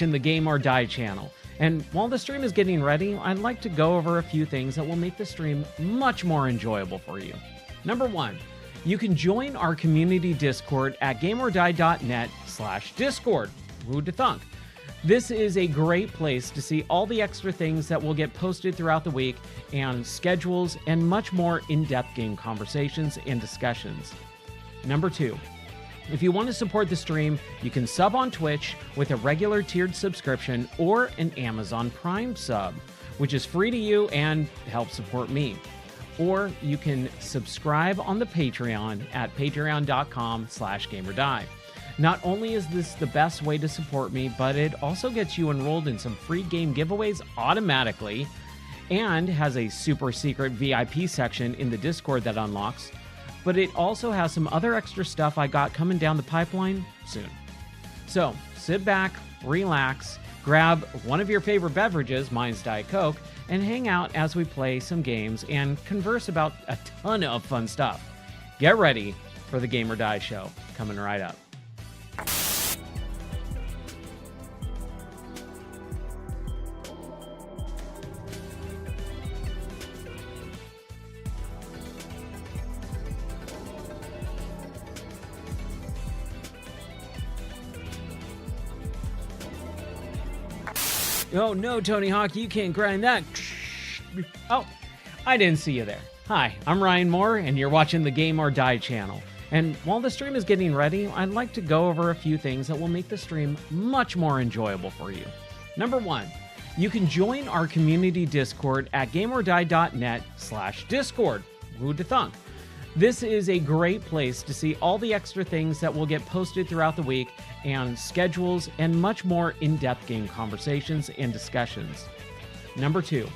In the Game or Die channel. And while the stream is getting ready, I'd like to go over a few things that will make the stream much more enjoyable for you. Number one, you can join our community Discord at gameordie.net/Discord. Who'd have thunk? This is a great place to see all the extra things that will get posted throughout the week and schedules and much more in-depth game conversations and discussions. Number two, if you want to support the stream, you can sub on Twitch with a regular tiered subscription or an Amazon Prime sub, which is free to you and helps support me. Or you can subscribe on the Patreon at patreon.com/gamerdie. Not only is this the best way to support me, but it also gets you enrolled in some free game giveaways automatically and has a super secret VIP section in the Discord that unlocks. But it also has some other extra stuff I got coming down the pipeline soon. So sit back, relax, grab one of your favorite beverages, mine's Diet Coke, and hang out as we play some games and converse about a ton of fun stuff. Get ready for the Game or Die show, coming right up. Oh, no, Tony Hawk, you can't grind that. Oh, I didn't see you there. Hi, I'm Ryan Moore, and you're watching the Game or Die channel. And while the stream is getting ready, I'd like to go over a few things that will make the stream much more enjoyable for you. Number one, you can join our community Discord at gameordie.net/Discord. Who'd have thunk? This is a great place to see all the extra things that will get posted throughout the week and schedules and much more in-depth game conversations and discussions. Number two,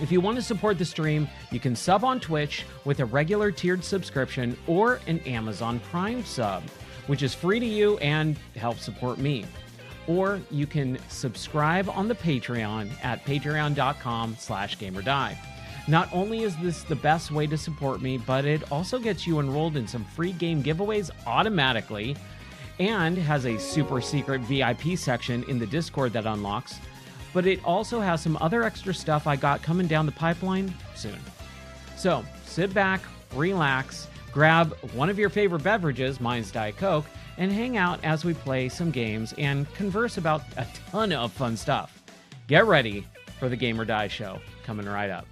if you want to support the stream, you can sub on Twitch with a regular tiered subscription or an Amazon Prime sub, which is free to you and helps support me. Or you can subscribe on the Patreon at patreon.com/gamerdie. Not only is this the best way to support me, but it also gets you enrolled in some free game giveaways automatically and has a super secret VIP section in the Discord that unlocks. But it also has some other extra stuff I got coming down the pipeline soon. So sit back, relax, grab one of your favorite beverages, mine's Diet Coke, and hang out as we play some games and converse about a ton of fun stuff. Get ready for the Game or Die show, coming right up.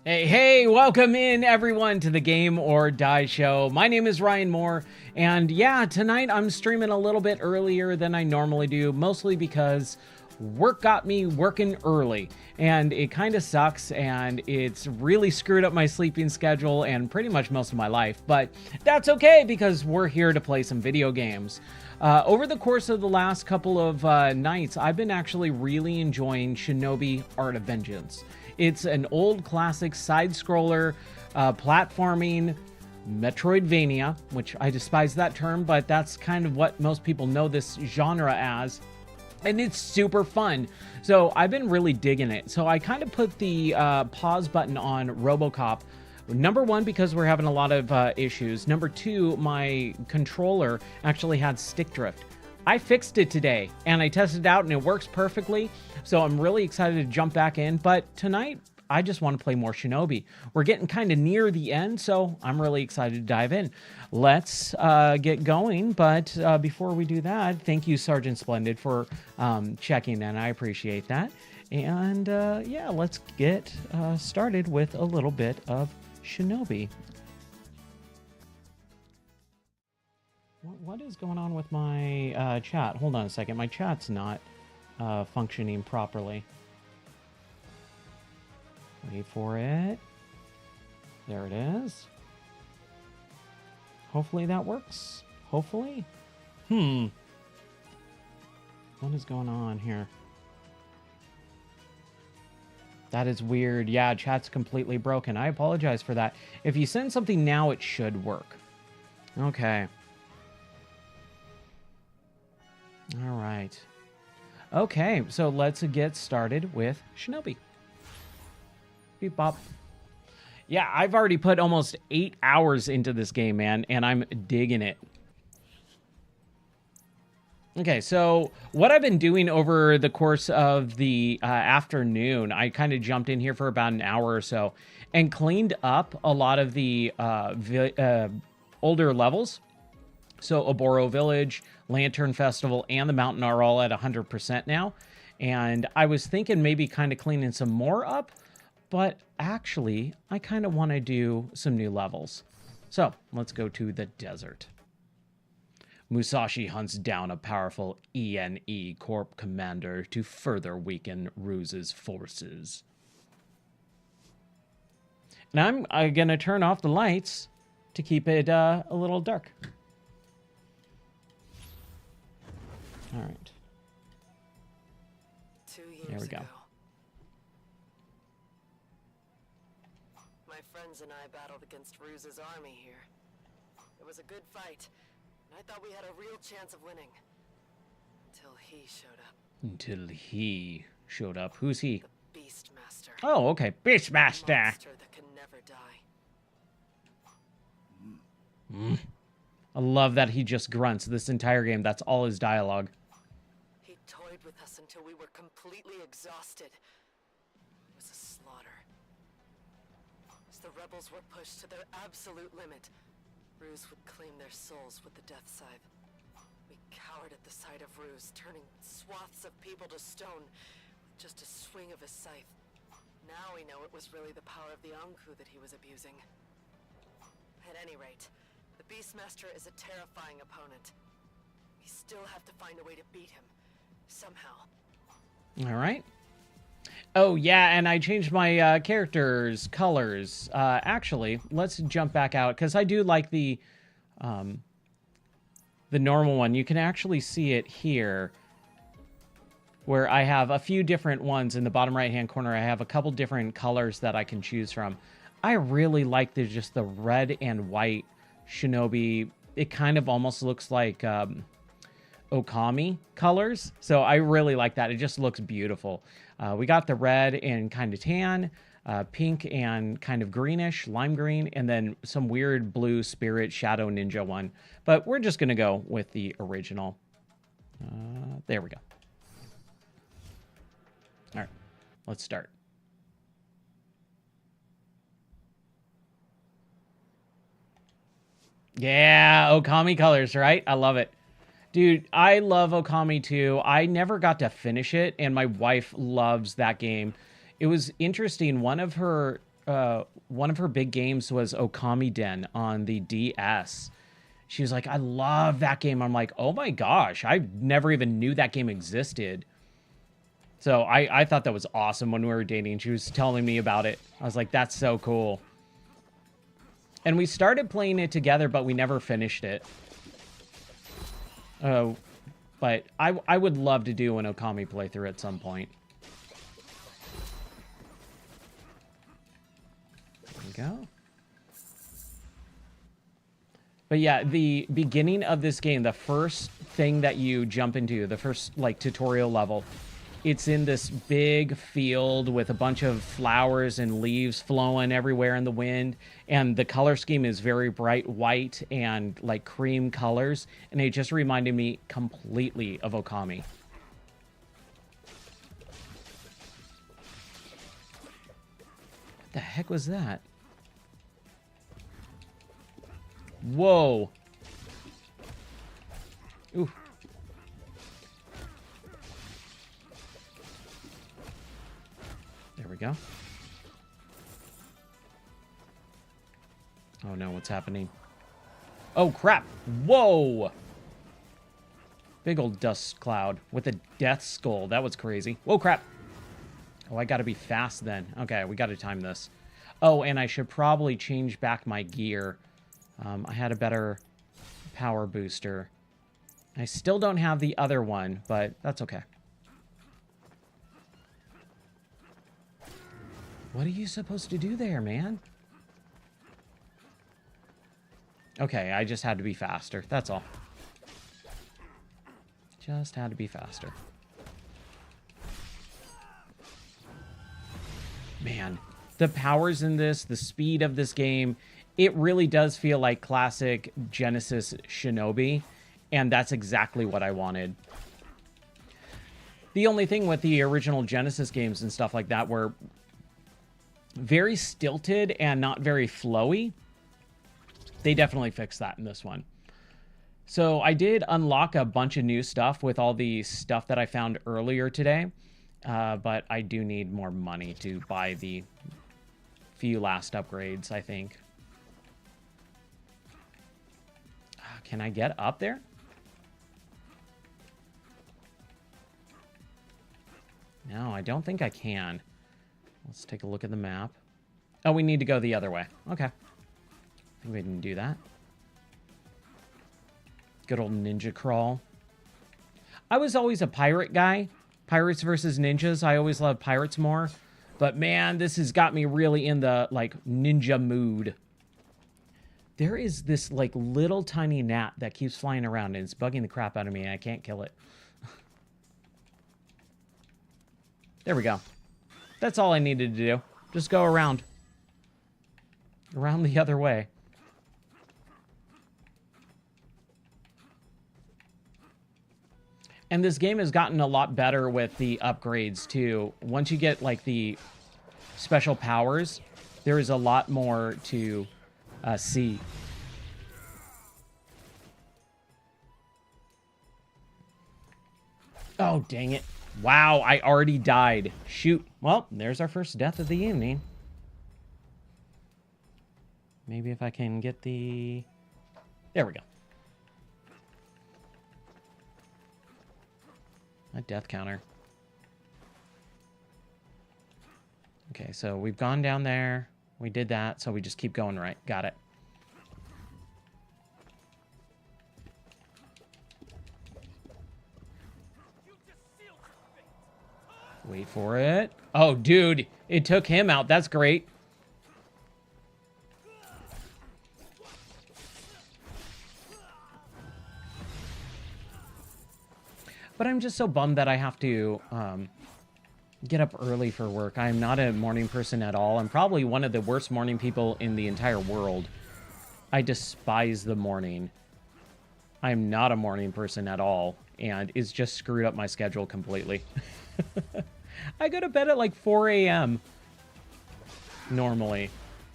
Hey, welcome in everyone to the Game or Die show. My name is Ryan Moore, and yeah, tonight I'm streaming a little bit earlier than I normally do, mostly because work got me working early, and it kind of sucks, and it's really screwed up my sleeping schedule and pretty much most of my life, but that's okay because we're here to play some video games. Over the course of the last couple of nights, I've been actually really enjoying Shinobi Art of Vengeance. It's an old classic side-scroller, platforming Metroidvania, which I despise that term, but that's kind of what most people know this genre as. And it's super fun. So I've been really digging it. So I kind of put the pause button on RoboCop. Number one, because we're having a lot of issues. Number two, my controller actually had stick drift. I fixed it today and I tested it out and it works perfectly. So I'm really excited to jump back in. But tonight, I just want to play more Shinobi. We're getting kind of near the end, so I'm really excited to dive in. Let's get going. But before we do that, thank you, Sergeant Splendid, for checking in. I appreciate that. And yeah, let's get started with a little bit of Shinobi. What is going on with my chat? Hold on a second. My chat's not functioning properly. Wait for it. There it is. Hopefully that works. Hopefully. What is going on here? That is weird. Yeah, chat's completely broken. I apologize for that. If you send something now, it should work. Okay. All right. Okay, so let's get started with Shinobi. Beep bop. Yeah, I've already put almost 8 hours into this game, man, and I'm digging it. Okay, so what I've been doing over the course of the afternoon, I kind of jumped in here for about an hour or so and cleaned up a lot of the older levels. So Oboro Village, Lantern Festival, and the mountain are all at 100% now. And I was thinking maybe kind of cleaning some more up, but actually, I kind of want to do some new levels. So let's go to the desert. Musashi hunts down a powerful ENE Corp commander to further weaken Ruse's forces. And I'm going to turn off the lights to keep it a little dark. All right. 2 years There we go. ago, my friends and I battled against Ruse's army here. It was a good fight, and I thought we had a real chance of winning. Until he showed up. Until he showed up. Who's he? The Beastmaster. Oh, okay. Beastmaster. Monster that can never die. I love that he just grunts this entire game. That's all his dialogue. He toyed with us until we were completely exhausted. It was a slaughter. As the rebels were pushed to their absolute limit, Ruse would claim their souls with the death scythe. We cowered at the sight of Ruse, turning swaths of people to stone with just a swing of his scythe. Now we know it was really the power of the Anku that he was abusing. At any rate, the Beastmaster is a terrifying opponent. We still have to find a way to beat him. Somehow. All right. Oh, yeah, and I changed my character's colors. Actually, let's jump back out, because I do like the normal one. You can actually see it here, where I have a few different ones in the bottom right-hand corner. I have a couple different colors that I can choose from. I really like just the red and white Shinobi. It kind of almost looks like Okami colors. So I really like that. It just looks beautiful. We got the red and kind of tan, pink and kind of greenish, lime green, and then some weird blue spirit shadow ninja one. But we're just going to go with the original. There we go. All right, let's start. Yeah, Okami colors, right? I love it. Dude, I love Okami too. I never got to finish it, and my wife loves that game. It was interesting. One of her big games was Okami Den on the DS. She was like, I love that game. I'm like, oh my gosh, I never even knew that game existed. So I thought that was awesome when we were dating. She was telling me about it. I was like, that's so cool. And we started playing it together, but we never finished it. But I would love to do an Okami playthrough at some point. There we go. But yeah, the beginning of this game, the first thing that you jump into, the first like tutorial level, it's in this big field with a bunch of flowers and leaves flowing everywhere in the wind. And the color scheme is very bright white and like cream colors. And it just reminded me completely of Okami. What the heck was that? Whoa. Ooh. There we go. Oh no, what's happening? Oh crap! Whoa! Big old dust cloud with a death skull. That was crazy. Whoa, crap! Oh, I gotta be fast then. Okay, we gotta time this. Oh, and I should probably change back my gear. I had a better power booster. I still don't have the other one, but that's okay. What are you supposed to do there, man? Okay, I just had to be faster. That's all. Just had to be faster. Man, The powers in this, the speed of this game, it really does feel like classic Genesis Shinobi, and that's exactly what I wanted. The only thing with the original Genesis games and stuff like that were very stilted and not very flowy. They definitely fixed that in this one. So I did unlock a bunch of new stuff with all the stuff that I found earlier today, but I do need more money to buy the few last upgrades, I think. Can I get up there? No, I don't think I can. Let's take a look at the map. Oh, we need to go the other way. Okay. I think we can do that. Good old ninja crawl. I was always a pirate guy. Pirates versus ninjas. I always loved pirates more. But man, this has got me really in the, like, ninja mood. There is this, like, little tiny gnat that keeps flying around, and it's bugging the crap out of me, and I can't kill it. There we go. That's all I needed to do. Just go around. Around the other way. And this game has gotten a lot better with the upgrades, too. Once you get, like, the special powers, there is a lot more to see. Oh, dang it. Wow, I already died. Shoot. Well, there's our first death of the evening. Maybe if I can get the... There we go. A death counter. Okay, so we've gone down there. We did that, so we just keep going right. Got it. Wait for it. Oh, dude. It took him out. That's great. But I'm just so bummed that I have to get up early for work. I'm not a morning person at all. I'm probably one of the worst morning people in the entire world. I despise the morning. I'm not a morning person at all. And it's just screwed up my schedule completely. I go to bed at like 4 a.m. normally.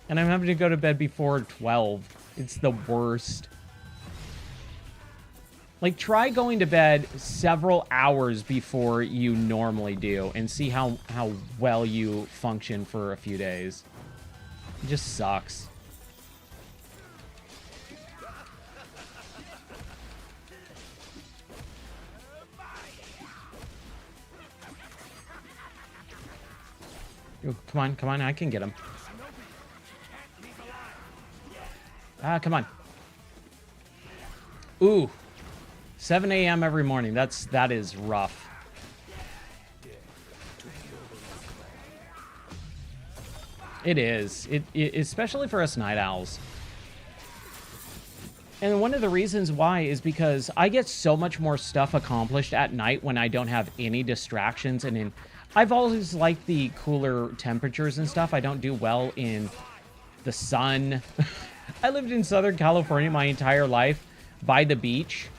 And I'm having to go to bed before 12. It's the worst. Like, try going to bed several hours before you normally do and see how well you function for a few days. It just sucks. Ooh, come on, I can get him. Ah, come on. Ooh. 7 a.m. every morning. That is rough. It is. It especially for us night owls. And one of the reasons why is because I get so much more stuff accomplished at night when I don't have any distractions. And I've always liked the cooler temperatures and stuff. I don't do well in the sun. I lived in Southern California my entire life by the beach.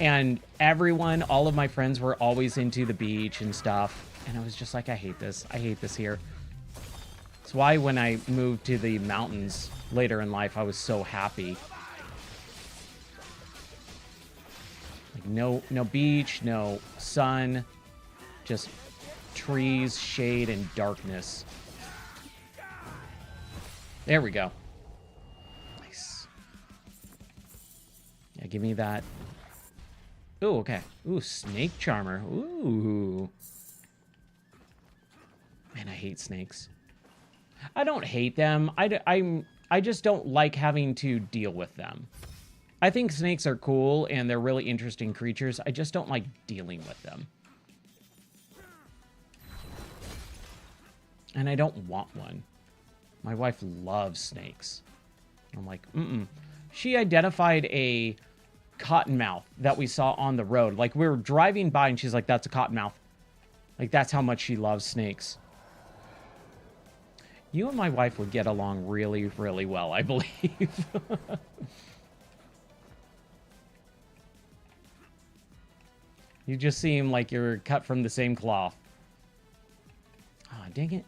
And all of my friends were always into the beach and stuff. And I was just like, I hate this. I hate this here. That's why when I moved to the mountains later in life, I was so happy. Like no beach, no sun, just trees, shade, and darkness. There we go. Nice. Yeah, give me that. Ooh, okay. Ooh, snake charmer. Ooh. Man, I hate snakes. I don't hate them. I just don't like having to deal with them. I think snakes are cool and they're really interesting creatures. I just don't like dealing with them. And I don't want one. My wife loves snakes. I'm like, She identified a cottonmouth that we saw on the road. Like, we were driving by and she's like, that's a cottonmouth. Like, that's how much she loves snakes. You and my wife would get along really, really well, I believe. You just seem like you're cut from the same cloth. Ah, dang it.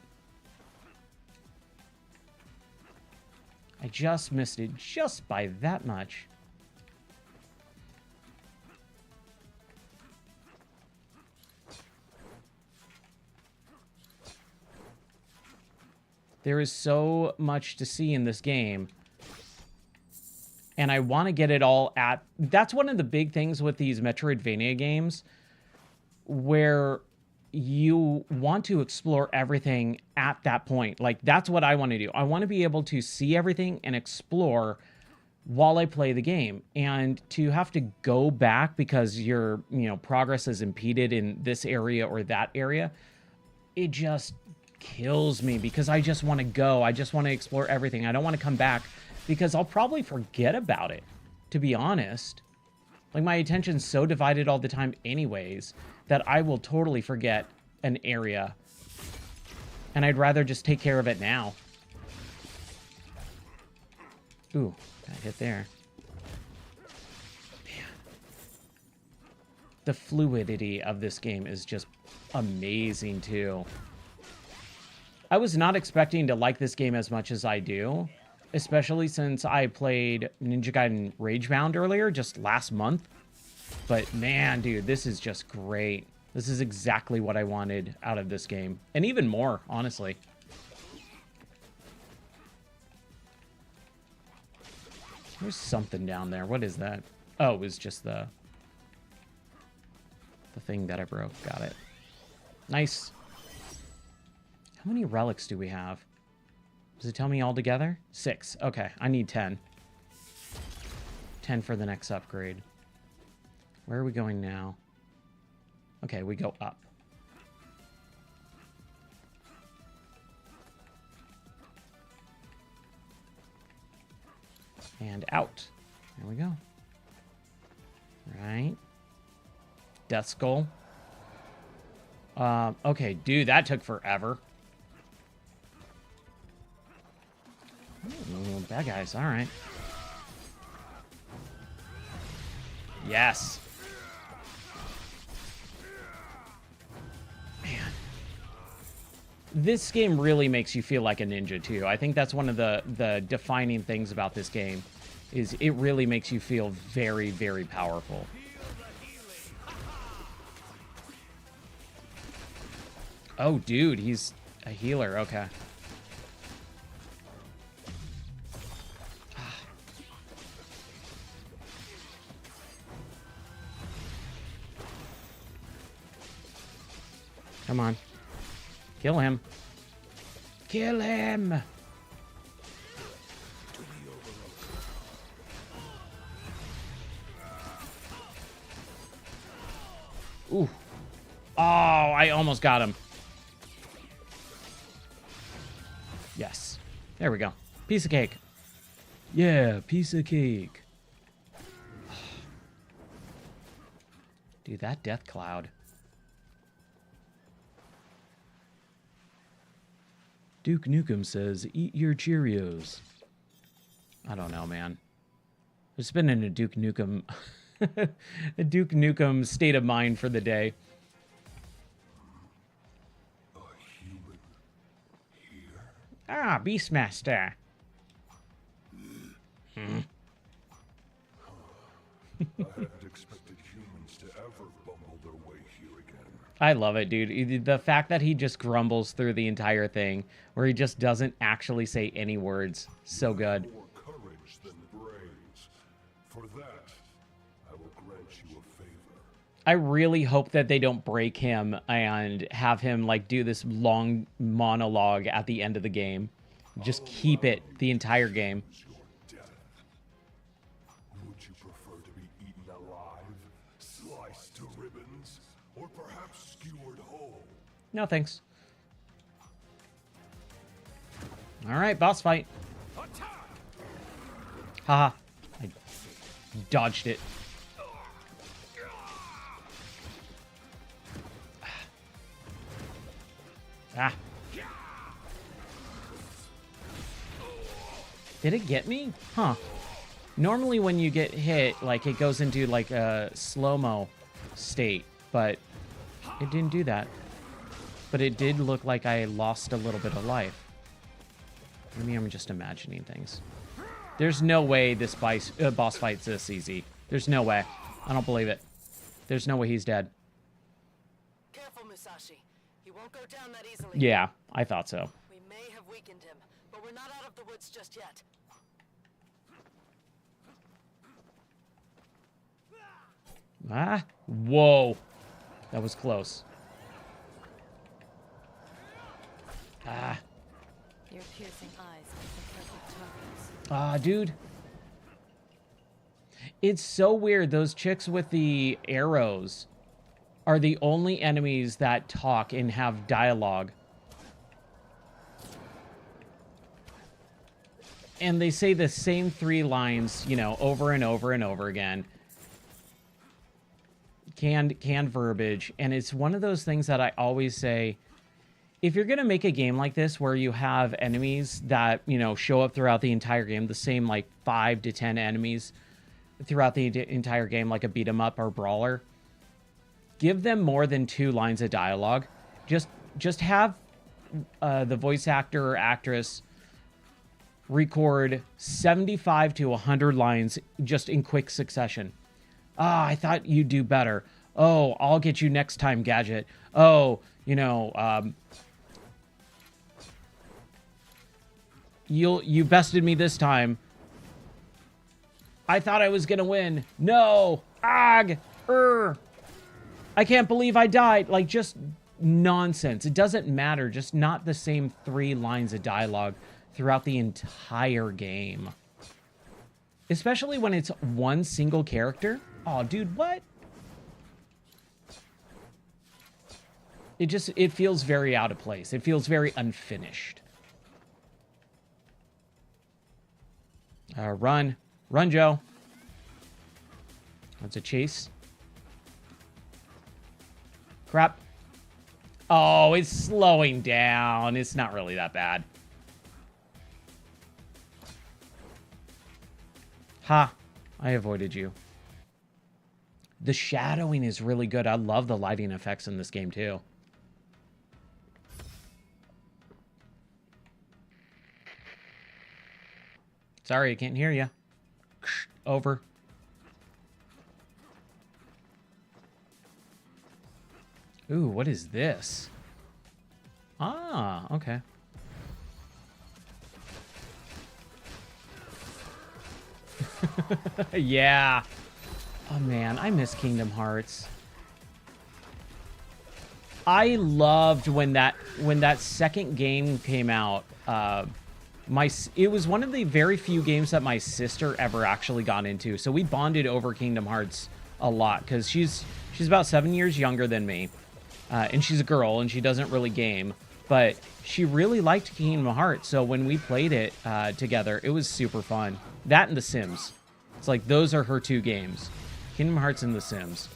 I just missed it just by that much. There is so much to see in this game. And I want to get it all at... That's one of the big things with these Metroidvania games, where you want to explore everything at that point. Like, that's what I want to do. I want to be able to see everything and explore while I play the game. And to have to go back because your, progress is impeded in this area or that area, it just kills me because I just want to go. I just want to explore everything. I don't want to come back because I'll probably forget about it, to be honest. Like, my attention's so divided all the time anyways that I will totally forget an area. And I'd rather just take care of it now. Ooh, got hit there. Man. The fluidity of this game is just amazing, too. I was not expecting to like this game as much as I do, especially since I played Ninja Gaiden Ragebound earlier, just last month. But man, dude, this is just great. This is exactly what I wanted out of this game. And even more, honestly. There's something down there. What is that? Oh, it was just the thing that I broke. Got it. Nice. How many relics do we have? Does it tell me all together? 6. Okay, I need 10. 10 for the next upgrade. Where are we going now? Okay, we go up. And out. There we go. Right. Death Skull. Okay, dude, that took forever. Ooh, bad guys, alright. Yes. Man. This game really makes you feel like a ninja, too. I think that's one of the defining things about this game, is it really makes you feel very, very powerful. Oh, dude, he's a healer. Okay. Come on. Kill him. Kill him! Ooh. Oh, I almost got him. Yes. There we go. Piece of cake. Yeah, piece of cake. Dude, that death cloud. Duke Nukem says, eat your Cheerios. I don't know, man. I've just been in a Duke Nukem... a Duke Nukem state of mind for the day. Ah, Beastmaster. I hadn't expected humans to ever bumble their way here again. I love it, dude. The fact that he just grumbles through the entire thing, where he just doesn't actually say any words. So good. More courage than brains. For that, I will grant you a favor. I really hope that they don't break him and have him like do this long monologue at the end of the game. Just keep it the entire game. Your death. Would you prefer to be eaten alive, sliced to ribbons, or perhaps skewered whole? No thanks. Alright, boss fight. Haha. I dodged it. Did it get me? Huh. Normally when you get hit, like, it goes into, like, a slow-mo state, but it didn't do that. But it did look like I lost a little bit of life. Maybe I'm just imagining things. There's no way this boss fight's this easy. There's no way. I don't believe it. There's no way he's dead. Careful, Musashi. He won't go down that easily. Yeah, I thought so. We may have weakened him, but we're not out of the woods just yet. Ah, whoa. That was close. Ah. Your piercing eyes make the perfect targets. Ah, dude. It's so weird. Those chicks with the arrows are the only enemies that talk and have dialogue. And they say the same 3 lines, you know, over and over and over again. Canned verbiage. And it's one of those things that I always say, if you're going to make a game like this where you have enemies that, you know, show up throughout the entire game, the same like 5 to 10 enemies throughout the entire game, like a beat 'em up or brawler, give them more than 2 lines of dialogue. Just have the voice actor or actress record 75 to 100 lines just in quick succession. Ah, I thought you'd do better. Oh, I'll get you next time, Gadget. Oh, you know, you bested me this time. I thought I was gonna win. No! Ag! I can't believe I died. Like, just nonsense. It doesn't matter. Just not the same 3 lines of dialogue throughout the entire game. Especially when it's one single character. Oh, dude, what? It feels very out of place. It feels very unfinished. Run. Run, Joe. That's a chase. Crap. Oh, it's slowing down. It's not really that bad. Ha. I avoided you. The shadowing is really good. I love the lighting effects in this game, too. Sorry, I can't hear you. Over. Ooh, what is this? Ah, okay. Yeah. Oh, man, I miss Kingdom Hearts. I loved when that second game came out. It was one of the very few games that my sister ever actually got into. So we bonded over Kingdom Hearts a lot because she's about 7 years younger than me. And she's a girl and she doesn't really game, but she really liked Kingdom Hearts. So when we played it together, it was super fun. That and The Sims. It's like those are her 2 games. Kingdom Hearts and The Sims.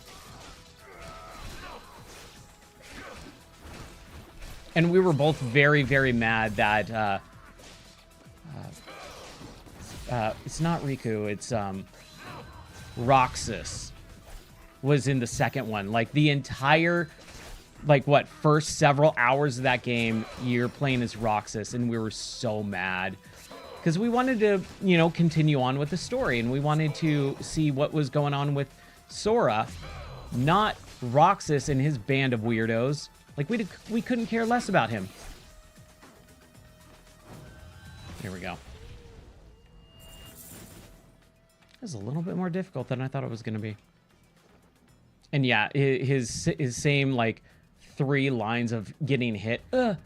And we were both very, very mad that it's not Riku, it's Roxas was in the second one. Like the entire, like what, first several hours of that game, you're playing as Roxas, and we were so mad. Because we wanted to, you know, continue on with the story, and we wanted to see what was going on with Sora, not Roxas and his band of weirdos. Like, we couldn't care less about him. Here we go. This is a little bit more difficult than I thought it was going to be. And yeah, his same, like, 3 lines of getting hit. I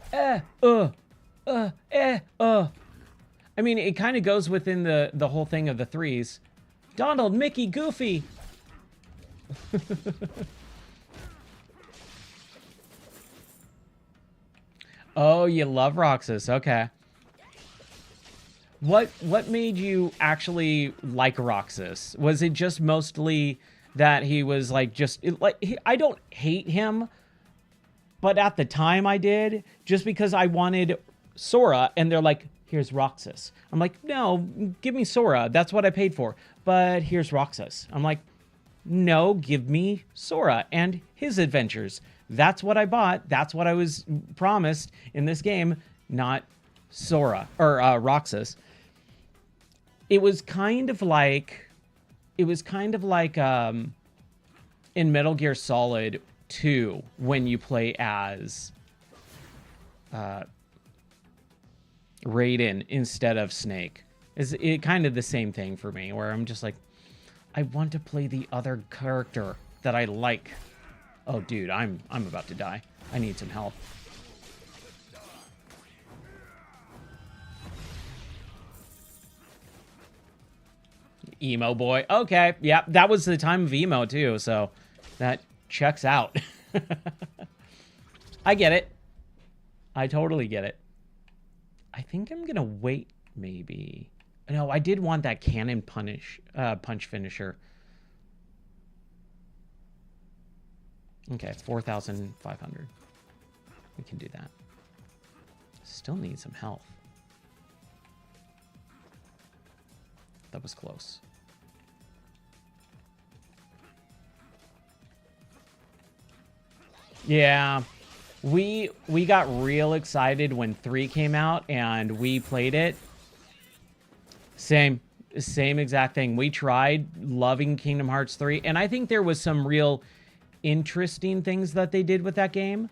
mean, it kind of goes within the whole thing of the 3s. Donald, Mickey, Goofy. Oh, you love Roxas. Okay. What made you actually like Roxas? Was it just mostly that he was like I don't hate him, but at the time I did, just because I wanted Sora, and they're like, here's Roxas. I'm like, no, give me Sora. That's what I paid for. But here's Roxas. I'm like, no, give me Sora and his adventures. That's what I bought. That's what I was promised in this game, not Sora or Roxas. It was kind of like in Metal Gear Solid 2 when you play as Raiden instead of Snake. Is it kind of the same thing for me, where I'm just like, I want to play the other character that I like. Oh, dude, I'm about to die. I need some help. Emo boy. Okay, yeah, that was the time of emo too, so that checks out. I get it. I totally get it. I think I'm gonna wait, maybe. No, I did want that cannon punch finisher. Okay, 4,500. We can do that. Still need some health. That was close. Yeah. We got real excited when 3 came out and we played it. Same exact thing. We tried loving Kingdom Hearts 3, and I think there was some real interesting things that they did with that game.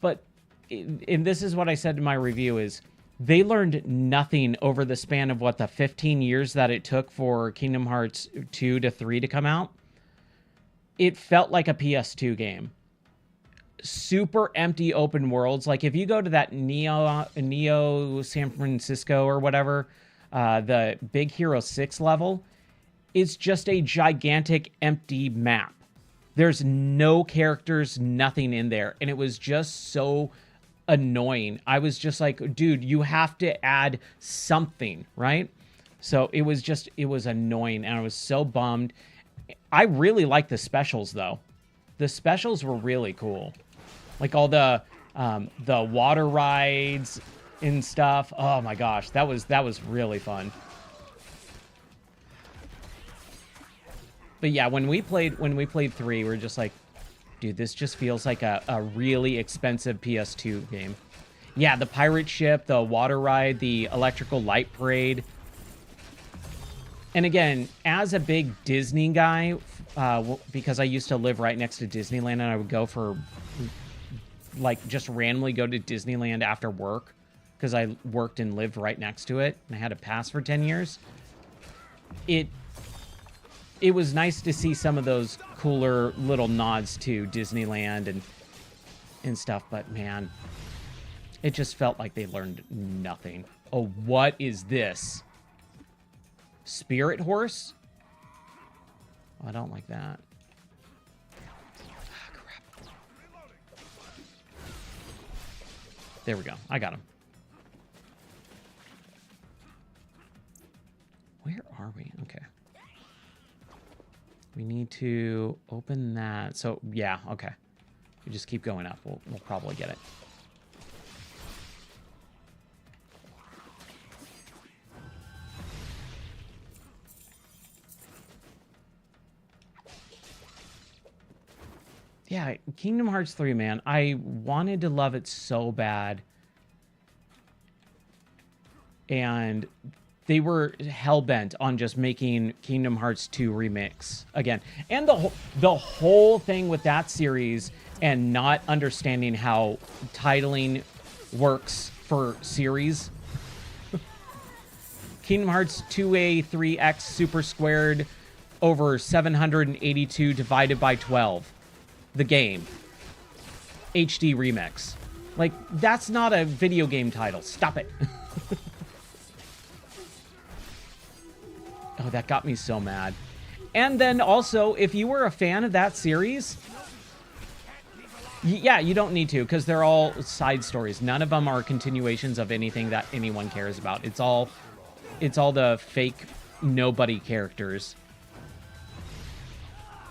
But, and this is what I said in my review, is they learned nothing over the span of, what, the 15 years that it took for Kingdom Hearts 2 to 3 to come out. It felt like a PS2 game. Super empty open worlds. Like, if you go to that Neo San Francisco or whatever, the Big Hero 6 level, it's just a gigantic empty map. There's no characters, nothing in there. And it was just so annoying. I was just like, dude, you have to add something, right? So it was annoying, and I was so bummed. I really like the specials, though. The specials were really cool. Like all the water rides and stuff. Oh my gosh, that was really fun. But yeah, when we played 3, we were just like, dude, this just feels like a really expensive PS2 game. Yeah, the pirate ship, the water ride, the electrical light parade. And again, as a big Disney guy, because I used to live right next to Disneyland, and I would go for, like, just randomly go to Disneyland after work, because I worked and lived right next to it, and I had a pass for 10 years. It was nice to see some of those cooler little nods to Disneyland and stuff, but man, it just felt like they learned nothing. Oh, what is this? Spirit horse? Oh, I don't like that. Ah, crap. There we go. I got him. Where are we? Okay. We need to open that. So, yeah, okay. We just keep going up. We'll probably get it. Yeah, Kingdom Hearts 3, man. I wanted to love it so bad. And they were hell-bent on just making Kingdom Hearts 2 remix again. And the whole thing with that series and not understanding how titling works for series. Kingdom Hearts 2A 3X super squared over 782 divided by 12. The game. HD remix. Like, that's not a video game title. Stop it. Oh, that got me so mad. And then also, if you were a fan of that series, yeah, you don't need to, because they're all side stories. None of them are continuations of anything that anyone cares about. It's all the fake nobody characters.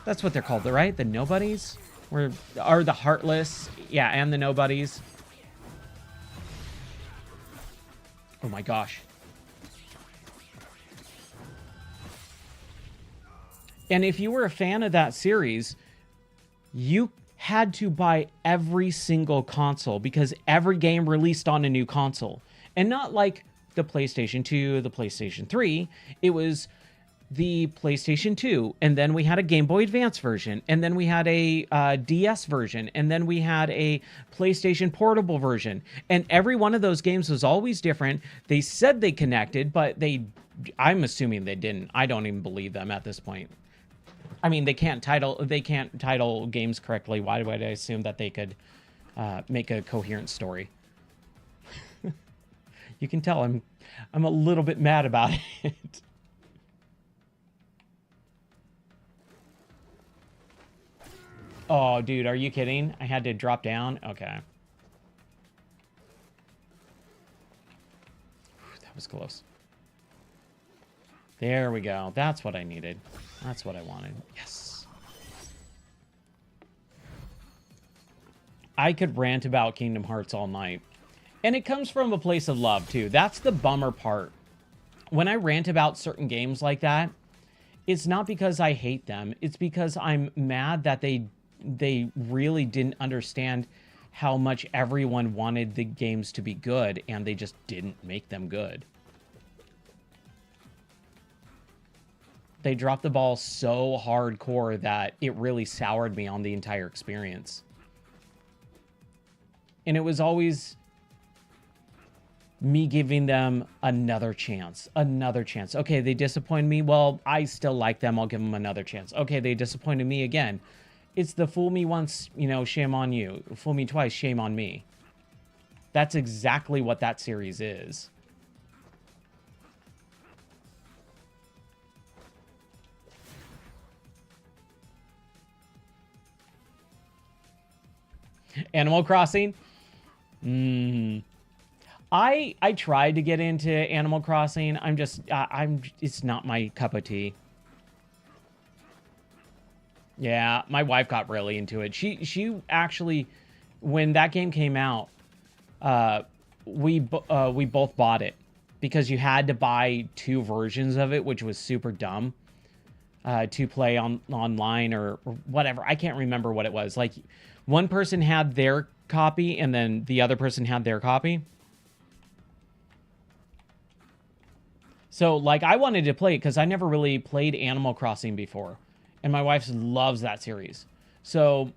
That's what they're called, right? The nobodies? Or the heartless. Yeah, and the nobodies. Oh my gosh. And if you were a fan of that series, you had to buy every single console because every game released on a new console. And not like the PlayStation 2, the PlayStation 3. It was the PlayStation 2, and then we had a Game Boy Advance version, and then we had a DS version, and then we had a PlayStation Portable version. And every one of those games was always different. They said they connected, but I'm assuming they didn't. I don't even believe them at this point. I mean, they can't title games correctly. Why would I assume that they could make a coherent story? You can tell I'm a little bit mad about it. Oh, dude, are you kidding? I had to drop down? Okay. That was close. There we go. That's what I needed. That's what I wanted. Yes. I could rant about Kingdom Hearts all night. And it comes from a place of love, too. That's the bummer part. When I rant about certain games like that, it's not because I hate them. It's because I'm mad that they really didn't understand how much everyone wanted the games to be good, and they just didn't make them good. They dropped the ball so hardcore that it really soured me on the entire experience. And it was always me giving them another chance. Another chance. Okay, they disappointed me. Well, I still like them. I'll give them another chance. Okay, they disappointed me again. It's the fool me once, you know, shame on you. Fool me twice, shame on me. That's exactly what that series is. Animal Crossing? I tried to get into Animal Crossing. It's not my cup of tea. Yeah, my wife got really into it. She actually, when that game came out, we both bought it because you had to buy 2 versions of it, which was super dumb, to play online or whatever. I can't remember what it was. Like, one person had their copy and then the other person had their copy. So, like, I wanted to play it because I never really played Animal Crossing before. And my wife loves that series. So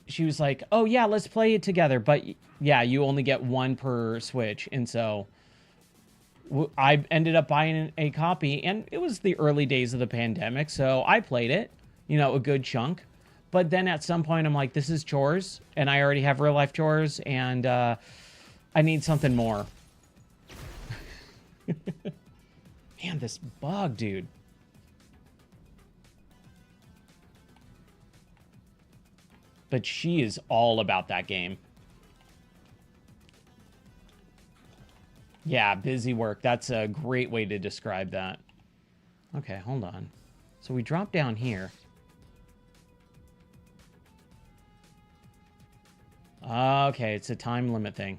she was like, oh, yeah, let's play it together. But, yeah, you only get 1 per Switch. And so I ended up buying a copy. And it was the early days of the pandemic. So I played it, you know, a good chunk. But then at some point, I'm like, this is chores. And I already have real-life chores. And I need something more. Man, this bug, dude. But she is all about that game. Yeah, busy work. That's a great way to describe that. Okay, hold on. So we drop down here. Okay, it's a time limit thing.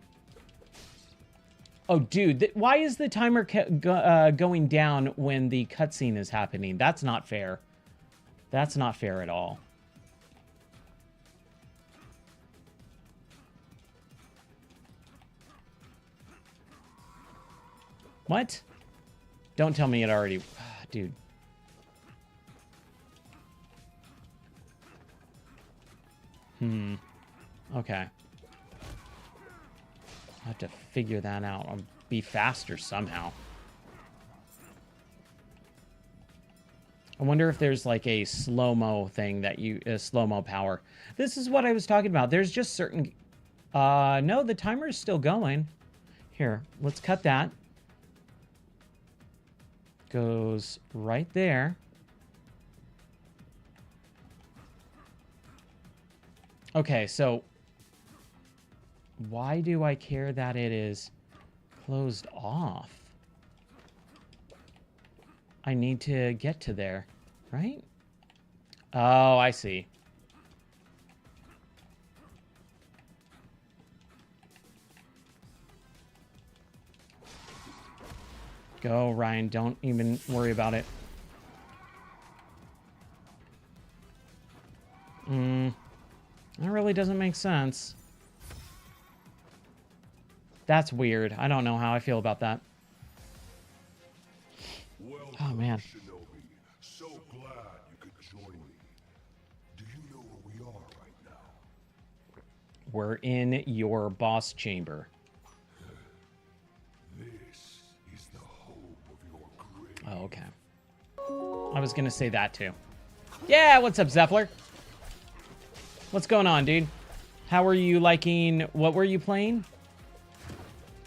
Oh, dude, why is the timer going down when the cutscene is happening? That's not fair. That's not fair at all. What? Don't tell me it already... Dude. Okay. I'll have to figure that out. I'll be faster somehow. I wonder if there's like a slow-mo thing that slow-mo power. This is what I was talking about. There's just certain... no, the timer is still going. Here, let's cut that. Goes right there. Okay, so why do I care that it is closed off? I need to get to there, right? Oh, I see. go, Ryan. Don't even worry about it. That really doesn't make sense. That's weird. I don't know how I feel about that. Welcome, Oh, man. Shinobi. So glad you could join me. Do you know where we are right now? We're in your boss chamber. This is the home of your grave. Oh, okay. I was gonna say that too. Yeah, what's up, Zephyr? What's going on, dude? How are you liking... What were you playing?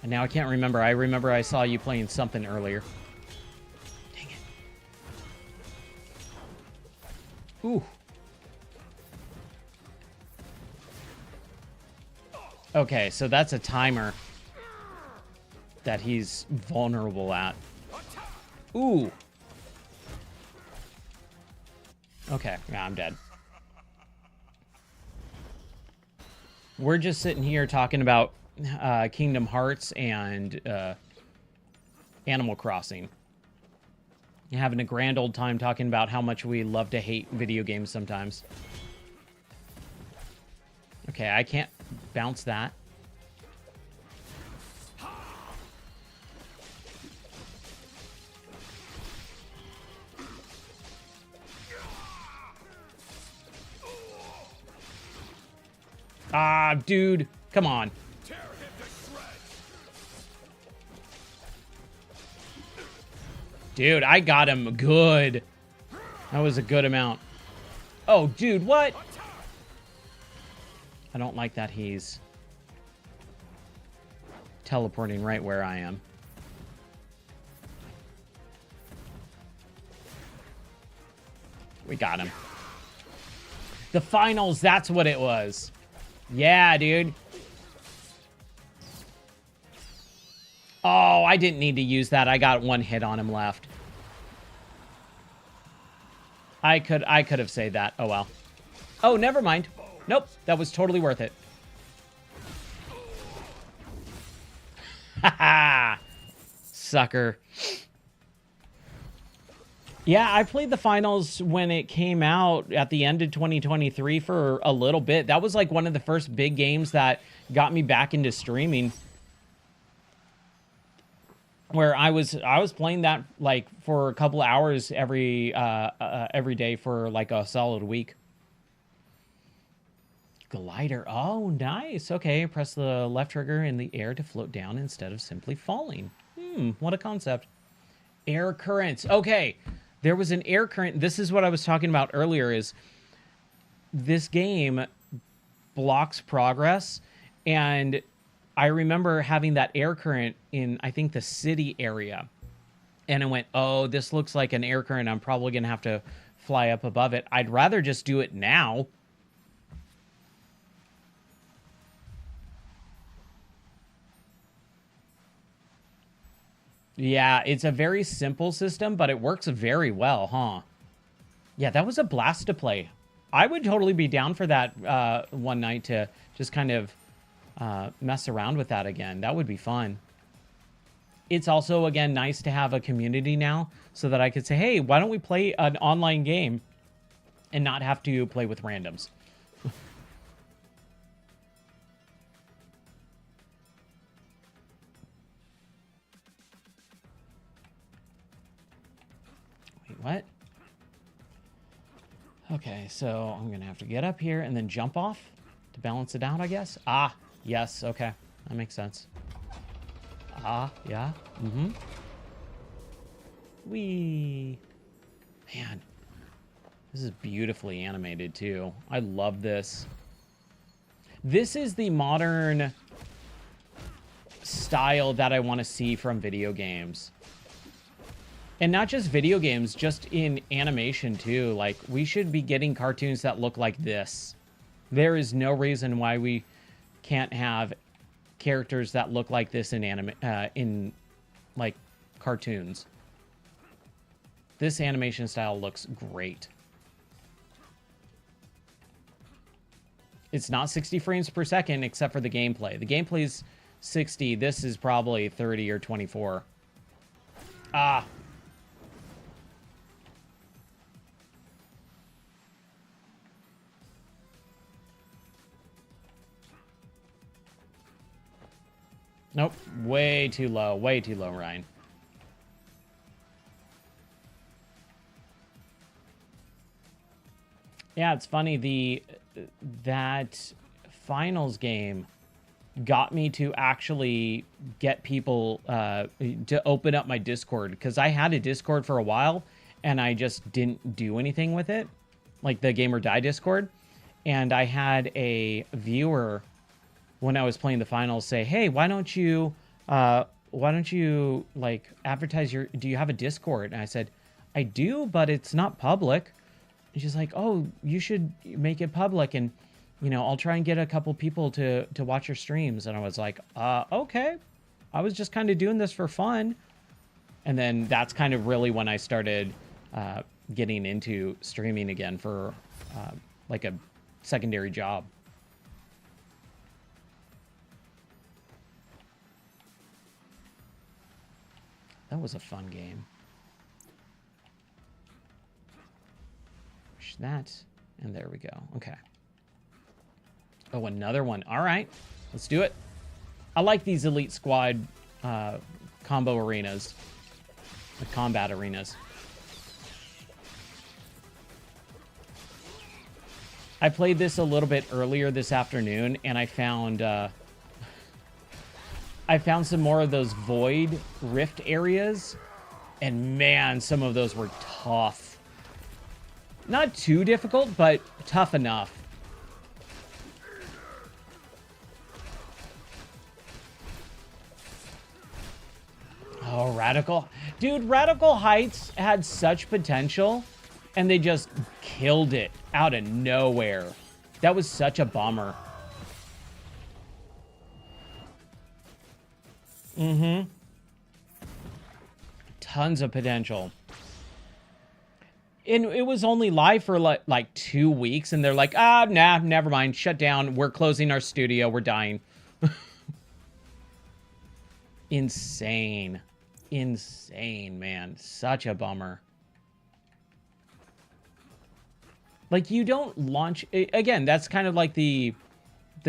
And now I can't remember. I remember I saw you playing something earlier. Dang it. Ooh. Okay, so that's a timer that he's vulnerable at. Ooh. Okay, yeah, I'm dead. We're just sitting here talking about Kingdom Hearts and Animal Crossing. Having a grand old time talking about how much we love to hate video games sometimes. Okay, I can't bounce that. Ah, dude, come on. Dude, I got him good. That was a good amount. Oh, dude, what? I don't like that he's teleporting right where I am. We got him. The finals, that's what it was. Yeah, dude. Oh, I didn't need to use that. I got one hit on him left. I could have saved that. Oh, well. Oh, never mind. Nope, that was totally worth it. Haha. Sucker. Yeah, I played the finals when it came out at the end of 2023 for a little bit. That was like one of the first big games that got me back into streaming. Where I was playing that like for a couple hours every day for like a solid week. Glider. Oh, nice. Okay, press the left trigger in the air to float down instead of simply falling. What a concept. Air currents. Okay. There was an air current. This is what I was talking about earlier, is this game blocks progress. And I remember having that air current in, I think, the city area. And I went, oh, this looks like an air current. I'm probably going to have to fly up above it. I'd rather just do it now. Yeah, it's a very simple system, but it works very well, huh? Yeah, that was a blast to play. I would totally be down for that one night to just kind of mess around with that again. That would be fun. It's also, again, nice to have a community now so that I could say, hey, why don't we play an online game and not have to play with randoms? What? Okay, so I'm going to have to get up here and then jump off to balance it out, I guess. Ah, yes, okay. That makes sense. Ah, yeah. Mm-hmm. Whee. Man, this is beautifully animated, too. I love this. This is the modern style that I want to see from video games. And not just video games, just in animation too. Like, we should be getting cartoons that look like this. There is no reason why we can't have characters that look like this in like cartoons. This animation style looks great. It's not 60 frames per second except for the gameplay. The gameplay's 60. This is probably 30 or 24. Ah. Nope. Way too low. Way too low, Ryan. Yeah, it's funny. That finals game got me to actually get people to open up my Discord, because I had a Discord for a while and I just didn't do anything with it, like the Game or Die Discord. And I had a viewer when I was playing the finals say, "Hey, why don't you like advertise your? Do you have a Discord?" And I said, "I do, but it's not public." And she's like, "Oh, you should make it public, and I'll try and get a couple people to watch your streams." And I was like, okay. I was just kind of doing this for fun. And then that's kind of really when I started getting into streaming again for like a secondary job. That was a fun game. Push that, and there we go. Okay. Oh, another one. All right, let's do it. I like these Elite Squad combo arenas, the combat arenas. I played this a little bit earlier this afternoon, and I found some more of those void rift areas, and man, some of those were tough. Not too difficult, but tough enough. Oh, Radical. Dude, Radical Heights had such potential, and they just killed it out of nowhere. That was such a bummer. Mm-hmm. Tons of potential. And it was only live for like 2 weeks, and they're like, nah, never mind. Shut down. We're closing our studio. We're dying. Insane. Insane, man. Such a bummer. Like, you don't launch... Again, that's kind of like the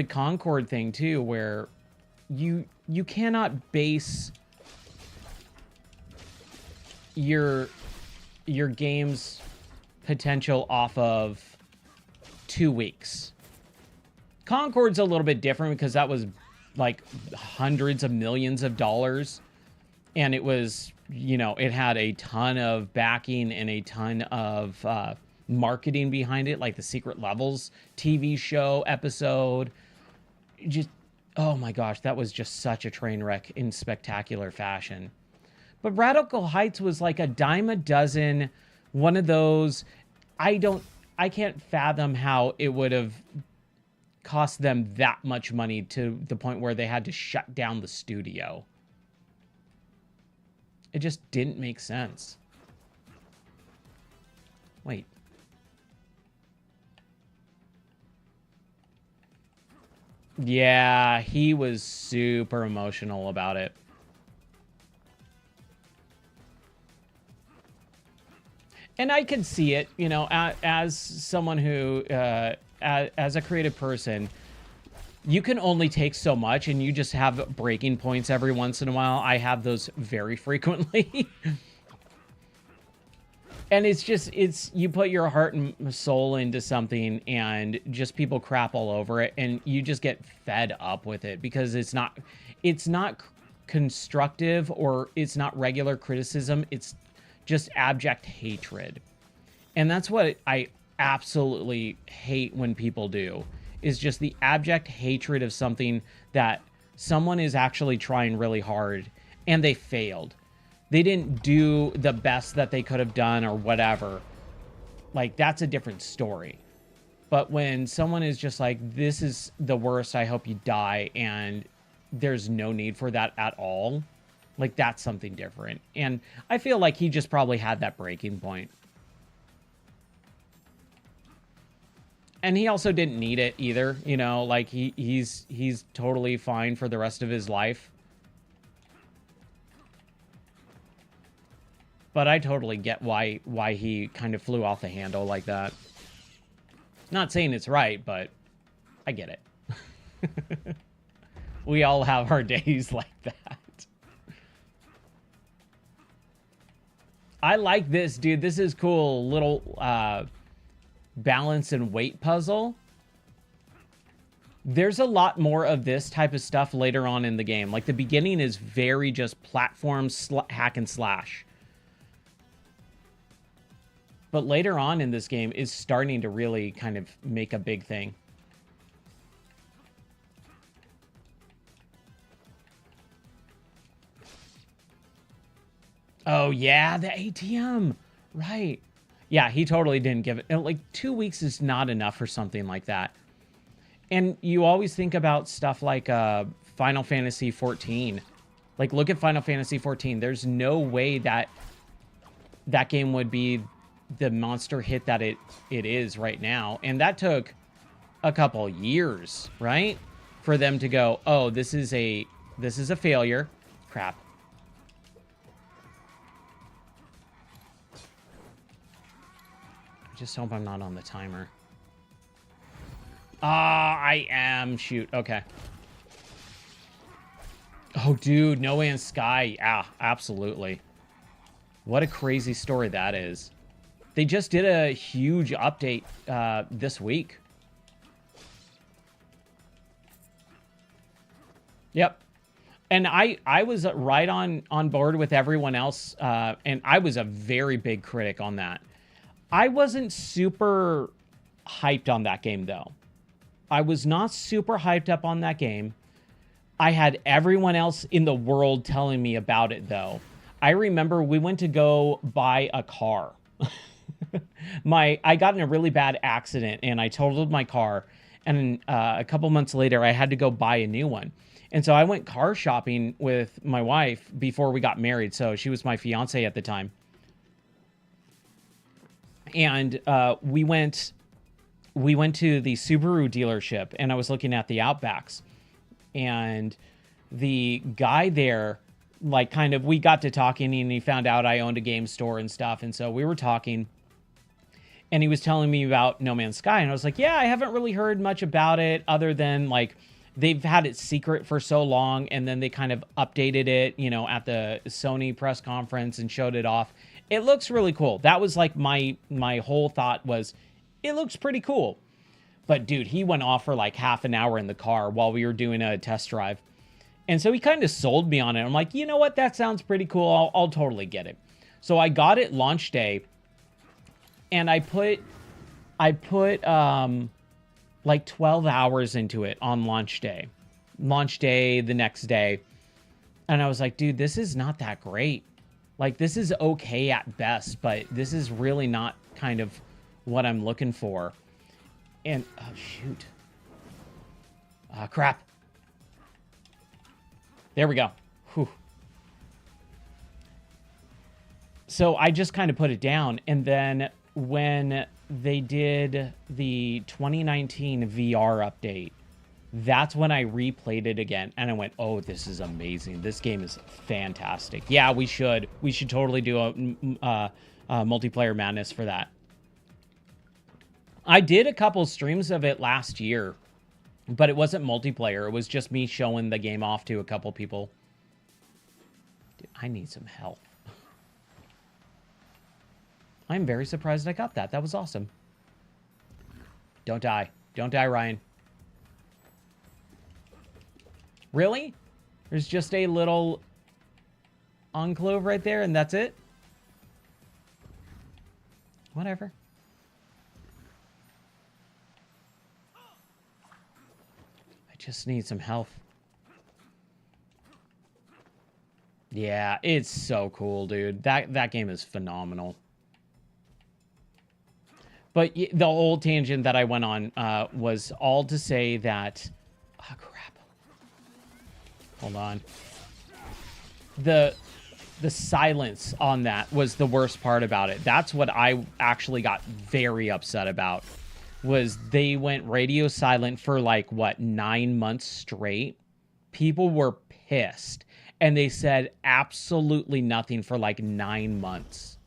Concord thing, too, where you cannot base your game's potential off of 2 weeks. Concord's a little bit different because that was like hundreds of millions of dollars, and it was, it had a ton of backing and a ton of marketing behind it, like the Secret Levels TV show episode. Just, oh my gosh, that was just such a train wreck in spectacular fashion. But Radical Heights was like a dime a dozen, one of those. I can't fathom how it would have cost them that much money to the point where they had to shut down the studio. It just didn't make sense. Wait. Yeah, he was super emotional about it. And I could see it, as someone who, as a creative person, you can only take so much, and you just have breaking points every once in a while. I have those very frequently. And you put your heart and soul into something, and just people crap all over it, and you just get fed up with it because it's not constructive, or it's not regular criticism. It's just abject hatred. And that's what I absolutely hate when people do, is just the abject hatred of something that someone is actually trying really hard and they failed. They didn't do the best that they could have done or whatever. Like, that's a different story. But when someone is just like, this is the worst, I hope you die, and there's no need for that at all, like, that's something different. And I feel like he just probably had that breaking point. And he also didn't need it either, like he's totally fine for the rest of his life. but I totally get why he kind of flew off the handle like that. Not saying it's right, but I get it. We all have our days like that. I like this, dude. This is cool. Little balance and weight puzzle. There's a lot more of this type of stuff later on in the game. Like, the beginning is very just platform hack and slash. But later on in this game is starting to really kind of make a big thing. Oh, yeah, the ATM. Right. Yeah, he totally didn't give it. Like, 2 weeks is not enough for something like that. And you always think about stuff like Final Fantasy 14. Like, look at Final Fantasy 14. There's no way that that game would be the monster hit that it is right now. And that took a couple years, right? For them to go, oh, this is a failure. Crap. I just hope I'm not on the timer. I am. Shoot. Okay. Oh, dude. No Man's Sky. Yeah, absolutely. What a crazy story that is. They just did a huge update this week. Yep. And I was right on board with everyone else. And I was a very big critic on that. I wasn't super hyped on that game, though. I was not super hyped up on that game. I had everyone else in the world telling me about it, though. I remember we went to go buy a car. I got in a really bad accident, and I totaled my car. And a couple months later, I had to go buy a new one. And so I went car shopping with my wife before we got married. So she was my fiance at the time. And we went to the Subaru dealership, and I was looking at the Outbacks, and the guy there, like, kind of, we got to talking, and he found out I owned a game store and stuff. And so we were talking, and he was telling me about No Man's Sky. And I was like, yeah, I haven't really heard much about it other than, like, they've had it secret for so long. And then they kind of updated it, you know, at the Sony press conference and showed it off. It looks really cool. That was like my whole thought was, it looks pretty cool. But dude, he went off for like half an hour in the car while we were doing a test drive. And so he kind of sold me on it. I'm like, you know what? That sounds pretty cool. I'll totally get it. So I got it launch day, and I put like 12 hours into it on launch day. Launch day the next day. And I was like, dude, this is not that great. Like, this is okay at best, but this is really not kind of what I'm looking for. And, oh, shoot. Crap. There we go. Whew. So I just kind of put it down. And then when they did the 2019 VR update, that's when I replayed it again. And I went, oh, this is amazing. This game is fantastic. Yeah, we should totally do a multiplayer madness for that. I did a couple streams of it last year, but it wasn't multiplayer. It was just me showing the game off to a couple people. Dude, I need some help. I'm very surprised I got that. That was awesome. Don't die. Don't die, Ryan. Really? There's just a little enclave right there, and that's it? Whatever. I just need some health. Yeah, it's so cool, dude. That game is phenomenal. But the whole tangent that I went on was all to say that... Oh, crap. Hold on. The silence on that was the worst part about it. That's what I actually got very upset about. Was they went radio silent for like, what, 9 months straight? People were pissed. and they said absolutely nothing for like 9 months.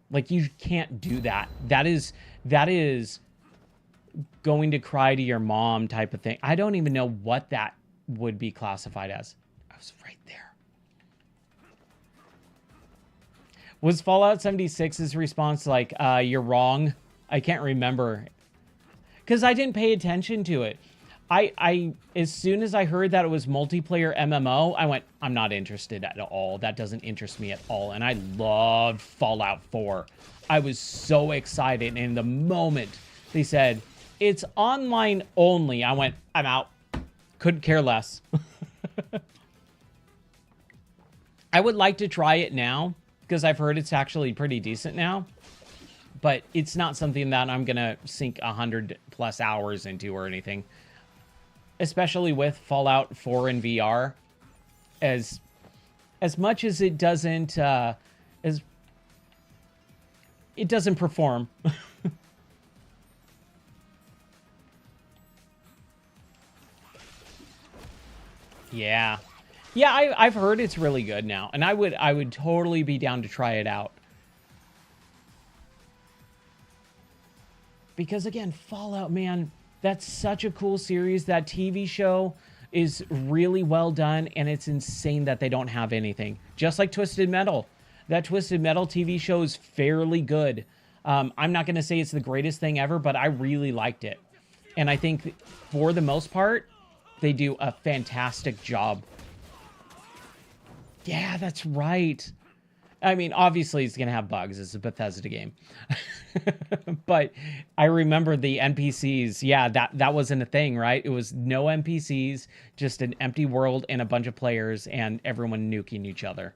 Like, you can't do that. That is going to cry to your mom type of thing. I don't even know what that would be classified as. I was right there. Was Fallout 76's response like, you're wrong? I can't remember. Because I didn't pay attention to it. I as soon as I heard that it was multiplayer MMO, I went, I'm not interested at all. That doesn't interest me at all. And I loved Fallout 4. I was so excited. And in the moment they said, it's online only, I went, I'm out. Couldn't care less. I would like to try it now, because I've heard it's actually pretty decent now. But it's not something that I'm going to sink 100+ hours into or anything. Especially with Fallout 4 in VR. As much as it doesn't, it doesn't perform. Yeah. Yeah, I've heard it's really good now. And I would totally be down to try it out. Because again, Fallout, man, that's such a cool series. That TV show is really well done, and it's insane that they don't have anything. Just like Twisted Metal. That Twisted Metal TV show is fairly good. I'm not going to say it's the greatest thing ever, but I really liked it. And I think for the most part, they do a fantastic job. Yeah, that's right. I mean, obviously it's going to have bugs. It's a Bethesda game. But I remember the NPCs. Yeah, that wasn't a thing, right? It was no NPCs, just an empty world and a bunch of players and everyone nuking each other.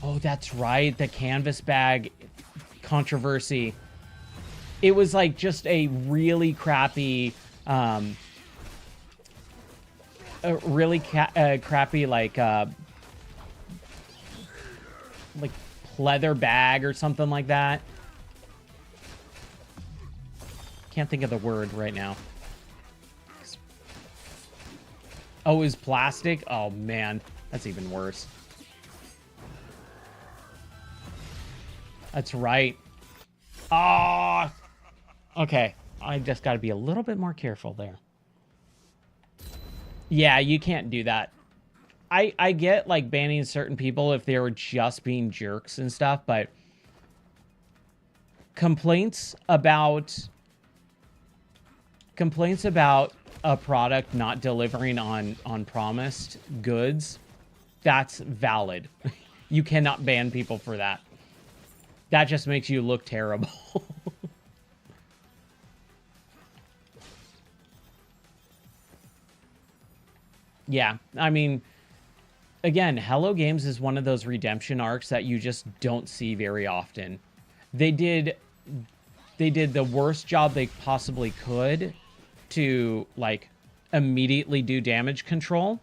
Oh, that's right. The canvas bag controversy. It was like just a really crappy, crappy like pleather bag or something like that. Can't think of the word right now. Oh, it was plastic? Oh, man. That's even worse. That's right. Ah, okay. I just got to be a little bit more careful there. Yeah, you can't do that. I get like banning certain people if they were just being jerks and stuff, but complaints about a product not delivering on promised goods, that's valid. You cannot ban people for that. That just makes you look terrible. Yeah, I mean, again, Hello Games is one of those redemption arcs that you just don't see very often. They did the worst job they possibly could to, like, immediately do damage control.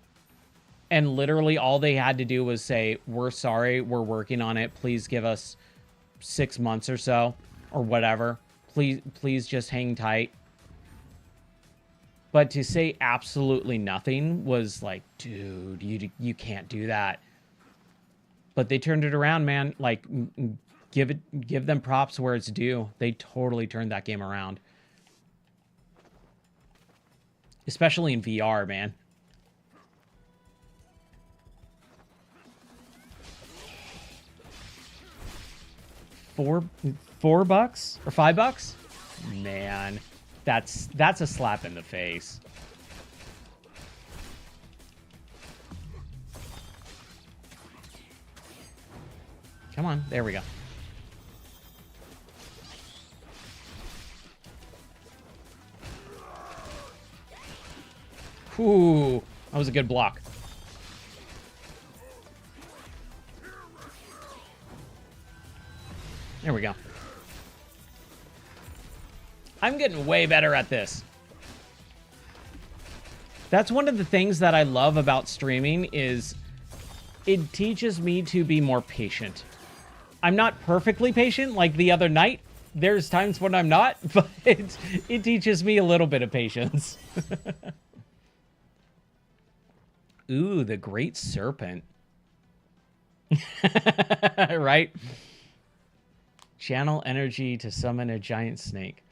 And literally all they had to do was say, we're sorry, we're working on it, please give us 6 months or so, or whatever. Please just hang tight. But to say absolutely nothing was like, dude, you can't do that. But they turned it around, man. Like, give them props where it's due. They totally turned that game around. Especially in VR, man. $4 or $5? Man, that's a slap in the face. Come on, there we go. Ooh, that was a good block. There we go. I'm getting way better at this. That's one of the things that I love about streaming is it teaches me to be more patient. I'm not perfectly patient like the other night. There's times when I'm not, but it teaches me a little bit of patience. Ooh, the Great Serpent. Right? Channel energy to summon a giant snake.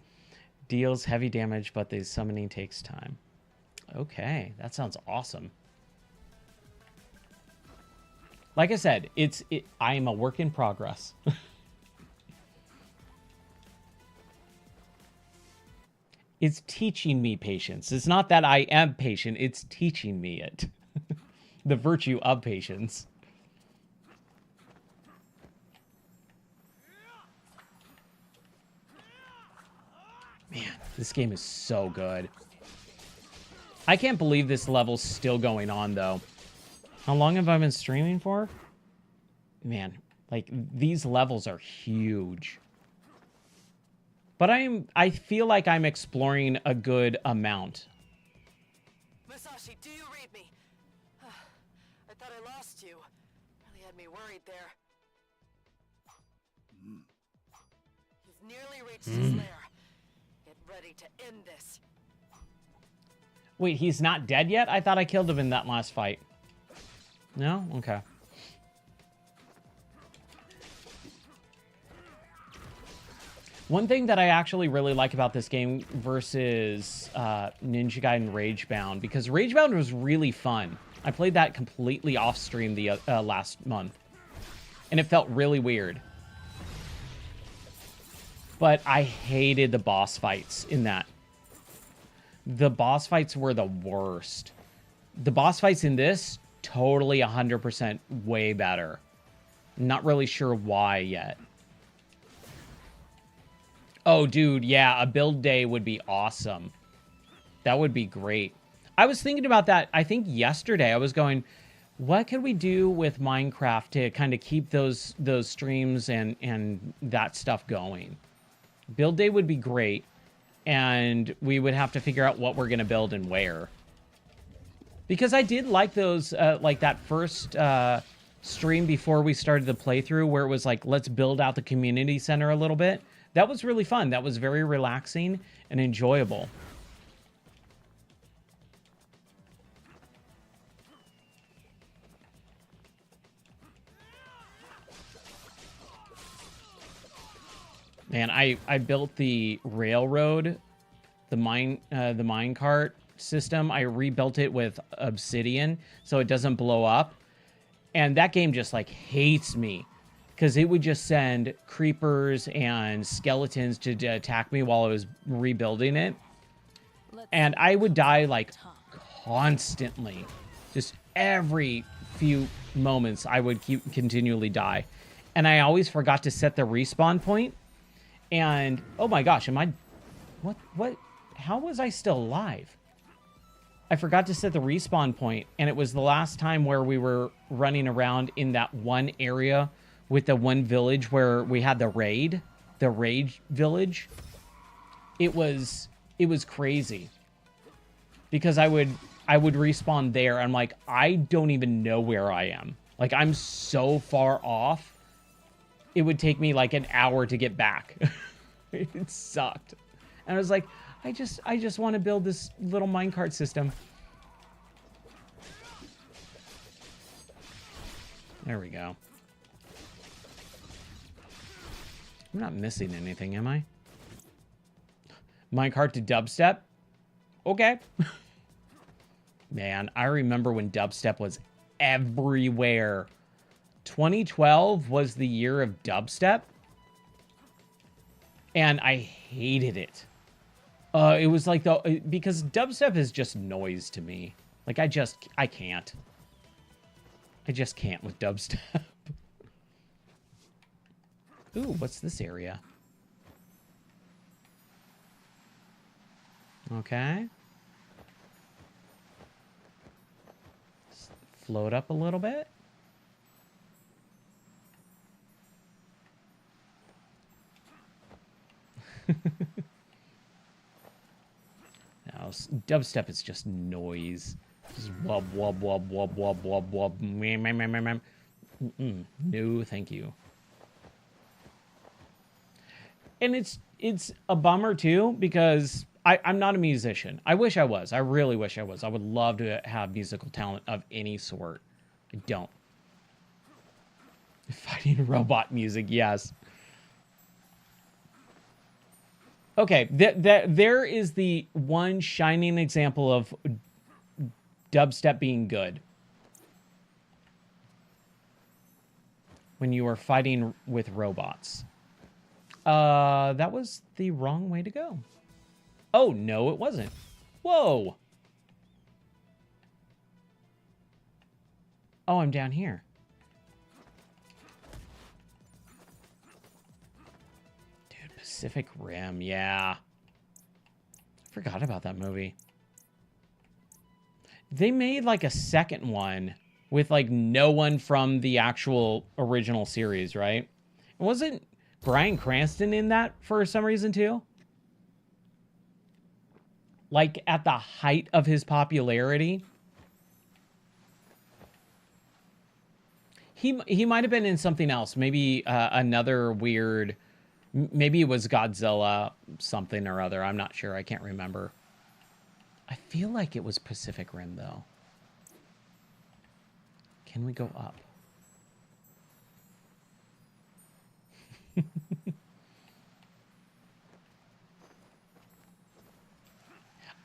Deals heavy damage, but the summoning takes time. Okay, that sounds awesome. Like I said, I am a work in progress. It's teaching me patience. It's not that I am patient, it's teaching me it. The virtue of patience. Man, this game is so good. I can't believe this level's still going on, though. How long have I been streaming for? Man, like, these levels are huge. But I feel like I'm exploring a good amount. Musashi, do you read me? I thought I lost you. Really had me worried there. He's nearly reached his lair. Get ready to end this. Wait, he's not dead yet? I thought I killed him in that last fight. No? Okay. One thing that I actually really like about this game versus Ninja Gaiden Ragebound, because Ragebound was really fun. I played that completely off stream the last month, and it felt really weird. But I hated the boss fights in that. The boss fights were the worst. The boss fights in this, totally 100% way better. Not really sure why yet. Oh, dude, yeah, a build day would be awesome. That would be great. I was thinking about that, I think yesterday. I was going, what could we do with Minecraft to kind of keep those streams and that stuff going? Build day would be great, and we would have to figure out what we're going to build and where. Because I did like those, like that first stream before we started the playthrough, where it was like, let's build out the community center a little bit. That was really fun. That was very relaxing and enjoyable. Man, I built the railroad, the minecart system. I rebuilt it with obsidian so it doesn't blow up. And that game just like hates me, because it would just send creepers and skeletons to attack me while I was rebuilding it. And I would die, like, constantly. Just every few moments, I would continually die. And I always forgot to set the respawn point. And, oh my gosh, am I... What? How was I still alive? I forgot to set the respawn point, and it was the last time where we were running around in that one area with the one village where we had the rage village. It was crazy, because I would respawn there. I'm like, I don't even know where I am. Like, I'm so far off. It would take me like an hour to get back. It sucked. And I was like, I just want to build this little minecart system. There we go. I'm not missing anything, am I? Minecart to dubstep? Okay. Man, I remember when dubstep was everywhere. 2012 was the year of dubstep. And I hated it. It was like because dubstep is just noise to me. Like, I can't. I just can't with dubstep. Ooh, what's this area? Okay. Just float up a little bit. Now, dubstep is just noise. Just wub, wub, wub, wub, wub, wub, wub. Meh, meh, meh, meh, meh. No, thank you. And it's a bummer, too, because I'm not a musician. I wish I was. I really wish I was. I would love to have musical talent of any sort. I don't. Fighting robot music, yes. Okay, there is the one shining example of dubstep being good. When you are fighting with robots. That was the wrong way to go. Oh, no, it wasn't. Whoa. Oh, I'm down here. Dude, Pacific Rim, yeah. I forgot about that movie. They made like a second one with like no one from the actual original series, right? Wasn't Bryan Cranston in that for some reason too? Like at the height of his popularity. He might have been in something else. Maybe another weird... Maybe it was Godzilla something or other. I'm not sure. I can't remember. I feel like it was Pacific Rim, though. Can we go up?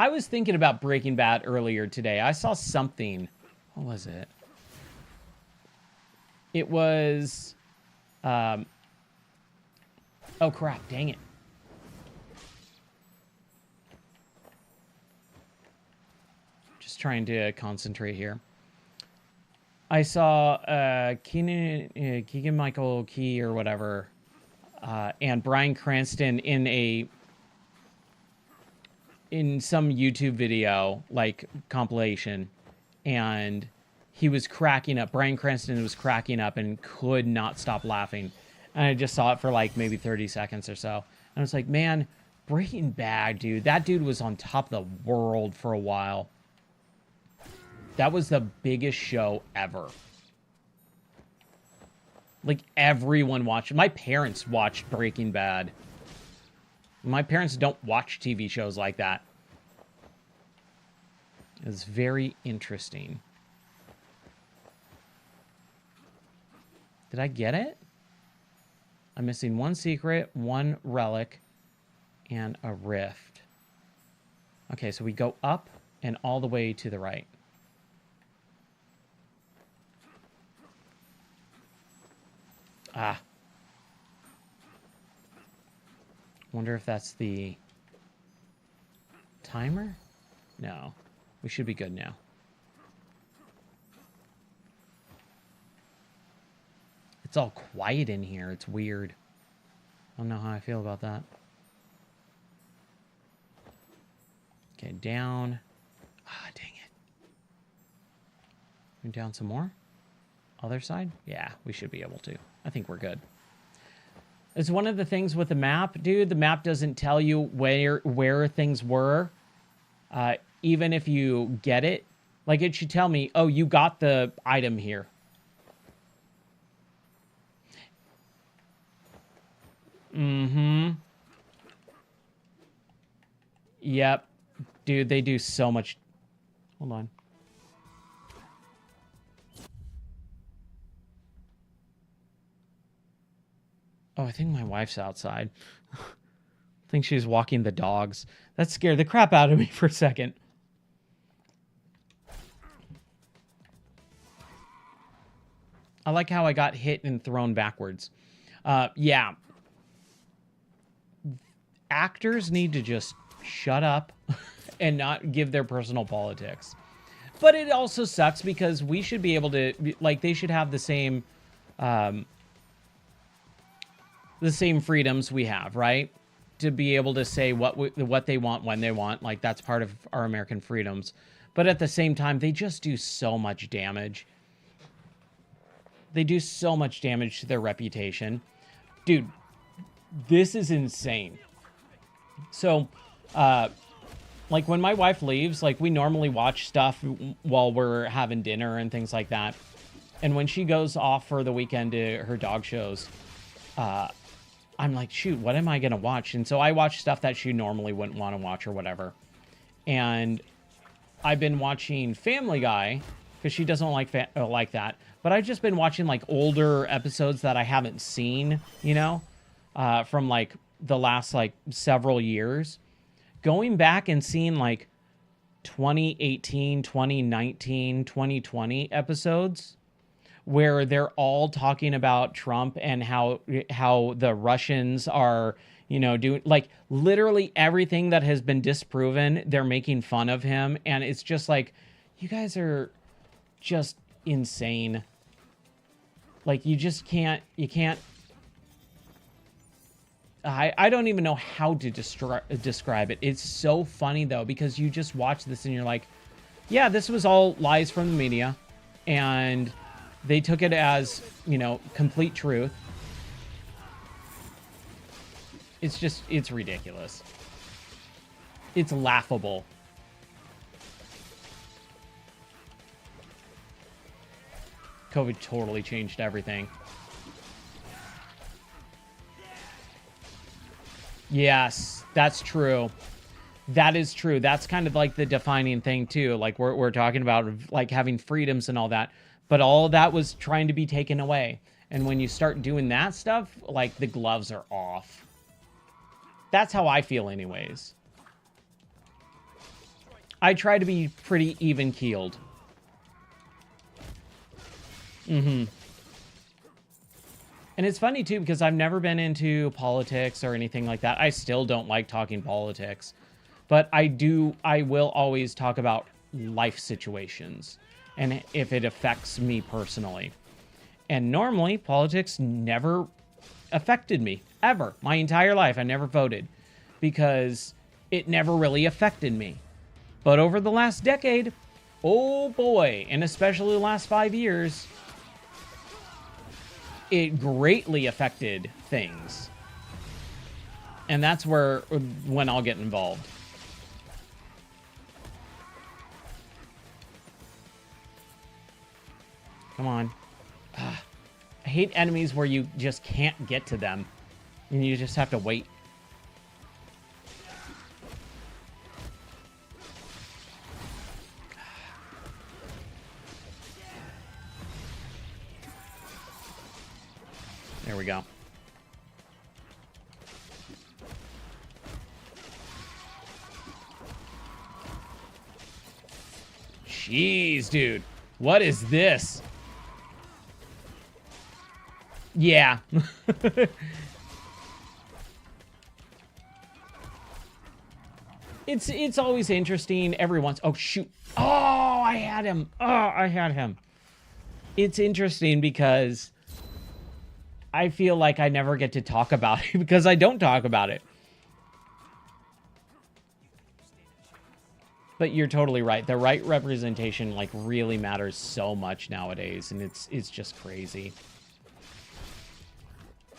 I was thinking about Breaking Bad earlier today. I saw something. What was it? It was... oh, crap. Dang it. Just trying to concentrate here. I saw Keegan-Michael Key or whatever, and Bryan Cranston in some YouTube video, like compilation, and he was cracking up. Bryan Cranston was cracking up and could not stop laughing. And I just saw it for like maybe 30 seconds or so. And I was like, man, Breaking Bad, dude. That dude was on top of the world for a while. That was the biggest show ever. Like, everyone watched. My parents watched Breaking Bad. My parents don't watch TV shows like that. It's very interesting. Did I get it? I'm missing one secret, one relic, and a rift. Okay, so we go up and all the way to the right. Ah. Wonder if that's the timer? No. We should be good now. It's all quiet in here. It's weird. I don't know how I feel about that. Okay, down. Ah, dang it. And down some more? Other side? Yeah, we should be able to. I think we're good. It's one of the things with the map, dude. The map doesn't tell you where things were. Even if you get it. Like, it should tell me, oh, you got the item here. Mm-hmm. Yep. Dude, they do so much... Hold on. Oh, I think my wife's outside. I think she's walking the dogs. That scared the crap out of me for a second. I like how I got hit and thrown backwards. Yeah. Actors need to just shut up and not give their personal politics. But it also sucks because we should be able to... Like, they should have the same freedoms we have, right? To be able to say what they want when they want. Like, that's part of our American freedoms. But at the same time, they just do so much damage. They do so much damage to their reputation. Dude, this is insane. So, Like, when my wife leaves, like, we normally watch stuff while we're having dinner and things like that. And when she goes off for the weekend to her dog shows, I'm like, shoot, what am I going to watch? And so I watch stuff that she normally wouldn't want to watch or whatever. And I've been watching Family Guy because she doesn't like that. But I've just been watching, like, older episodes that I haven't seen, you know, from, like, the last, like, several years. Going back and seeing, like, 2018, 2019, 2020 episodes where they're all talking about Trump and how the Russians are, you know, doing, like, literally everything that has been disproven, they're making fun of him. And it's just like, you guys are just insane. Like, you can't I don't even know how to describe it. It's so funny, though, because you just watch this and you're like, yeah, this was all lies from the media. And they took it as, you know, complete truth. It's ridiculous. It's laughable. COVID totally changed everything. Yes, that's true. That is true. That's kind of like the defining thing too. Like we're talking about like having freedoms and all that, but all of that was trying to be taken away. And when you start doing that stuff, like the gloves are off. That's how I feel anyways. I try to be pretty even-keeled. Mm-hmm. And it's funny, too, because I've never been into politics or anything like that. I still don't like talking politics. But I will always talk about life situations and if it affects me personally. And normally, politics never affected me, ever. My entire life, I never voted because it never really affected me. But over the last decade, oh boy, and especially the last 5 years, it greatly affected things. And that's when I'll get involved. Come on. I hate enemies where you just can't get to them. And you just have to wait. There we go. Jeez, dude. What is this? Yeah. It's always interesting every once. Oh, shoot. Oh, I had him. Oh, I had him. It's interesting because I feel like I never get to talk about it because I don't talk about it. But you're totally right. The right representation like really matters so much nowadays, and it's just crazy.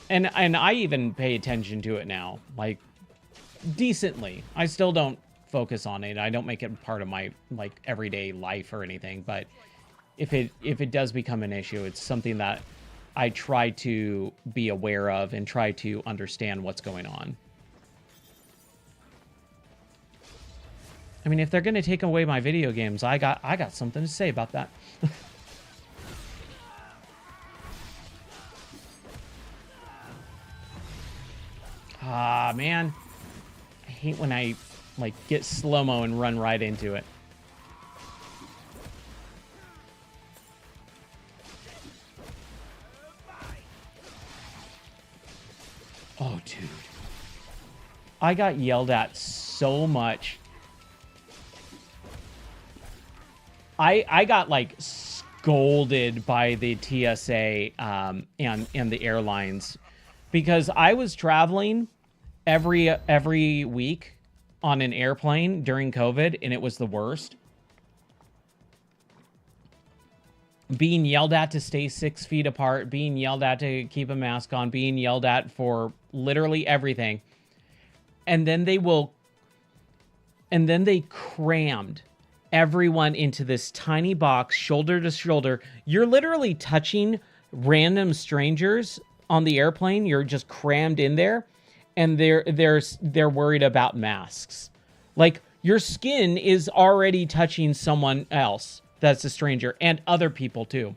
And I even pay attention to it now, like decently. I still don't focus on it. I don't make it part of my like everyday life or anything, but if it does become an issue, it's something that I try to be aware of and try to understand what's going on. I mean, if they're going to take away my video games, I got something to say about that. Ah, man. I hate when I, like, get slow-mo and run right into it. Oh, dude. I got yelled at so much. I got, like, scolded by the TSA and the airlines because I was traveling every week on an airplane during COVID, and it was the worst. Being yelled at to stay 6 feet apart, being yelled at to keep a mask on, being yelled at for literally everything. And then they will And then they crammed everyone into this tiny box, shoulder to shoulder. You're literally touching random strangers on the airplane. You're just crammed in there, and they're worried about masks. Like, your skin is already touching someone else that's a stranger, and other people too.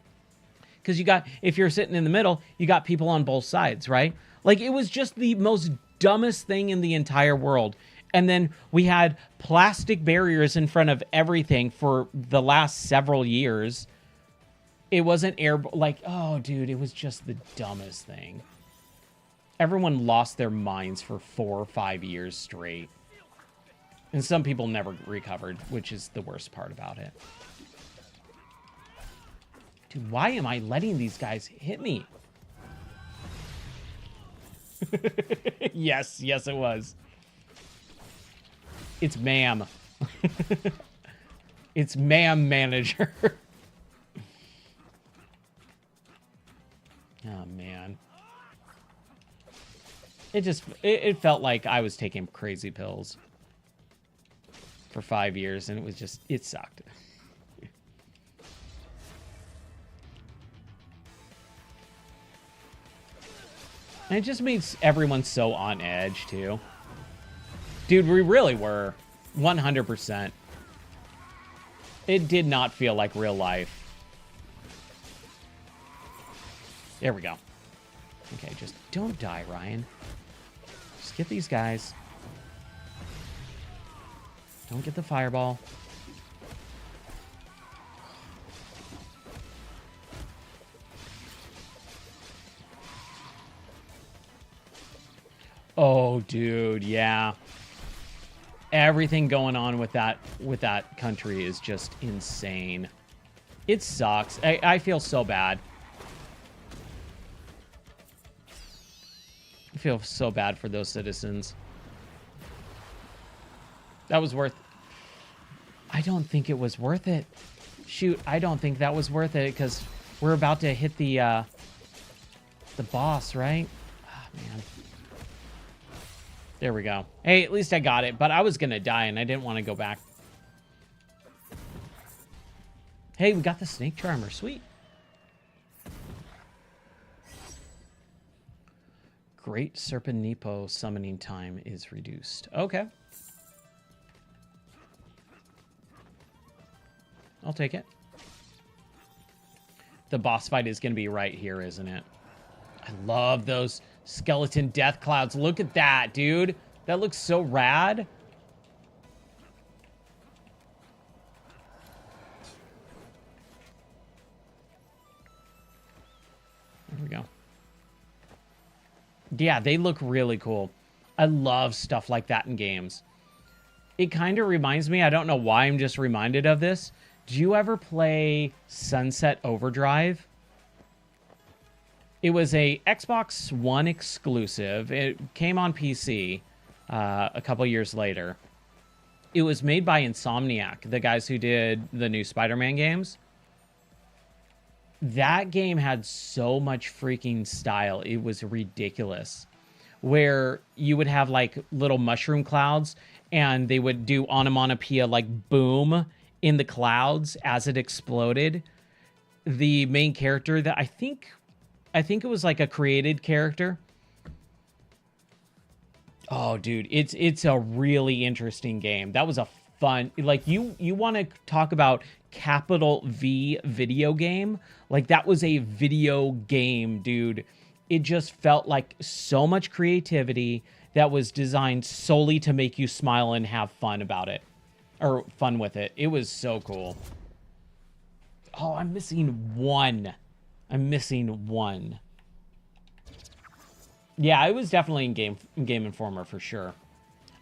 Because if you're sitting in the middle, you got people on both sides, right? Like, it was just the most dumbest thing in the entire world. And then we had plastic barriers in front of everything for the last several years. It wasn't like, oh, dude, it was just the dumbest thing. Everyone lost their minds for 4 or 5 years straight. And some people never recovered, which is the worst part about it. Dude, why am I letting these guys hit me? Yes, it was. It's ma'am. It's ma'am manager. Oh, man. It felt like I was taking crazy pills for 5 years, and it sucked. And it just makes everyone so on edge, too. Dude, we really were. 100%. It did not feel like real life. There we go. Okay, just don't die, Ryan. Just get these guys. Don't get the fireball. Oh, dude, yeah. Everything going on with that country is just insane. It sucks. I feel so bad. I feel so bad for those citizens. That was worth... I don't think it was worth it. Shoot, I don't think that was worth it, because we're about to hit the boss, right? Oh, man. There we go. Hey, at least I got it, but I was gonna die, and I didn't want to go back. Hey, we got the snake charmer. Sweet. Great Serpent Nepo summoning time is reduced. Okay. I'll take it. The boss fight is going to be right here, isn't it? I love those skeleton death clouds. Look at that, dude. That looks so rad. There we go. Yeah, they look really cool. I love stuff like that in games. It kind of reminds me, I don't know why I'm just reminded of this. Do you ever play Sunset Overdrive? It was a Xbox One exclusive. It came on PC a couple years later. It was made by Insomniac, the guys who did the new Spider-Man games. That game had so much freaking style. It was ridiculous. Where you would have like little mushroom clouds and they would do onomatopoeia like boom in the clouds as it exploded. The main character that I think it was like a created character. Oh, dude, it's a really interesting game. That was a fun, like you want to talk about capital V video game? Like that was a video game, dude. It just felt like so much creativity that was designed solely to make you smile and have fun about it. Or fun with it. It was so cool. Oh, I'm missing one. Yeah, it was definitely in Game Informer for sure.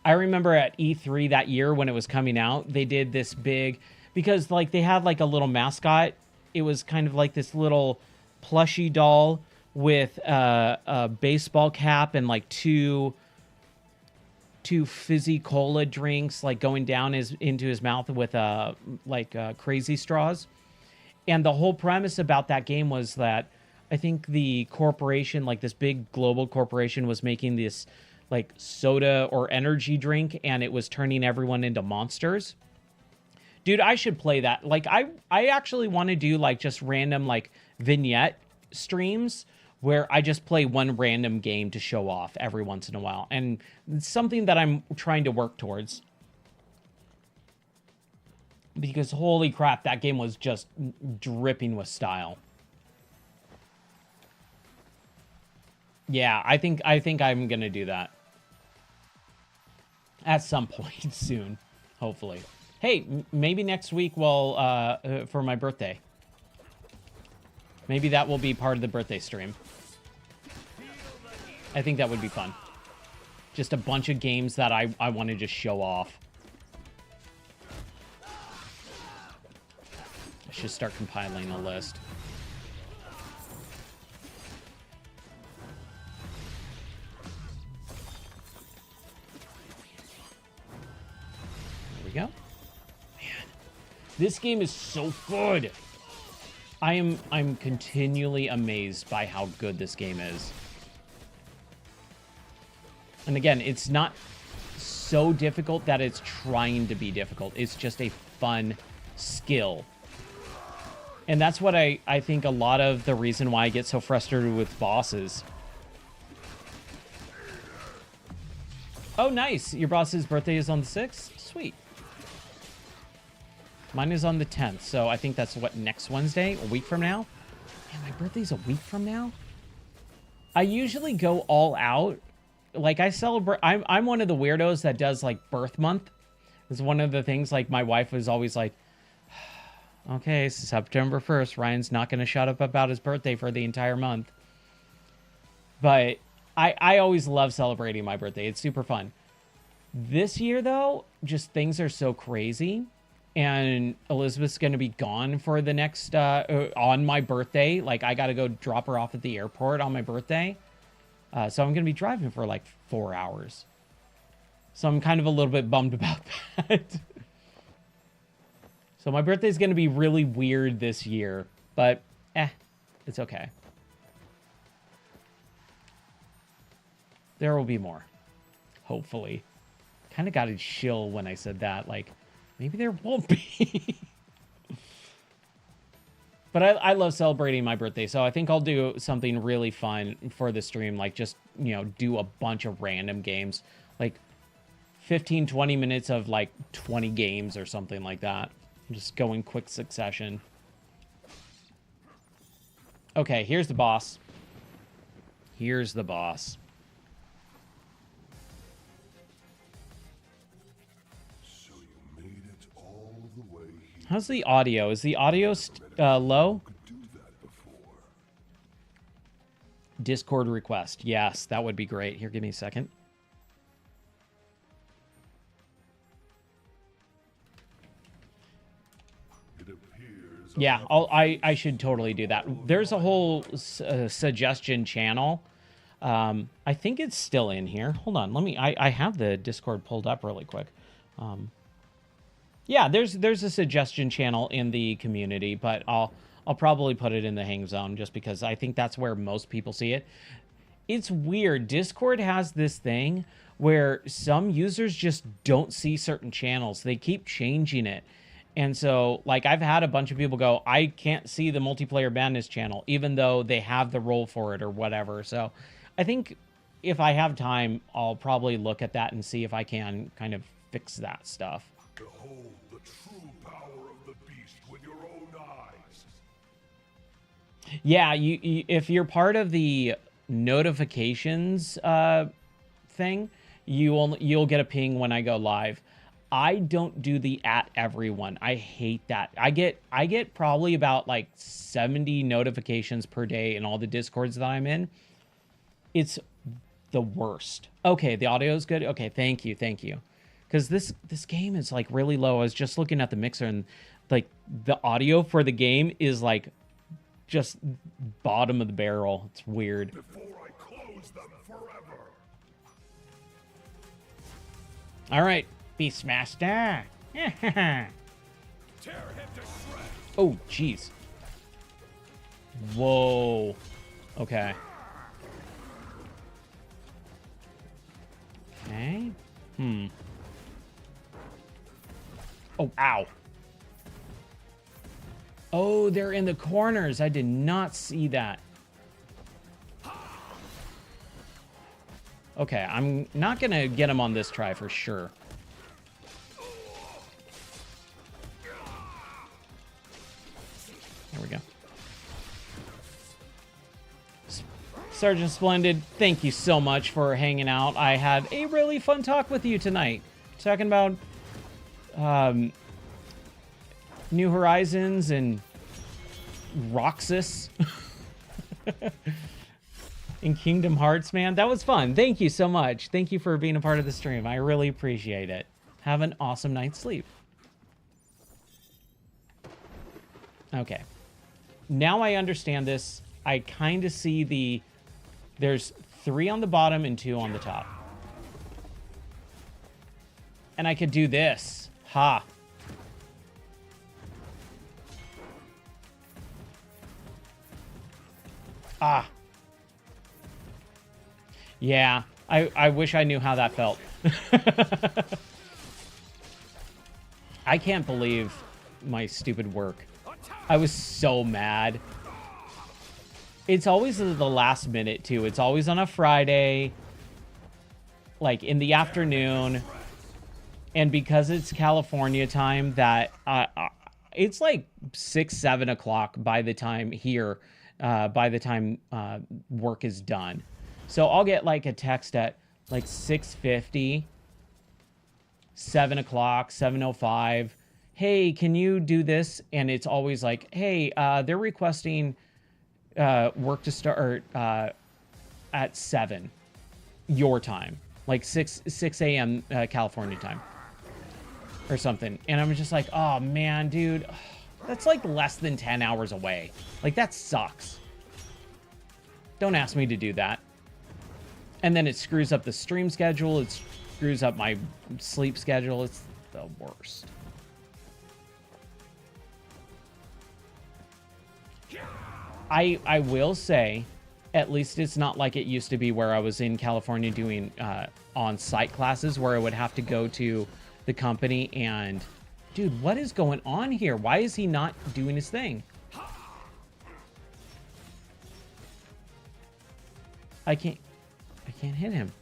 I remember at E3 that year when it was coming out, they did this big, because like they had like a little mascot. It was kind of like this little plushy doll with a baseball cap and like two fizzy cola drinks like going down into his mouth with crazy straws. And the whole premise about that game was that I think the corporation, like this big global corporation, was making this like soda or energy drink, and it was turning everyone into monsters. Dude, I should play that. Like, I actually want to do, like, just random, like, vignette streams where I just play one random game to show off every once in a while. And it's something that I'm trying to work towards. Because, holy crap, that game was just dripping with style. Yeah, I think I'm going to do that. At some point soon, hopefully. Hey, maybe next week we'll, for my birthday. Maybe that will be part of the birthday stream. I think that would be fun. Just a bunch of games that I want to just show off. I should start compiling a list. There we go. This game is so good. I'm continually amazed by how good this game is. And again, it's not so difficult that it's trying to be difficult. It's just a fun skill. And that's what I think a lot of the reason why I get so frustrated with bosses. Oh, nice. Your boss's birthday is on the 6th? Sweet. Mine is on the 10th, so I think that's, what, next Wednesday? A week from now? Man, my birthday's a week from now? I usually go all out. Like, I celebrate... I'm one of the weirdos that does, like, birth month. It's one of the things, like, my wife was always like, okay, September 1st, Ryan's not going to shut up about his birthday for the entire month. But I always love celebrating my birthday. It's super fun. This year, though, just things are so crazy. And Elizabeth's going to be gone for the next, on my birthday. Like, I got to go drop her off at the airport on my birthday. So I'm going to be driving for like 4 hours. So I'm kind of a little bit bummed about that. So my birthday's going to be really weird this year. But, it's okay. There will be more. Hopefully. Kind of got to chill when I said that. Like, maybe there won't be. But I love celebrating my birthday, so I think I'll do something really fun for the stream. Like, just, you know, do a bunch of random games. Like, 15, 20 minutes of, like, 20 games or something like that. Just go in quick succession. Okay, here's the boss. Here's the boss. How's the audio? Is the audio low? Discord request. Yes, that would be great. Here, give me a second. Yeah, I should totally do that. There's a whole suggestion channel. I think it's still in here. Hold on. Let me. I have the Discord pulled up really quick. Yeah, there's a suggestion channel in the community, but I'll probably put it in the hang zone just because I think that's where most people see it. It's weird. Discord has this thing where some users just don't see certain channels. They keep changing it. And so, like, I've had a bunch of people go, I can't see the Multiplayer Madness channel, even though they have the role for it or whatever. So I think if I have time, I'll probably look at that and see if I can kind of fix that stuff. Behold the true power of the beast with your own eyes. Yeah, you if you're part of the notifications thing, you'll get a ping when I go live. I don't do the @ everyone. I hate that. I get probably about like 70 notifications per day in all the Discords that I'm in. It's the worst. Okay, the audio is good. Okay, thank you. Because this game is like really low. I was just looking at the mixer and like the audio for the game is like just bottom of the barrel. It's weird. Before I close them forever. All right, Beastmaster. Tear him to shreds. Oh, jeez. Whoa. Okay. Okay. Oh, ow. Oh, they're in the corners. I did not see that. Okay, I'm not going to get him on this try for sure. There we go. Sergeant Splendid, thank you so much for hanging out. I had a really fun talk with you tonight. Talking about New Horizons and Roxas in Kingdom Hearts, man. That was fun. Thank you so much. Thank you for being a part of the stream. I really appreciate it. Have an awesome night's sleep. Okay. Now I understand this. I kind of see the... There's 3 on the bottom and 2 on the top. And I could do this. Ha. Ah. Yeah. I wish I knew how that felt. I can't believe my stupid work. I was so mad. It's always the last minute, too. It's always on a Friday, like, in the afternoon. And because it's California time, that it's like 6, 7 o'clock by the time here, by the time work is done. So I'll get, like, a text at, like, 6:50, 7 o'clock, 7:05. Hey, can you do this? And it's always like, hey, they're requesting... work to start at 7 your time, like 6 a.m. California time or something. And I'm just like, oh man, dude, that's like less than 10 hours away. Like, that sucks. Don't ask me to do that. And then it screws up the stream schedule. It screws up my sleep schedule. It's the worst. I will say, at least it's not like it used to be where I was in California doing on-site classes where I would have to go to the company and... Dude, what is going on here? Why is he not doing his thing? I can't hit him.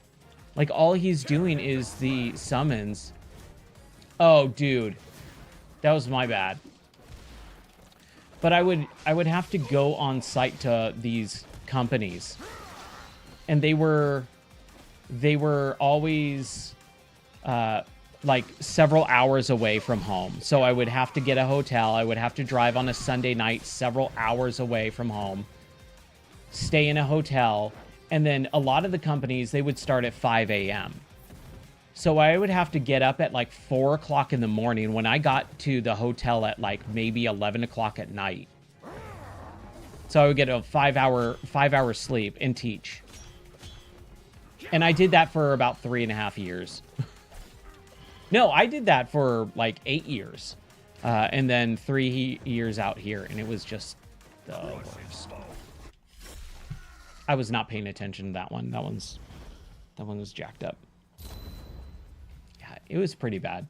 Like, all he's doing is the summons. Oh, dude. That was my bad. But I would have to go on site to these companies, and they were always like several hours away from home. So I would have to get a hotel. I would have to drive on a Sunday night several hours away from home, stay in a hotel, and then a lot of the companies, they would start at 5 a.m. So I would have to get up at like 4 o'clock in the morning when I got to the hotel at like maybe 11 o'clock at night. So I would get a 5-hour sleep and teach. And I did that for about 3.5 years. No, I did that for like 8 years. And then 3 years out here. And it was just the worst. I was not paying attention to that one. That one was jacked up. It was pretty bad.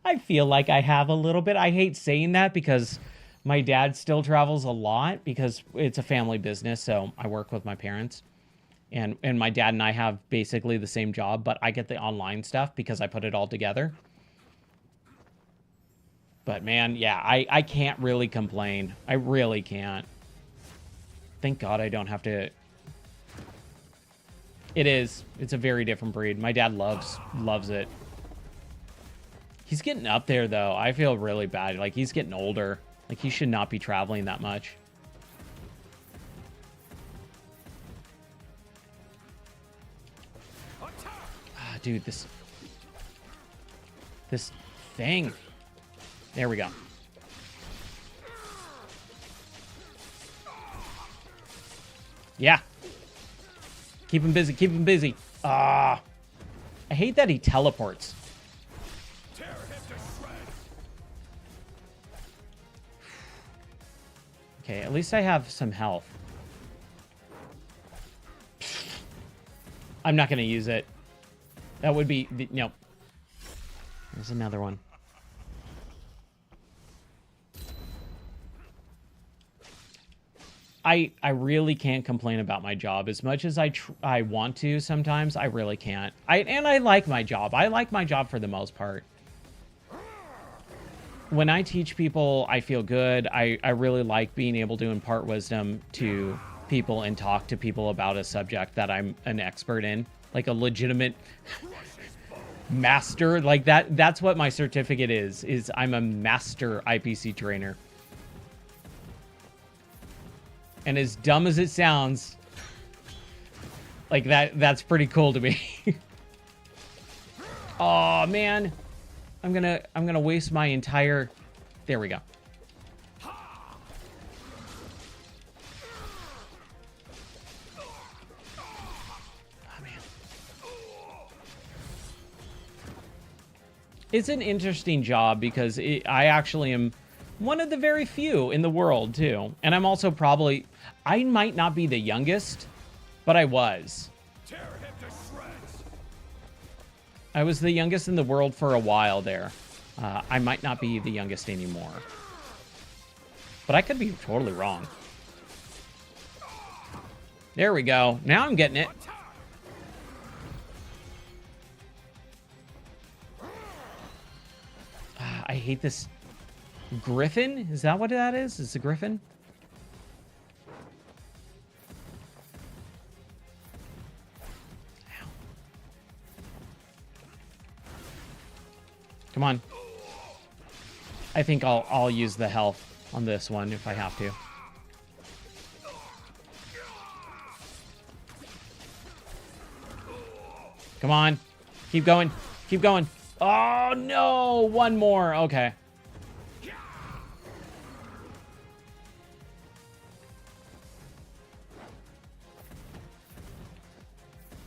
I feel like I have a little bit. I hate saying that because my dad still travels a lot because it's a family business. So I work with my parents, and my dad and I have basically the same job, but I get the online stuff because I put it all together. But man, yeah, I can't really complain. I really can't. Thank God I don't have to... It is. It's a very different breed. My dad loves it. He's getting up there, though. I feel really bad. Like, he's getting older. Like, he should not be traveling that much. Ah, dude, this thing. There we go. Yeah. Keep him busy. Keep him busy. Ah. I hate that he teleports. Okay, at least I have some health. I'm not going to use it. That would be... Nope. There's another one. I really can't complain about my job as much as I want to sometimes. I really can't. And I like my job. I like my job for the most part. When I teach people, I feel good. I really like being able to impart wisdom to people and talk to people about a subject that I'm an expert in, like a legitimate master. Like that's what my certificate is I'm a master IPC trainer. And as dumb as it sounds, like that's pretty cool to me. Oh man. I'm gonna waste my entire... There we go. Oh, man. It's an interesting job because I actually am one of the very few in the world, too. And I'm also probably... I might not be the youngest, but I was. Tear him to shreds. I was the youngest in the world for a while there. I might not be the youngest anymore. But I could be totally wrong. There we go. Now I'm getting it. I hate this. Griffin? Is that what that is? Is it a griffin? Ow. Come on. I think I'll use the health on this one if I have to. Come on. Keep going. Keep going. Oh, no. One more. Okay.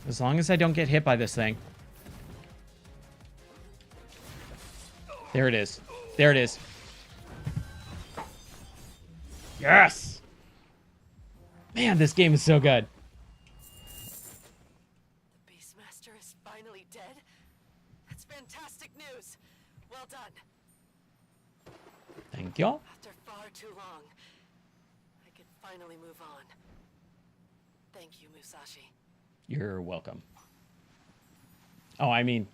As long as I don't get hit by this thing. There it is. There it is. Yes! Man, this game is so good. The Beastmaster is finally dead? That's fantastic news. Well done. Thank you. After far too long, I can finally move on. Thank you, Musashi. You're welcome. Oh, I mean...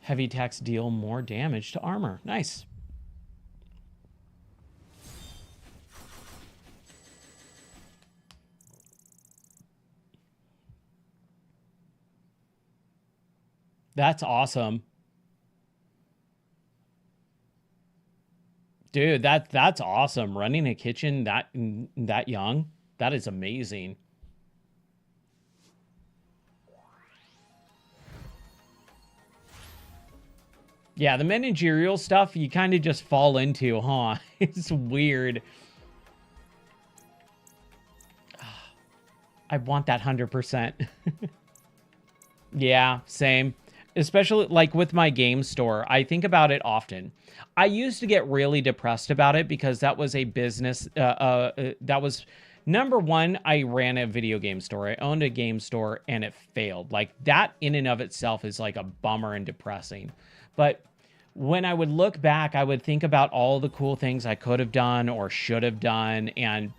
Heavy attacks deal more damage to armor. Nice. That's awesome. Dude, that's awesome. Running a kitchen that young, that is amazing. Yeah, the managerial stuff you kind of just fall into, huh? It's weird. I want that 100%. Yeah, same. Especially like with my game store, I think about it often. I used to get really depressed about it because that was a business. That was number one. I ran a video game store. I owned a game store and it failed. Like that in and of itself is like a bummer and depressing. But when I would look back, I would think about all the cool things I could have done or should have done. And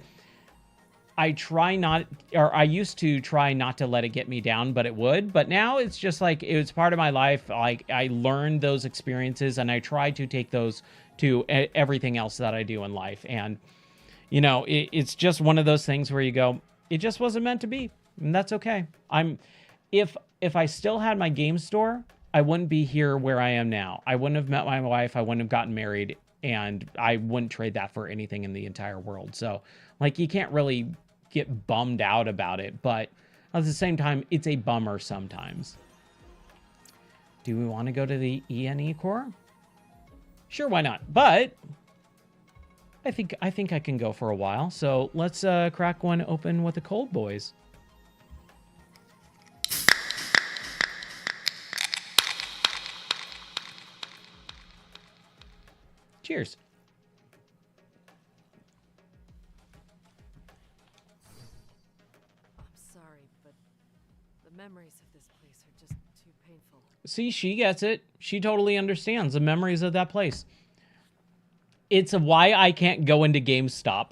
I used to try not to let it get me down, but it would. But now it's just like, it's part of my life. Like I learned those experiences and I try to take those to everything else that I do in life. And, you know, it's just one of those things where you go, it just wasn't meant to be. And that's okay. If I still had my game store, I wouldn't be here where I am now. I wouldn't have met my wife. I wouldn't have gotten married. And I wouldn't trade that for anything in the entire world. So, like, you can't really get bummed out about it. But at the same time, it's a bummer sometimes. Do we want to go to the ENE core? Sure, why not? But I think I can go for a while. So let's crack one open with the cold boys. Cheers. The memories of this place are just too painful. See, she gets it. She totally understands the memories of that place. It's why I can't go into GameStop.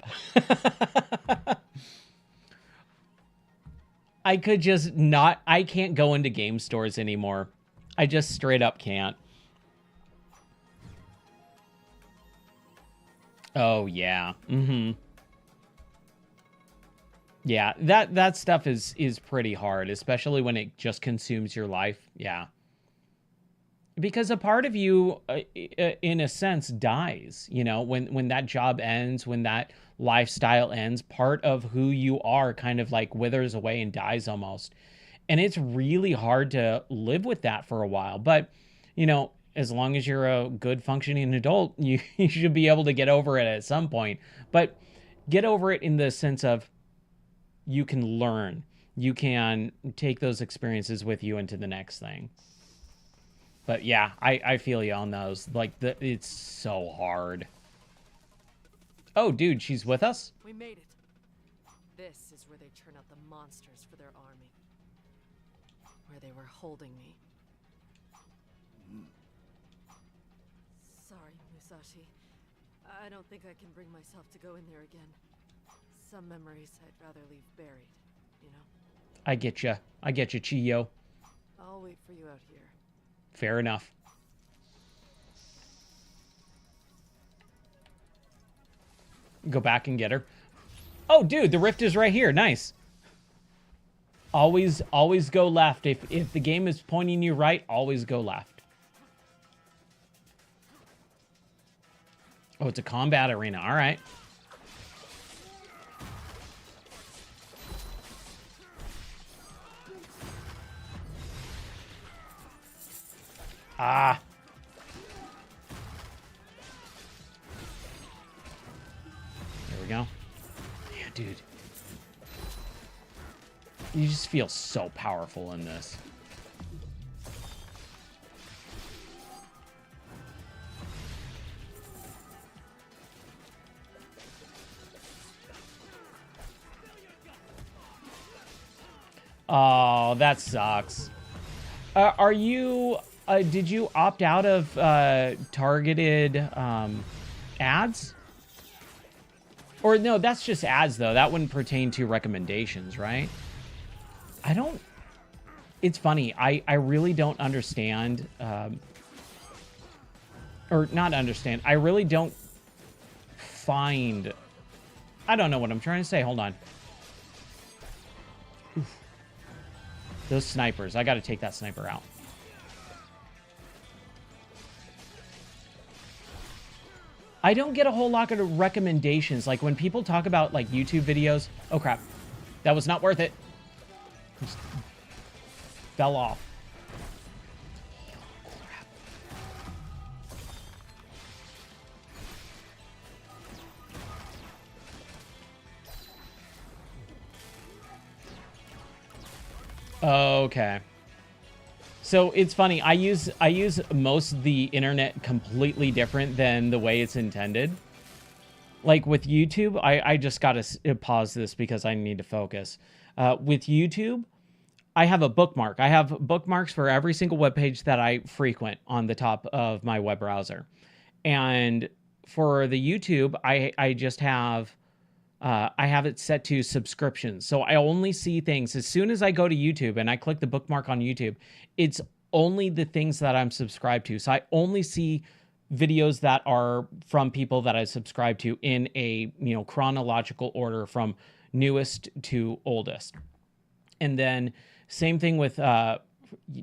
I could just not... I can't go into game stores anymore. I just straight up can't. Oh, yeah. Mm-hmm. Yeah, that stuff is pretty hard, especially when it just consumes your life. Yeah. Because a part of you, in a sense, dies, you know, when that job ends, when that lifestyle ends, part of who you are kind of like withers away and dies almost. And it's really hard to live with that for a while. But, you know, as long as you're a good functioning adult, you should be able to get over it at some point. But get over it in the sense of you can learn. You can take those experiences with you into the next thing. But yeah, I feel you on those. Like, it's so hard. Oh, dude, she's with us? We made it. This is where they turn out the monsters for their army. Where they were holding me. Sorry, Musashi. I don't think I can bring myself to go in there again. Some memories I'd rather leave buried, you know? I get you. I get you, Chiyo. I'll wait for you out here. Fair enough. Go back and get her. Oh, dude, the rift is right here. Nice. Always go left. If the game is pointing you right, always go left. Oh, it's a combat arena. All right. Ah. There we go. Yeah, dude. You just feel so powerful in this. Oh, that sucks. Are you... did you opt out of targeted ads? Or no, that's just ads, though. That wouldn't pertain to recommendations, right? I don't... It's funny. I really don't understand... or not understand. I really don't find... I don't know what I'm trying to say. Hold on. Oof. Those snipers. I got to take that sniper out. I don't get a whole lot of recommendations. Like when people talk about like YouTube videos. Oh crap. That was not worth it. Just fell off. Okay. So it's funny, I use most of the internet completely different than the way it's intended. Like with YouTube, I just gotta pause this because I need to focus. With YouTube, I have a bookmark. I have bookmarks for every single webpage that I frequent on the top of my web browser. And for the YouTube, I just have... I have it set to subscriptions. So I only see things as soon as I go to YouTube and I click the bookmark on YouTube, it's only the things that I'm subscribed to. So I only see videos that are from people that I subscribe to in a, chronological order from newest to oldest. And then same thing with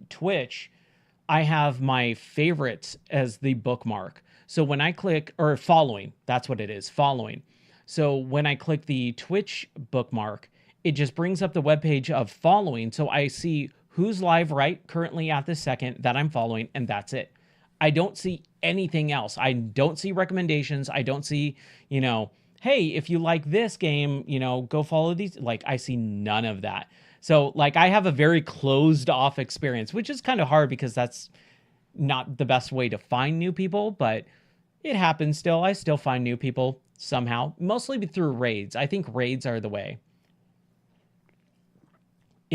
Twitch. I have my favorites as the bookmark. So when I click, or following, that's what it is, following. So when I click the Twitch bookmark, it just brings up the webpage of following. So I see who's live right currently at this second that I'm following, and that's it. I don't see anything else. I don't see recommendations. I don't see, hey, if you like this game, go follow these. Like, I see none of that. So, like, I have a very closed off experience, which is kind of hard because that's not the best way to find new people, but it happens still. I still find new people somehow, mostly through raids. I think raids are the way.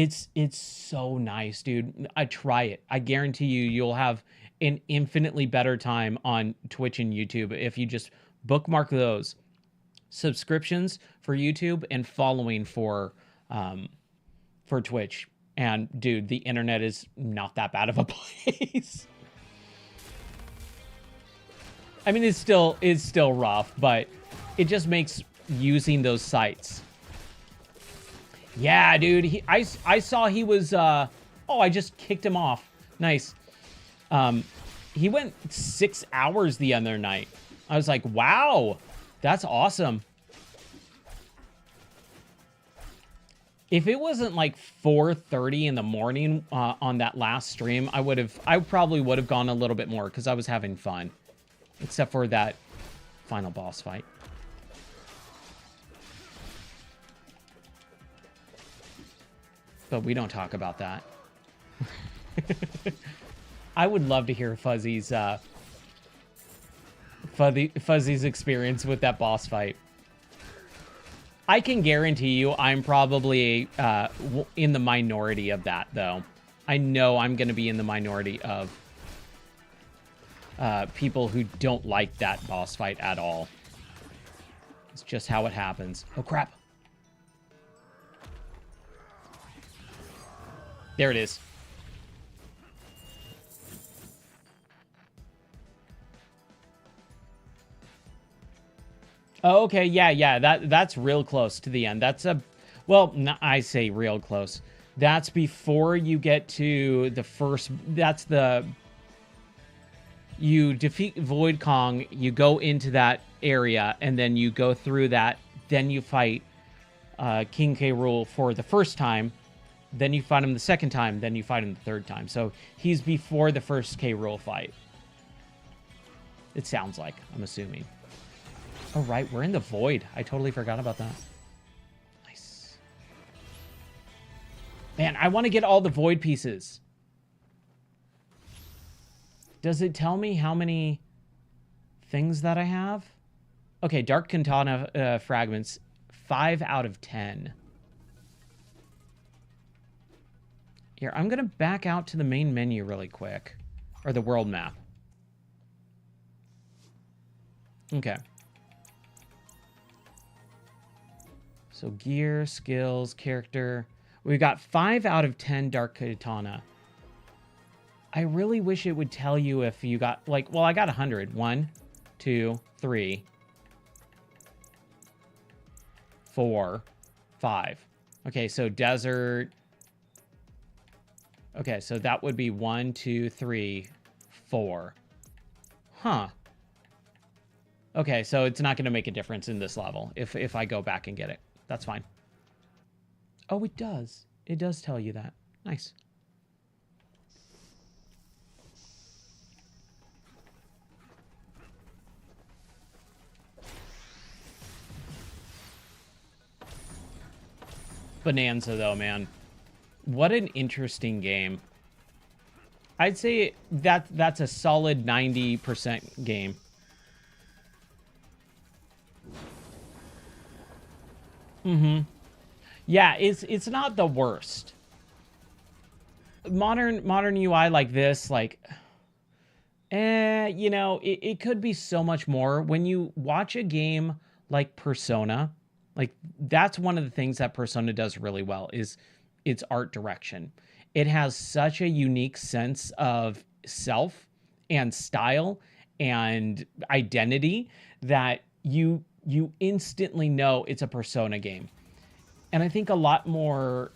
It's so nice, dude. I try it. I guarantee you'll have an infinitely better time on Twitch and YouTube if you just bookmark those subscriptions for YouTube and following for Twitch. And dude, the internet is not that bad of a place. I mean, it's still rough, but it just makes using those sites. Yeah, dude. I saw he was. Oh, I just kicked him off. Nice. He went 6 hours the other night. I was like, wow, that's awesome. If it wasn't like 4:30 in the morning on that last stream, I probably would have gone a little bit more because I was having fun, except for that final boss fight. But we don't talk about that. I would love to hear Fuzzy's experience with that boss fight. I can guarantee you I'm probably in the minority of that, though. I know I'm going to be in the minority of people who don't like that boss fight at all. It's just how it happens. Oh, crap. There it is. Oh, okay, yeah, that's real close to the end. That's well, I say real close. That's before you get to the first, you defeat Void Kong, you go into that area, and then you go through that, then you fight King K. Rool for the first time, then you fight him the second time, then you fight him the third time. So he's before the first K. Rool fight. It sounds like, I'm assuming. Oh, right, we're in the void. I totally forgot about that. Nice. Man, I want to get all the void pieces. Does it tell me how many things that I have? Okay, Dark Katana fragments, 5 out of 10. Here, I'm going to back out to the main menu really quick. Or the world map. Okay. So gear, skills, character. We've got 5 out of 10 Dark Katana. I really wish it would tell you if you got, like, well, I got 100. 1, 2, 3, 4, 5. Okay, so desert. Okay, so that would be 1, 2, 3, 4. Huh. Okay, so it's not going to make a difference in this level if I go back and get it. That's fine. Oh, it does. It does tell you that. Nice. Bonanza, though, man. What an interesting game. I'd say that's a solid 90% game. Mm-hmm. Yeah, it's not the worst. Modern UI like this, like, you know, it could be so much more. When you watch a game like Persona, like, that's one of the things that Persona does really well, is its art direction. It has such a unique sense of self and style and identity that you instantly know it's a Persona game. And I think a lot more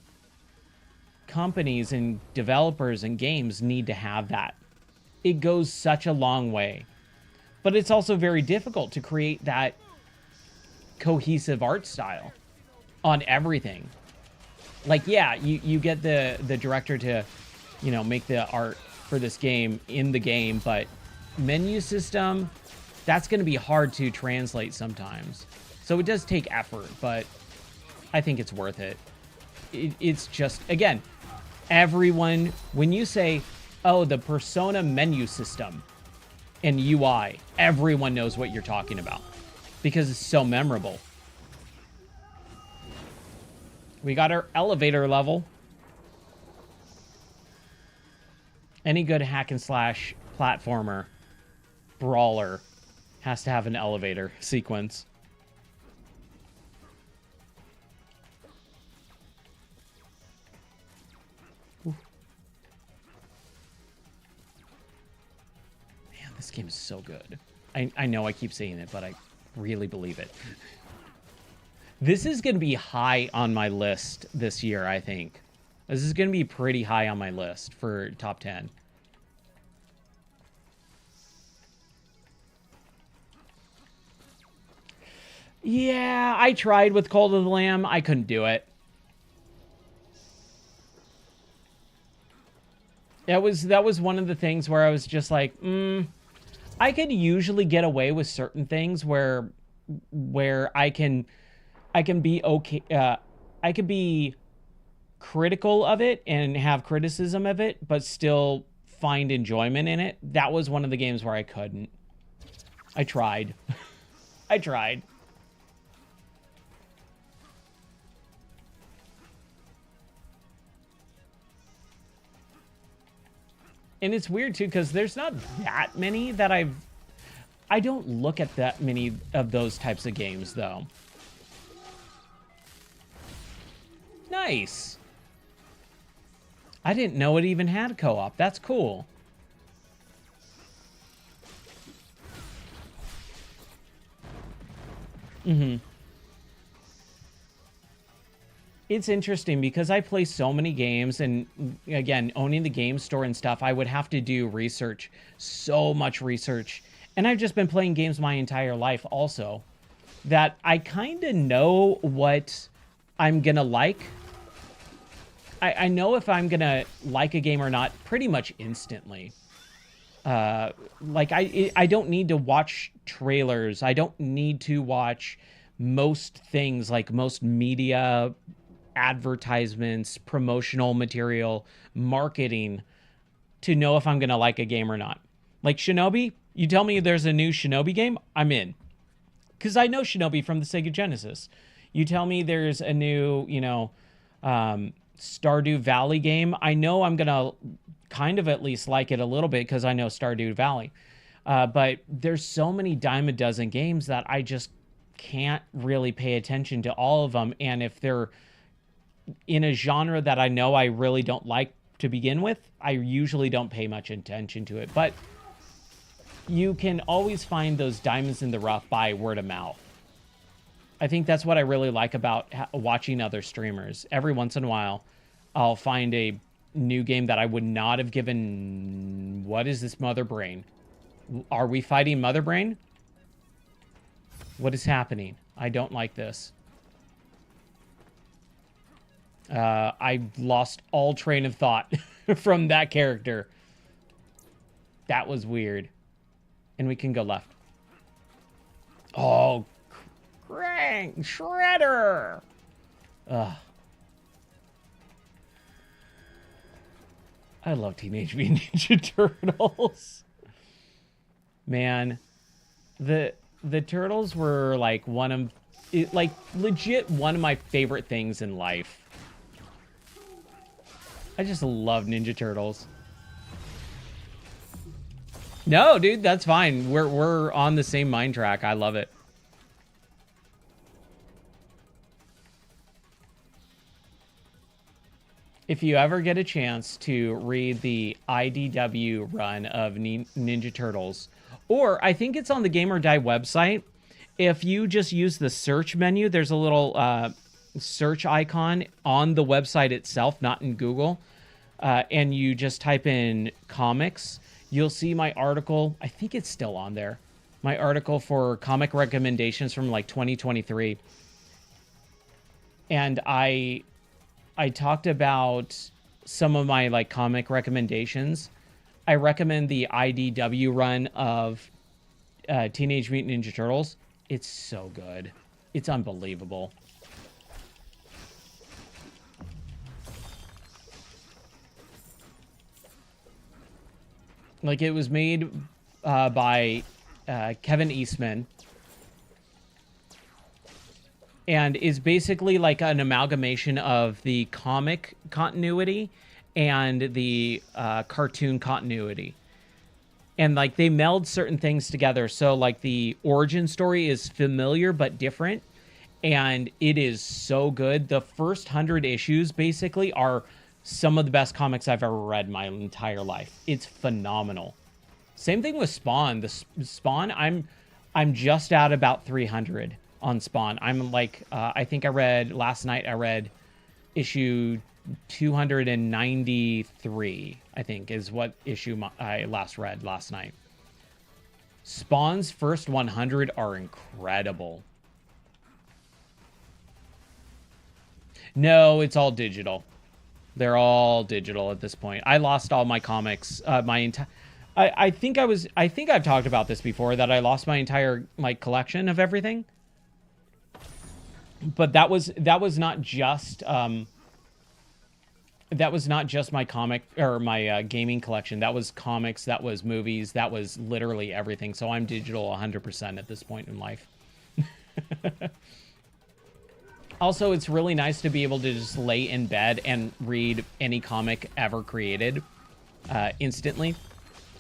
companies and developers and games need to have that. It goes such a long way. But it's also very difficult to create that cohesive art style on everything. Like, yeah, you get the director to, you know, make the art for this game in the game, but menu system, that's going to be hard to translate sometimes. So it does take effort, but I think it's worth it. It's just, again, everyone, when you say, oh, the Persona menu system and UI, everyone knows what you're talking about because it's so memorable. We got our elevator level. Any good hack and slash platformer brawler has to have an elevator sequence. Ooh. Man, this game is so good. I know I keep saying it, but I really believe it. This is going to be high on my list this year, I think. This is going to be pretty high on my list for top 10. Yeah, I tried with Cult of the Lamb. I couldn't do it. That was one of the things where I was just like, I could usually get away with certain things where I can be okay. I could be critical of it and have criticism of it, but still find enjoyment in it. That was one of the games where I couldn't. I tried. I tried. And it's weird too, because there's not that many that I don't look at that many of those types of games though. Nice. I didn't know it even had co-op. That's cool. It's interesting because I play so many games, and again, owning the game store and stuff, I would have to do research, so much research. And I've just been playing games my entire life also, that I kind of know what I'm going to like. I know if I'm going to like a game or not pretty much instantly. Like, I don't need to watch trailers. I don't need to watch most things, like most media advertisements, promotional material, marketing, to know if I'm going to like a game or not. Like Shinobi, you tell me there's a new Shinobi game, I'm in. Because I know Shinobi from the Sega Genesis. You tell me there's a new, Stardew Valley game, I know I'm going to kind of at least like it a little bit because I know Stardew Valley. But there's so many dime a dozen games that I just can't really pay attention to all of them. And if they're in a genre that I know I really don't like to begin with, I usually don't pay much attention to it. But you can always find those diamonds in the rough by word of mouth. I think that's what I really like about watching other streamers. Every once in a while, I'll find a new game that I would not have given... What is this, Mother Brain? Are we fighting Mother Brain? What is happening? I don't like this. I lost all train of thought from that character. That was weird. And we can go left. Oh, Krang! Shredder! Ugh. I love Teenage Mutant Ninja Turtles. Man, the Turtles were like legit one of my favorite things in life. I just love Ninja Turtles. No, dude, that's fine. We're on the same mind track. I love it. If you ever get a chance to read the IDW run of Ninja Turtles, or I think it's on the Game or Die website, if you just use the search menu, there's a little search icon on the website itself, not in Google, and you just type in comics, you'll see my article. I think it's still on there. My article for comic recommendations from like 2023. And I talked about some of my like comic recommendations. I recommend the IDW run of Teenage Mutant Ninja Turtles. It's so good. It's unbelievable. Like, it was made by Kevin Eastman. And is basically like an amalgamation of the comic continuity and the cartoon continuity. And like they meld certain things together. So like the origin story is familiar but different. And it is so good. The first 100 issues basically are some of the best comics I've ever read in my entire life. It's phenomenal. Same thing with Spawn. The Spawn, I'm just at about 300 on Spawn. I'm like, I think I read last night. I read issue 293. I think is what issue I last read last night. Spawn's first 100 are incredible. No, it's all digital. They're all digital at this point. I lost all my comics. I think I've talked about this before, that I lost my entire like collection of everything. But that was not just my comic or my gaming collection. That was comics, that was movies, that was literally everything. So I'm digital 100% at this point in life. Also, it's really nice to be able to just lay in bed and read any comic ever created instantly.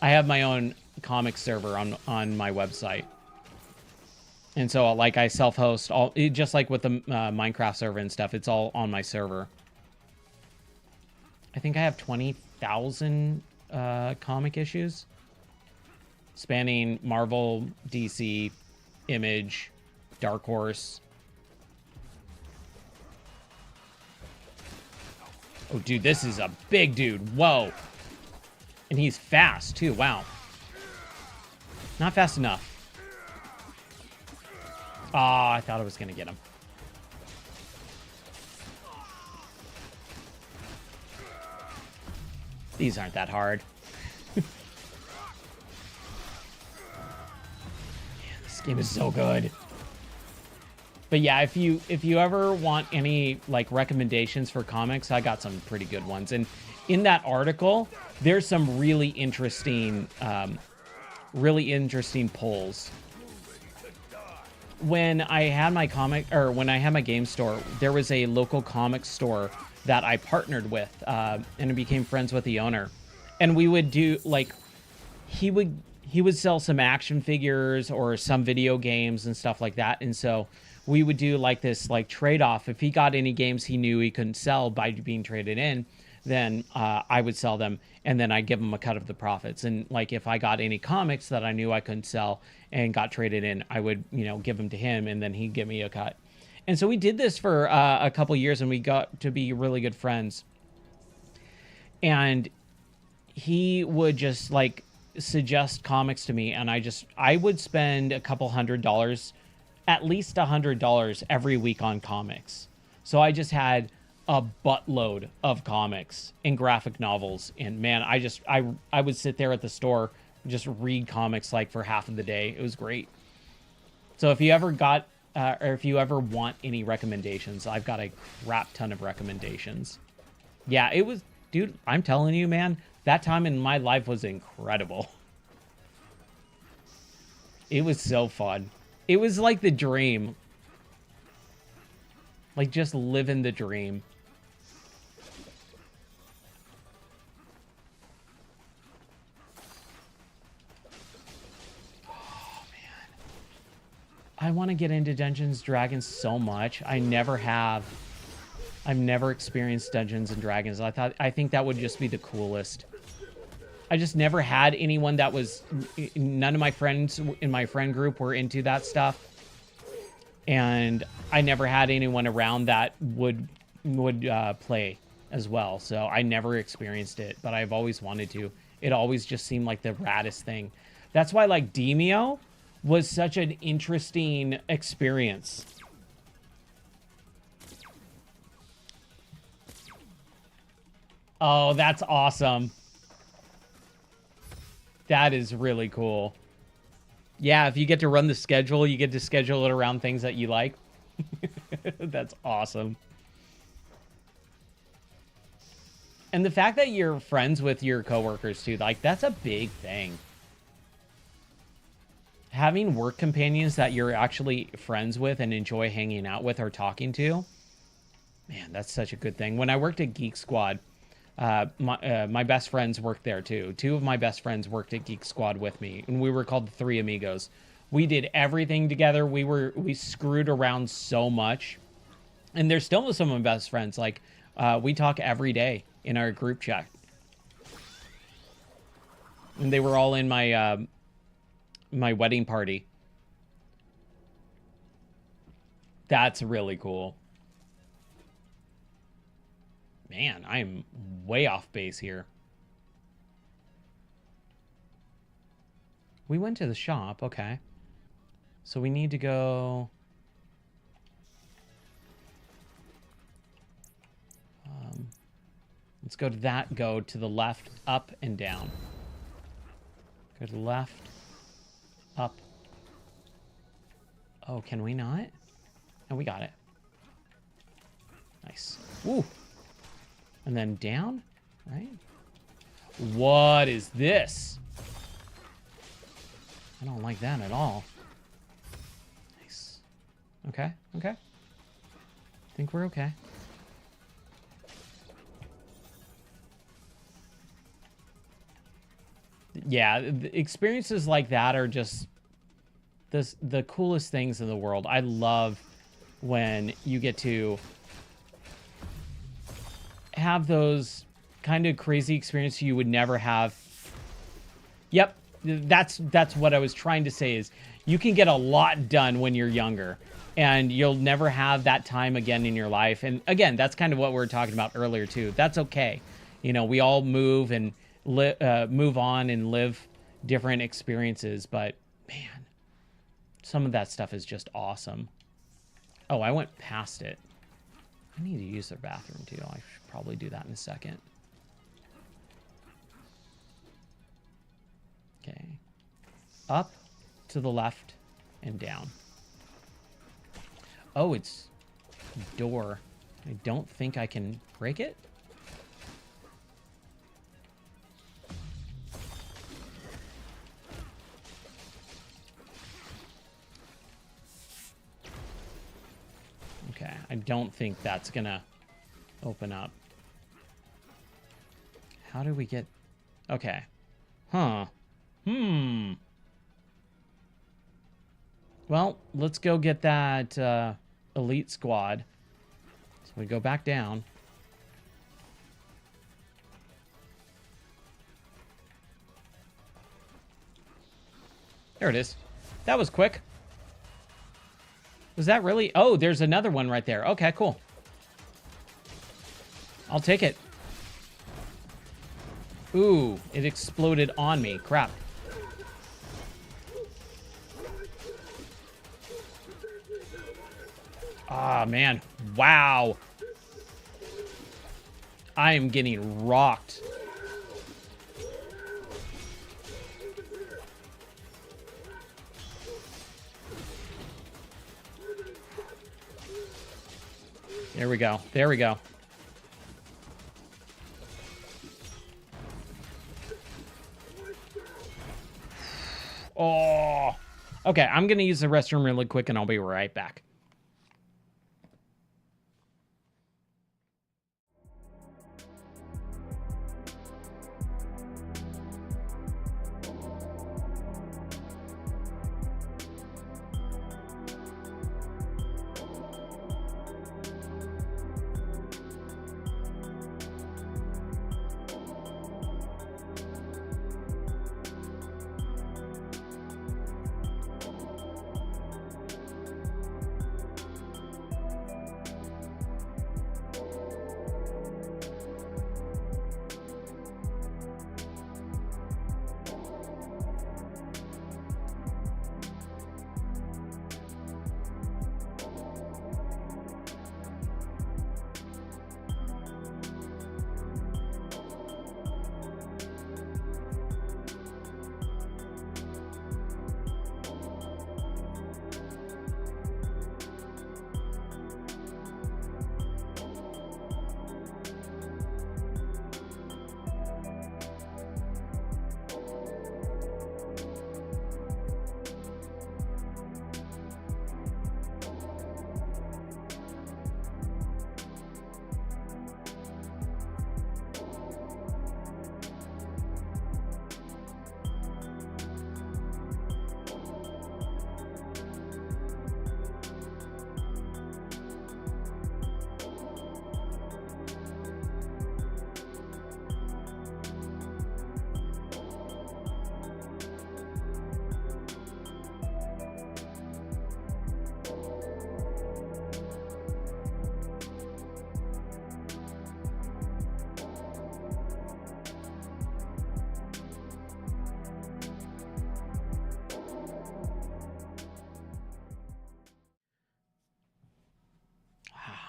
I have my own comic server on my website. And so, like, I self-host, just like with the Minecraft server and stuff, it's all on my server. I think I have 20,000 comic issues spanning Marvel, DC, Image, Dark Horse. Oh, dude, this is a big dude. Whoa. And he's fast, too. Wow. Not fast enough. Oh, I thought I was going to get him. These aren't that hard. Man, this game is so good. But yeah, if you ever want any like recommendations for comics, I got some pretty good ones. And in that article, there's some really interesting polls. When I had my when I had my game store, there was a local comic store that I partnered with, and I became friends with the owner. And we would do like, he would sell some action figures or some video games and stuff like that. And so we would do like this like trade-off. If he got any games he knew he couldn't sell by being traded in, then I would sell them, and then I'd give him a cut of the profits. And like if I got any comics that I knew I couldn't sell and got traded in, I would, give them to him, and then he'd give me a cut. And so we did this for a couple years, and we got to be really good friends. And he would just like suggest comics to me, and I would spend a couple $100, at least $100 every week on comics. So I just had a buttload of comics and graphic novels, and man, I would sit there at the store, just read comics like for half of the day. It was great. So if you ever got or if you ever want any recommendations, I've got a crap ton of recommendations. Yeah, it was, dude, I'm telling you, man, that time in my life was incredible. It was so fun. It was like the dream. Like just living the dream. Oh, man. I want to get into Dungeons & Dragons so much. I never have. I've never experienced Dungeons & Dragons. I think that would just be the coolest. I just never had anyone that was, none of my friends in my friend group were into that stuff. And I never had anyone around that would play as well. So I never experienced it, but I've always wanted to. It always just seemed like the raddest thing. That's why like Demio was such an interesting experience. Oh, that's awesome. That is really cool. Yeah, if you get to run the schedule, you get to schedule it around things that you like. That's awesome. And the fact that you're friends with your coworkers too, like that's a big thing. Having work companions that you're actually friends with and enjoy hanging out with or talking to, man, that's such a good thing. When I worked at Geek Squad, my best friends worked there too. Two of my best friends worked at Geek Squad with me, and we were called the Three Amigos. We did everything together. We screwed around so much, and they're still some of my best friends. Like, we talk every day in our group chat, and they were all in my my wedding party. That's really cool. Man, I'm way off base here. We went to the shop, okay. So we need to go... let's go to that, go to the left, up, and down. Go to the left, up. Oh, can we not? No, we got it. Nice. Woo! And then down, right? What is this? I don't like that at all. Nice. Okay, okay. I think we're okay. Yeah, experiences like that are just the coolest things in the world. I love when you get to have those kind of crazy experiences you would never have. Yep, that's what I was trying to say, is you can get a lot done when you're younger, and you'll never have that time again in your life. And again, that's kind of what we were talking about earlier too. That's okay. You know, we all move and move on and live different experiences, but man, some of that stuff is just awesome. Oh, I went past it. I need to use their bathroom too. I should probably do that in a second. Okay. Up, to the left, and down. Oh, it's a door. I don't think I can break it. Okay, I don't think that's gonna open up. How do we get... Okay. Huh. Well, let's go get that elite squad. So we go back down. There it is. That was quick. Was that really? Oh, there's another one right there. Okay, cool. I'll take it. Ooh, it exploded on me. Crap. Ah, man. Wow. I am getting rocked. There we go. There we go. Oh. Okay, I'm going to use the restroom really quick, and I'll be right back.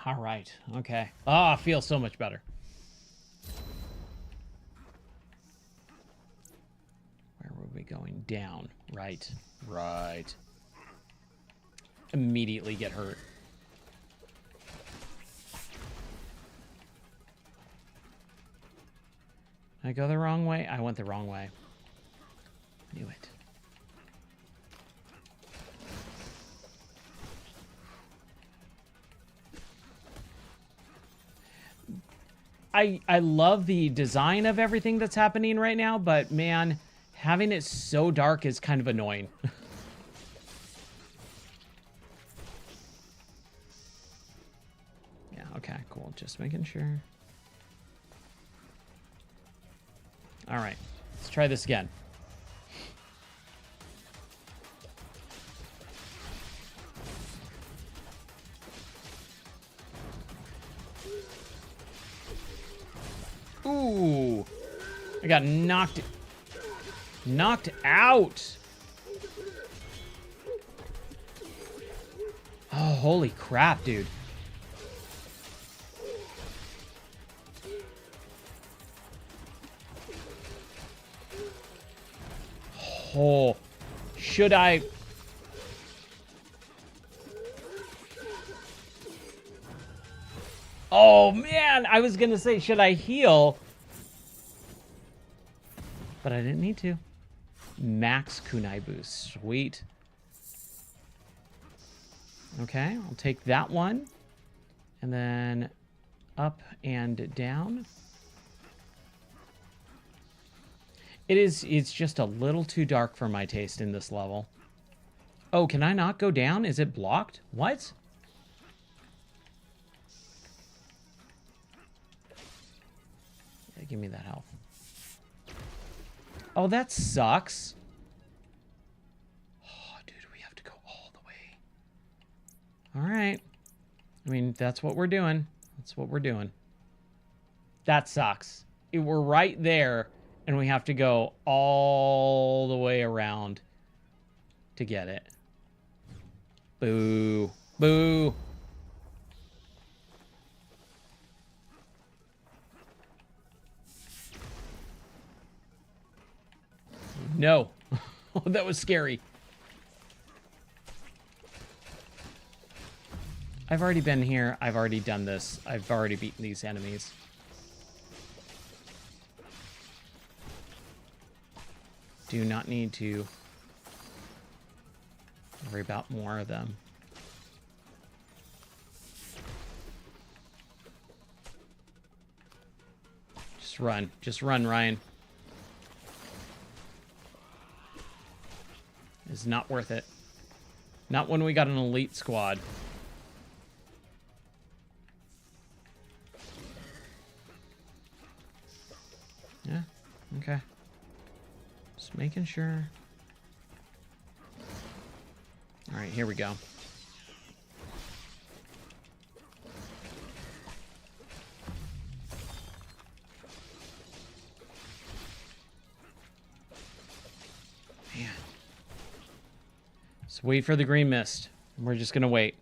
All right. Okay. Oh, I feel so much better. Where were we going? Down. Right. Right. Immediately get hurt. Did I go the wrong way? I went the wrong way. Knew it. I love the design of everything that's happening right now, but man, having it so dark is kind of annoying. Yeah, okay, cool. Just making sure. All right, let's try this again. Ooh, I got knocked out. Oh, holy crap, dude. Oh, should I? Oh, man, I was going to say, should I heal? But I didn't need to. Max kunai boost. Sweet. Okay, I'll take that one. And then up and down. It's just a little too dark for my taste in this level. Oh, can I not go down? Is it blocked? What? Yeah, give me that health. Oh, that sucks. Oh, dude, we have to go all the way. All right. I mean, that's what we're doing. That's what we're doing. That sucks. We're right there, and we have to go all the way around to get it. Boo. Boo. No. Oh, that was scary. I've already been here. I've already done this. I've already beaten these enemies. Do not need to worry about more of them. Just run. Just run, Ryan. It's not worth it. Not when we got an elite squad. Yeah, okay. Just making sure. All right, here we go. Man. Just wait for the green mist. We're just gonna wait.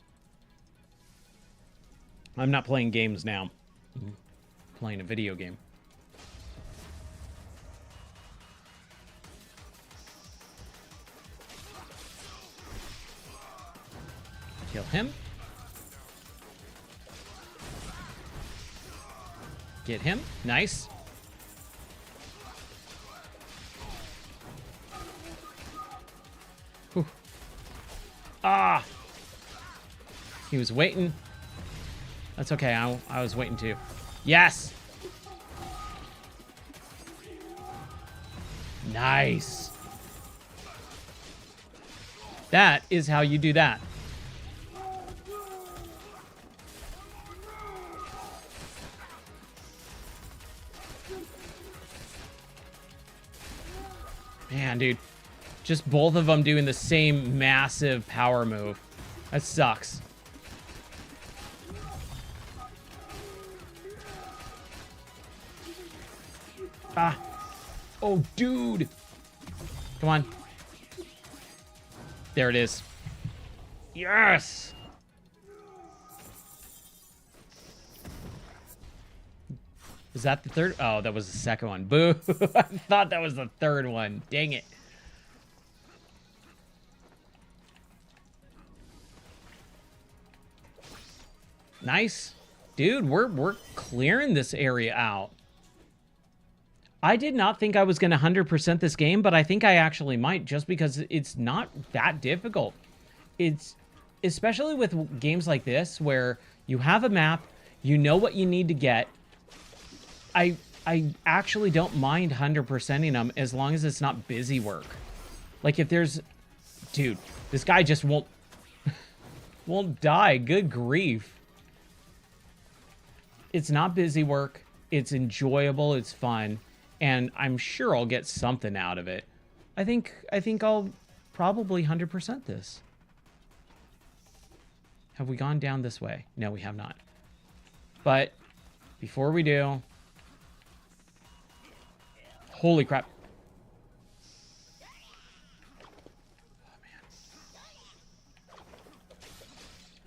I'm not playing games now. I'm playing a video game. Kill him. Get him. Nice. Whew. Ah! He was waiting. That's okay. I was waiting too. Yes! Nice. That is how you do that. Man, dude. Just both of them doing the same massive power move. That sucks. Ah. Oh, dude. Come on. There it is. Yes. Is that the third? Oh, that was the second one. Boo. I thought that was the third one. Dang it. Nice. Dude, we're clearing this area out. I did not think I was going to 100% this game, but I think I actually might, just because it's not that difficult. It's especially with games like this where you have a map, you know what you need to get. I actually don't mind 100%ing them as long as it's not busy work. Like if there's, dude, this guy just won't die. Good grief. It's not busy work. It's enjoyable. It's fun. And I'm sure I'll get something out of it. I think I'll probably 100% this. Have we gone down this way? No, we have not. But before we do... Holy crap. Oh, man.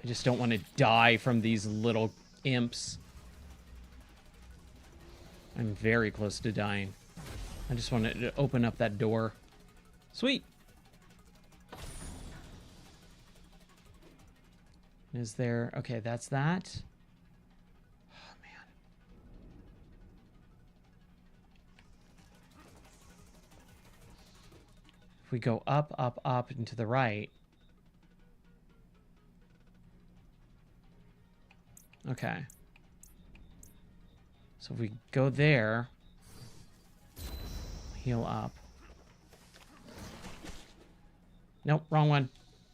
I just don't want to die from these little imps. I'm very close to dying. I just wanted to open up that door. Sweet. Is there... Okay, that's that. Oh, man. If we go up, up, up, and to the right... Okay. So if we go there, heal up. Nope, wrong one.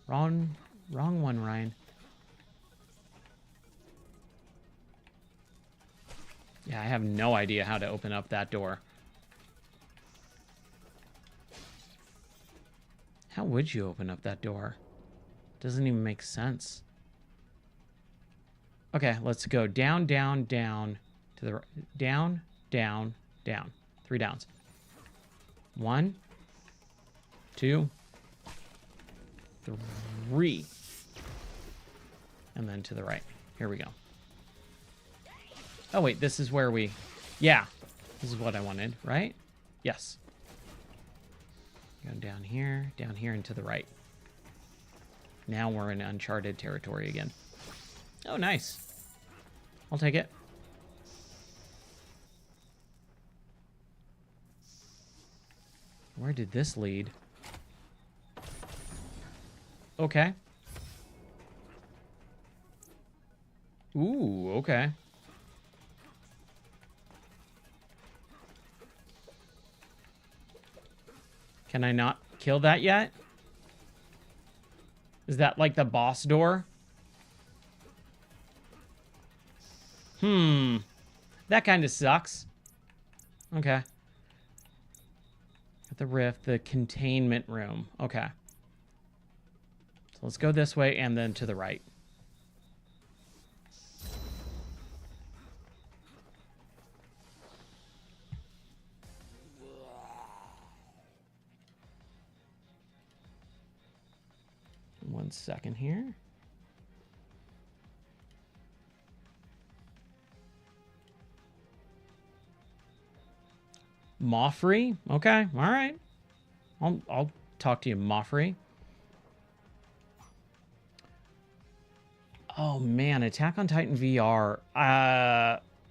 Wrong one, Ryan. Yeah, I have no idea how to open up that door. How would you open up that door? Doesn't even make sense. Okay, let's go down, down, down. To the down, down, down. 3 downs. 1, 2, 3. And then to the right. Here we go. Oh, wait, this is where we... Yeah, this is what I wanted, right? Yes. Go down here, and to the right. Now we're in uncharted territory again. Oh, nice. I'll take it. Where did this lead? Okay. Ooh, okay. Can I not kill that yet? Is that like the boss door? That kind of sucks. Okay. The rift, the containment room. Okay. So let's go this way and then to the right. One second here. Moffrey? Okay, all right. I'll talk to you, Moffrey. Oh man, Attack on Titan VR.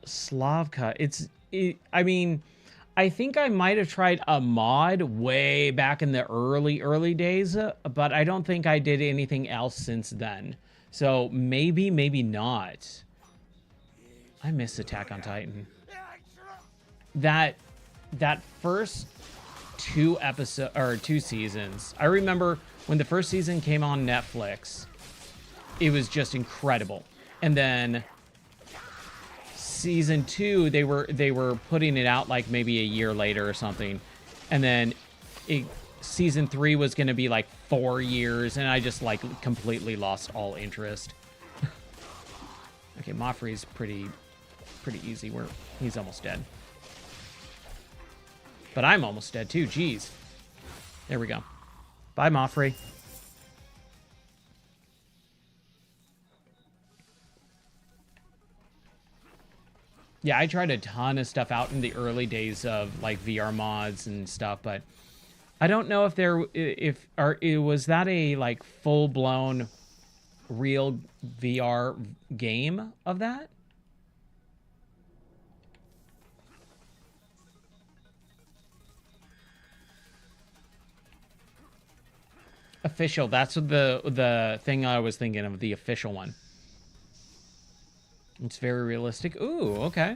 Slavka. I mean, I think I might have tried a mod way back in the early days, but I don't think I did anything else since then. So maybe, maybe not. I miss Attack on Titan. That first 2 seasons. I remember when the first season came on Netflix, it was just incredible. And then season 2, they were putting it out like maybe a year later or something. And then season 3 was going to be like 4 years, and I just like completely lost all interest. Okay, Moffrey's pretty easy. He's almost dead. But I'm almost dead too. Jeez. There we go. Bye, Moffrey. Yeah, I tried a ton of stuff out in the early days of like VR mods and stuff, but I don't know if was that a like full blown real VR game of that? Official. That's the thing I was thinking of, the official one. It's very realistic. Ooh, okay.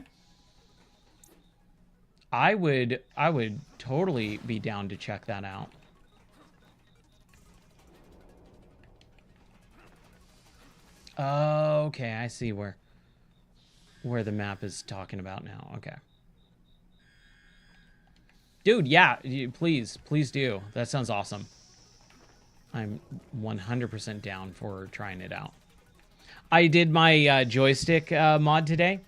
I would totally be down to check that out. Oh, okay, I see where the map is talking about now. Okay. Dude, yeah, please do. That sounds awesome. I'm 100% down for trying it out. I did my joystick mod today.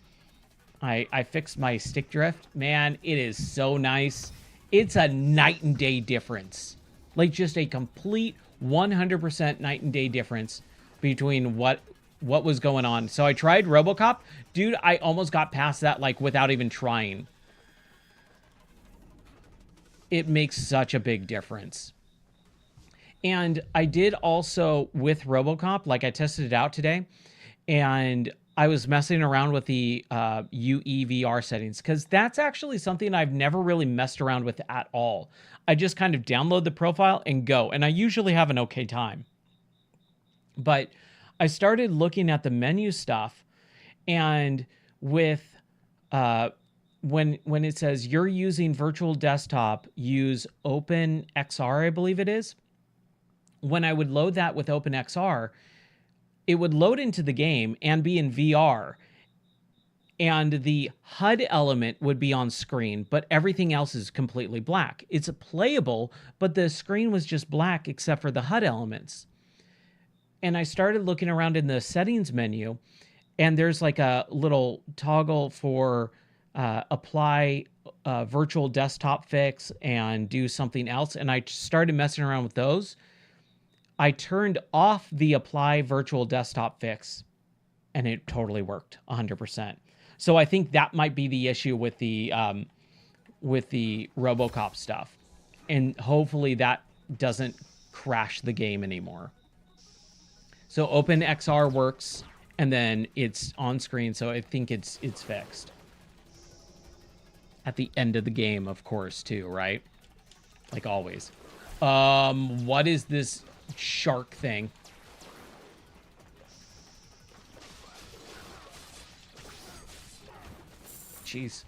I fixed my stick drift. Man, it is so nice. It's a night and day difference. Like just a complete 100% night and day difference between what was going on. So I tried RoboCop. Dude, I almost got past that like without even trying. It makes such a big difference. And I did also with RoboCop, like I tested it out today, and I was messing around with the UEVR settings because that's actually something I've never really messed around with at all. I just kind of download the profile and go, and I usually have an okay time. But I started looking at the menu stuff, and with when it says you're using virtual desktop, use OpenXR, I believe it is. When I would load that with OpenXR, it would load into the game and be in VR, and the HUD element would be on screen, but everything else is completely black. It's playable, but the screen was just black except for the HUD elements. And I started looking around in the settings menu, and there's like a little toggle for apply virtual desktop fix and do something else. And I started messing around with those. I turned off the apply virtual desktop fix, and it totally worked 100%. So I think that might be the issue with the RoboCop stuff, and hopefully that doesn't crash the game anymore. So OpenXR works, and then it's on screen, so I think it's fixed. At the end of the game, of course, too, right? Like always. What is this shark thing? Jeez.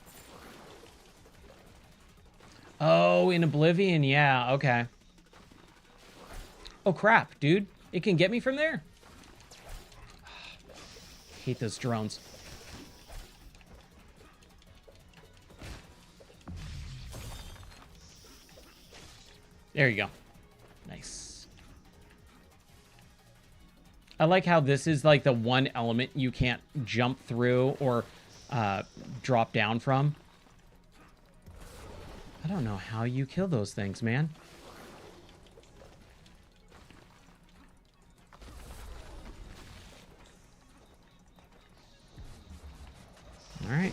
Oh, in Oblivion, yeah, okay. Oh crap, dude. It can get me from there? Hate those drones. There you go. Nice. I like how this is like the one element you can't jump through or drop down from. I don't know how you kill those things, man. All right.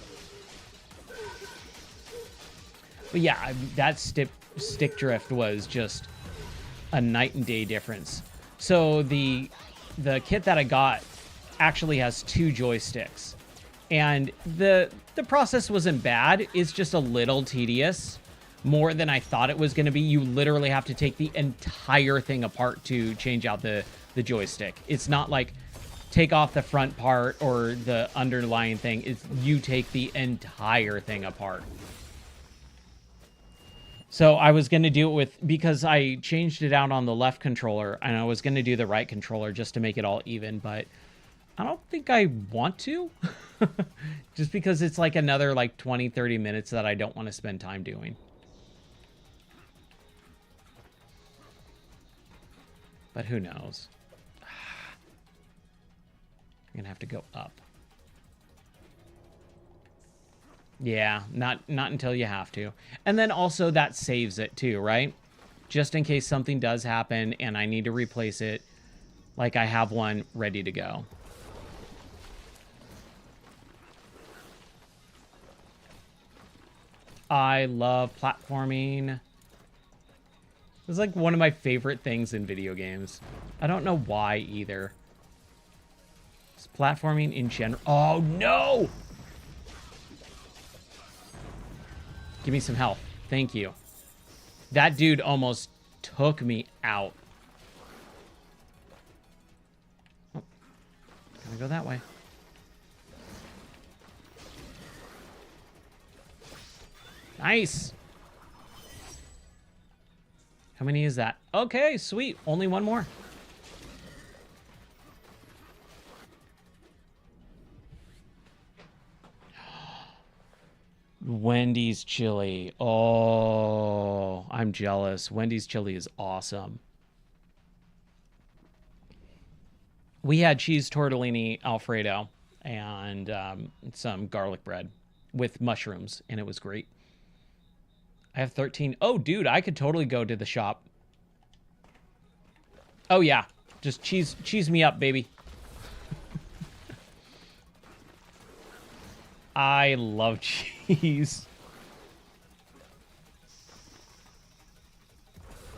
But yeah, that stick drift was just a night and day difference. So the kit that I got actually has 2 joysticks, and the process wasn't bad. It's just a little tedious, more than I thought it was going to be. You literally have to take the entire thing apart to change out the joystick. It's not like take off the front part or the underlying thing. It's you take the entire thing apart. So I was going to do it with, because I changed it out on the left controller, and I was going to do the right controller just to make it all even, but I don't think I want to. Just because it's like another like 20-30 minutes that I don't want to spend time doing. But who knows? I'm gonna have to go up. Yeah, not until you have to. And then also that saves it too, right? Just in case something does happen and I need to replace it, like I have one ready to go. I love platforming. It's like one of my favorite things in video games. I don't know why either. It's platforming in general. Oh, no! Give me some health. Thank you. That dude almost took me out. Oh, gotta go that way. Nice. How many is that? Okay, sweet. Only one more. Wendy's chili. Oh, I'm jealous. Wendy's chili is awesome. We had cheese tortellini Alfredo and some garlic bread with mushrooms, and it was great. I have 13. Oh, dude, I could totally go to the shop. Oh, yeah. Just cheese me up, baby. I love cheese.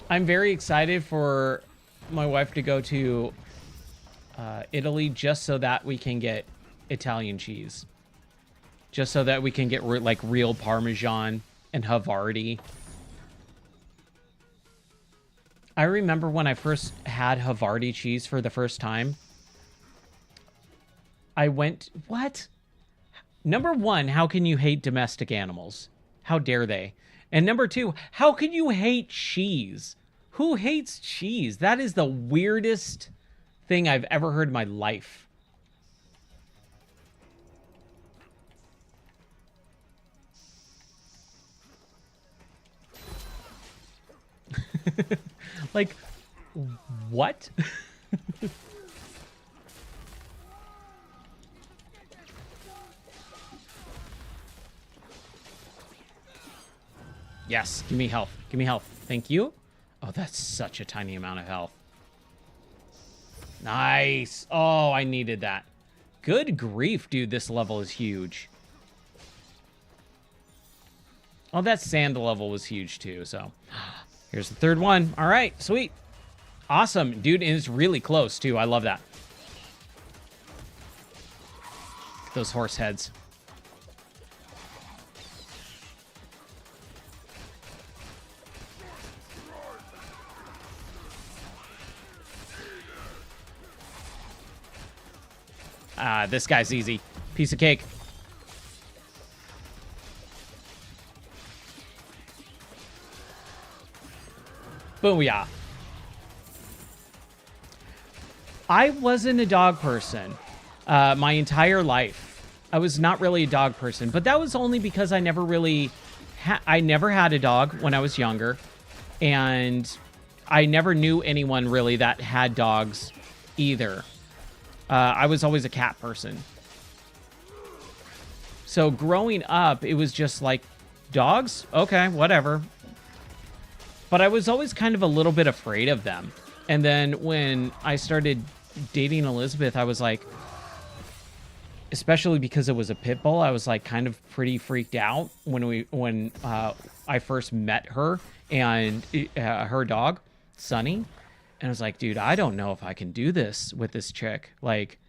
I'm very excited for my wife to go to Italy just so that we can get Italian cheese. Just so that we can get like real Parmesan and Havarti. I remember when I first had Havarti cheese for the first time. I went, what? Number one, how can you hate domestic animals? How dare they? And number two, how can you hate cheese? Who hates cheese? That is the weirdest thing I've ever heard in my life. Like, what? Yes, give me health. Give me health. Thank you. Oh, that's such a tiny amount of health. Nice. Oh, I needed that. Good grief, dude. This level is huge. Oh, that sand level was huge, too. So, here's the third one. All right, sweet. Awesome. Dude, and it's really close, too. I love that. Those horse heads. This guy's easy. Piece of cake. Booyah. I wasn't a dog person my entire life. I was not really a dog person, but that was only because I never really I never had a dog when I was younger, and I never knew anyone really that had dogs either. I was always a cat person. So growing up, it was just like, dogs? Okay, whatever. But I was always kind of a little bit afraid of them. And then when I started dating Elizabeth, I was like, especially because it was a pit bull, I was like kind of pretty freaked out when I first met her and her dog, Sunny. And I was like, dude, I don't know if I can do this with this chick. Like,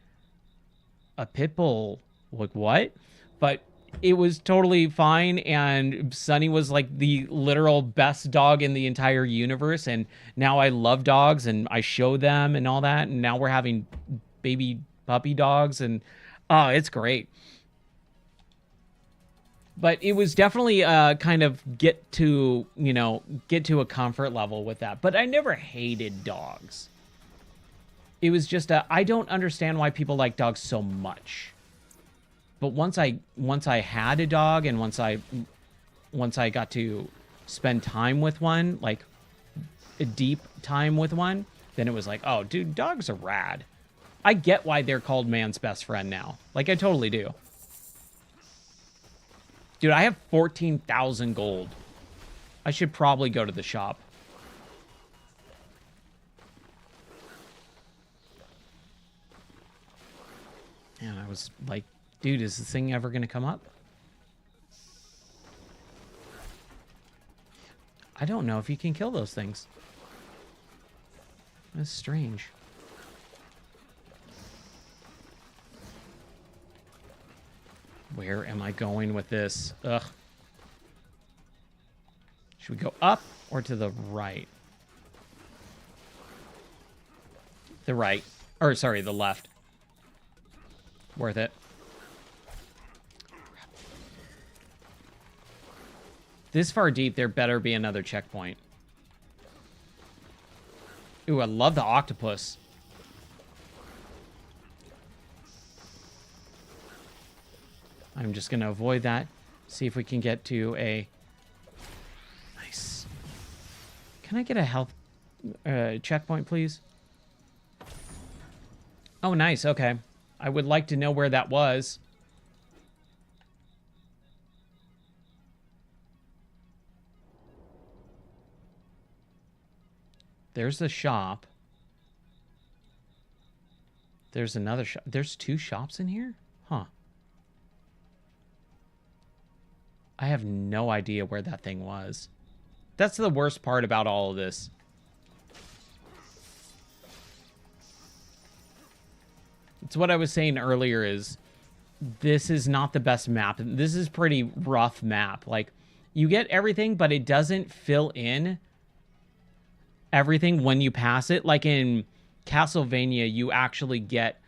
a pit bull, like, what? But it was totally fine, and Sunny was, like, the literal best dog in the entire universe, and now I love dogs, and I show them and all that, and now we're having baby puppy dogs, and, oh, it's great. But it was definitely kind of get to a comfort level with that. But I never hated dogs. It was just I don't understand why people like dogs so much. But once I had a dog, and once I got to spend time with one, like a deep time with one, then it was like, oh, dude, dogs are rad. I get why they're called man's best friend now. Like, I totally do. Dude, I have 14,000 gold. I should probably go to the shop. And I was like, dude, is this thing ever going to come up? I don't know if you can kill those things. That's strange. Where am I going with this? Ugh. Should we go up or to the right? The right. Or, sorry, the left. Worth it. This far deep, there better be another checkpoint. Ooh, I love the octopus. I'm just going to avoid that. See if we can get to a... Nice. Can I get a health checkpoint, please? Oh, nice. Okay. I would like to know where that was. There's the shop. There's another shop. There's 2 shops in here? Huh. I have no idea where that thing was. That's the worst part about all of this. It's what I was saying earlier is this is not the best map. This is pretty rough map. Like, you get everything, but it doesn't fill in everything when you pass it. Like in Castlevania, you actually get,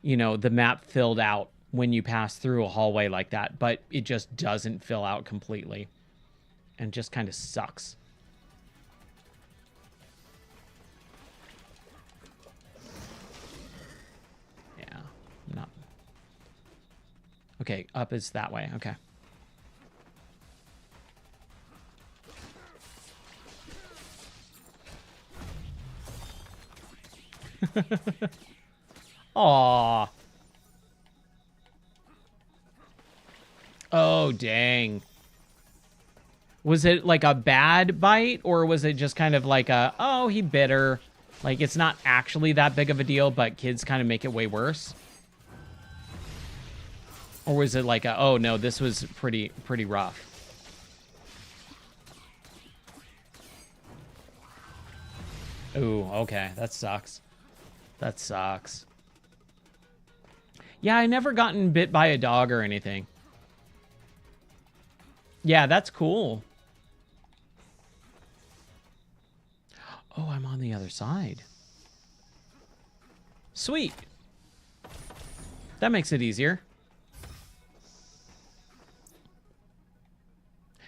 you know, the map filled out when you pass through a hallway like that, but it just doesn't fill out completely and just kind of sucks. Yeah, I'm not. Okay, up is that way. Okay. Aww. Oh, dang. Was it like a bad bite, or was it just kind of like a, oh, he bit her? Like, it's not actually that big of a deal, but kids kind of make it way worse? Or was it like a, oh, no, this was pretty rough? Ooh, okay. That sucks. That sucks. Yeah, I never gotten bit by a dog or anything. Yeah, that's cool. Oh, I'm on the other side. Sweet. That makes it easier.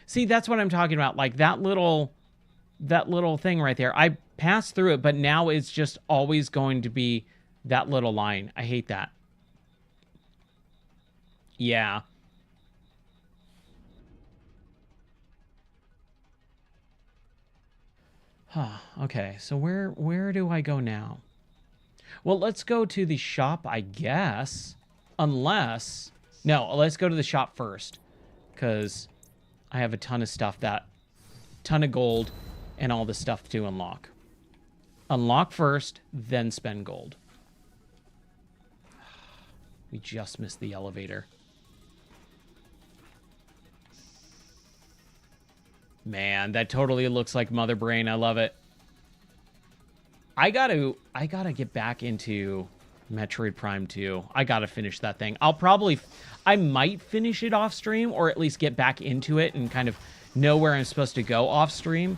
See, that's what I'm talking about. Like that little thing right there. I passed through it, but now it's just always going to be that little line. I hate that. Yeah. Okay, so where do I go now? Well, let's go to the shop, I guess. Unless... No, let's go to the shop first. Because I have a ton of stuff ton of gold and all the stuff to unlock. Unlock first, then spend gold. We just missed the elevator. Man, that totally looks like Mother Brain. I love it. I gotta get back into Metroid Prime 2. I gotta finish that thing. I might finish it off stream, or at least get back into it and kind of know where I'm supposed to go off stream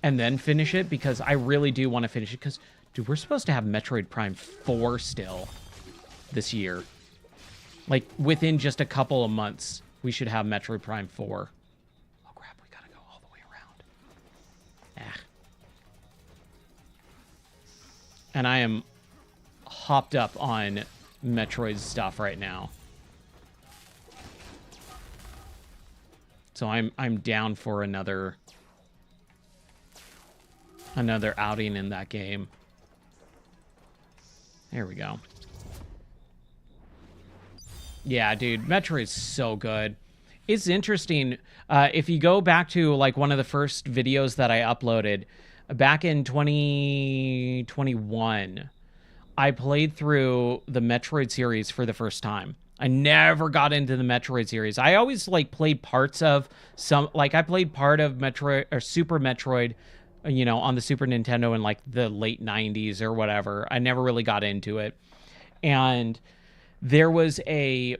and then finish it, because I really do want to finish it. Because, dude, we're supposed to have Metroid Prime 4 still this year. Like, within just a couple of months, we should have Metroid Prime 4. And I am hopped up on Metroid stuff right now. So I'm down for another outing in that game. There we go. Yeah, dude, Metroid's so good. It's interesting. If you go back to like one of the first videos that I uploaded back in 2021, I played through the Metroid series for the first time. I never got into the Metroid series. I always like played parts of some, like I played part of Metroid or Super Metroid, you know, on the Super Nintendo in like the late 90s or whatever. I never really got into it. And there was a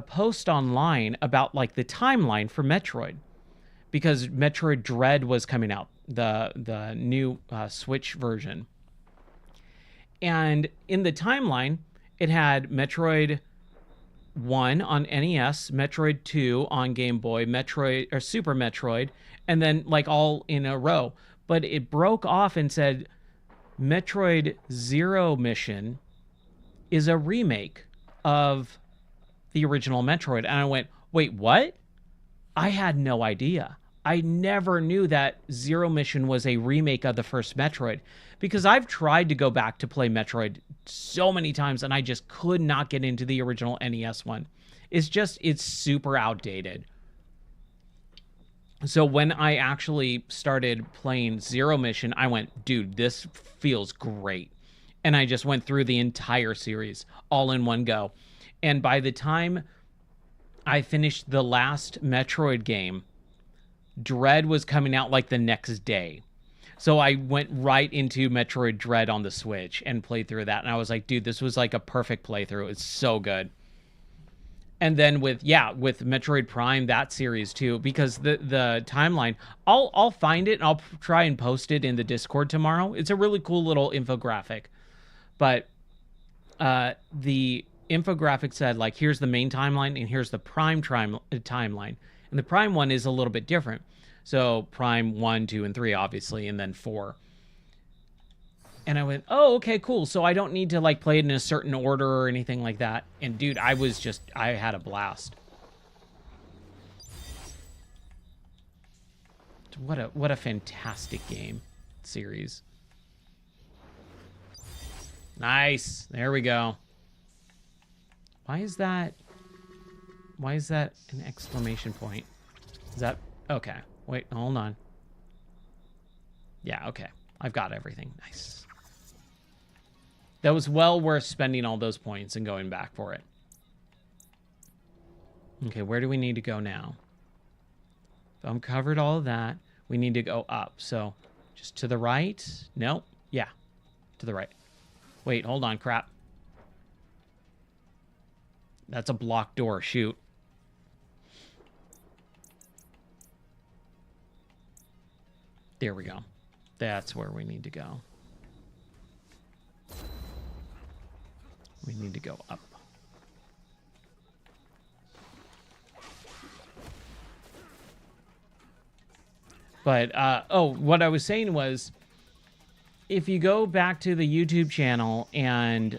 post online about like the timeline for Metroid, because Metroid Dread was coming out, the new Switch version. And in the timeline, it had Metroid 1 on NES, Metroid 2 on Game Boy, Metroid or Super Metroid, and then like all in a row. But it broke off and said Metroid Zero Mission is a remake of the original Metroid. And I went, wait, what? I had no idea. I never knew that Zero Mission was a remake of the first Metroid, because I've tried to go back to play Metroid so many times and I just could not get into the original NES one. It's super outdated. So when I actually started playing Zero Mission, I went, dude, this feels great. And I just went through the entire series all in one go. And by the time I finished the last Metroid game, Dread was coming out like the next day. So I went right into Metroid Dread on the Switch and played through that. And I was like, dude, this was like a perfect playthrough. It's so good. And then with Metroid Prime, that series too, because the timeline, I'll find it and I'll try and post it in the Discord tomorrow. It's a really cool little infographic. But the infographic said, like, here's the main timeline and here's the Prime timeline. And the Prime one is a little bit different. So Prime 1, 2, and 3, obviously, and then 4. And I went, oh, okay, cool. So I don't need to like play it in a certain order or anything like that. And dude, I had a blast. What a fantastic game series. Nice. There we go. Why is that an exclamation point? Is that okay? Wait, hold on. Yeah, okay. I've got everything. Nice. That was well worth spending all those points and going back for it. Okay, where do we need to go now? So I'm covered all of that. We need to go up. So just to the right? Nope. Yeah, to the right. Wait, hold on, crap. That's a blocked door. Shoot. There we go. That's where we need to go. We need to go up. But, what I was saying was, if you go back to the YouTube channel and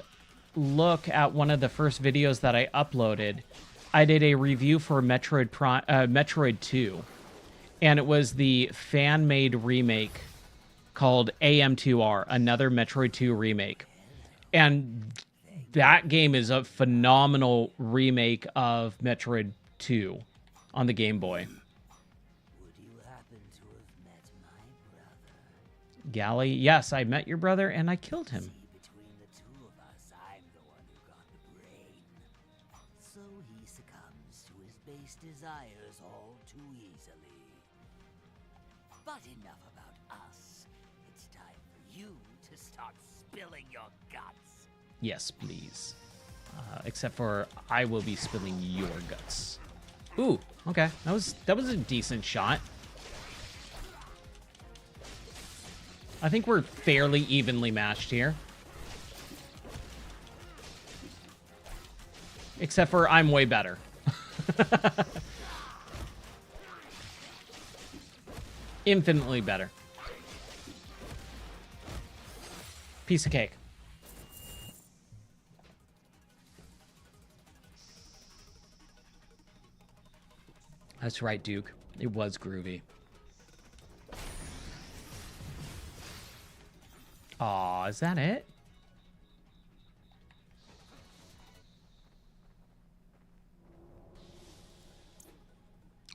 look at one of the first videos that I uploaded, I did a review for Metroid 2. And it was the fan-made remake called AM2R, another Metroid 2 remake. And that game is a phenomenal remake of Metroid 2 on the Game Boy. Would you happen to have met my brother? Gally, yes, I met your brother and I killed him. Between the two of us, I'm the one who got the brain. So he succumbs to his base desires all too easily. But enough about us. It's time for you to start spilling your guts. Yes, please. Except for I will be spilling your guts. Ooh, okay. That was a decent shot. I think we're fairly evenly matched here. Except for I'm way better. Infinitely better. Piece of cake. That's right, Duke. It was groovy. Aw, is that it?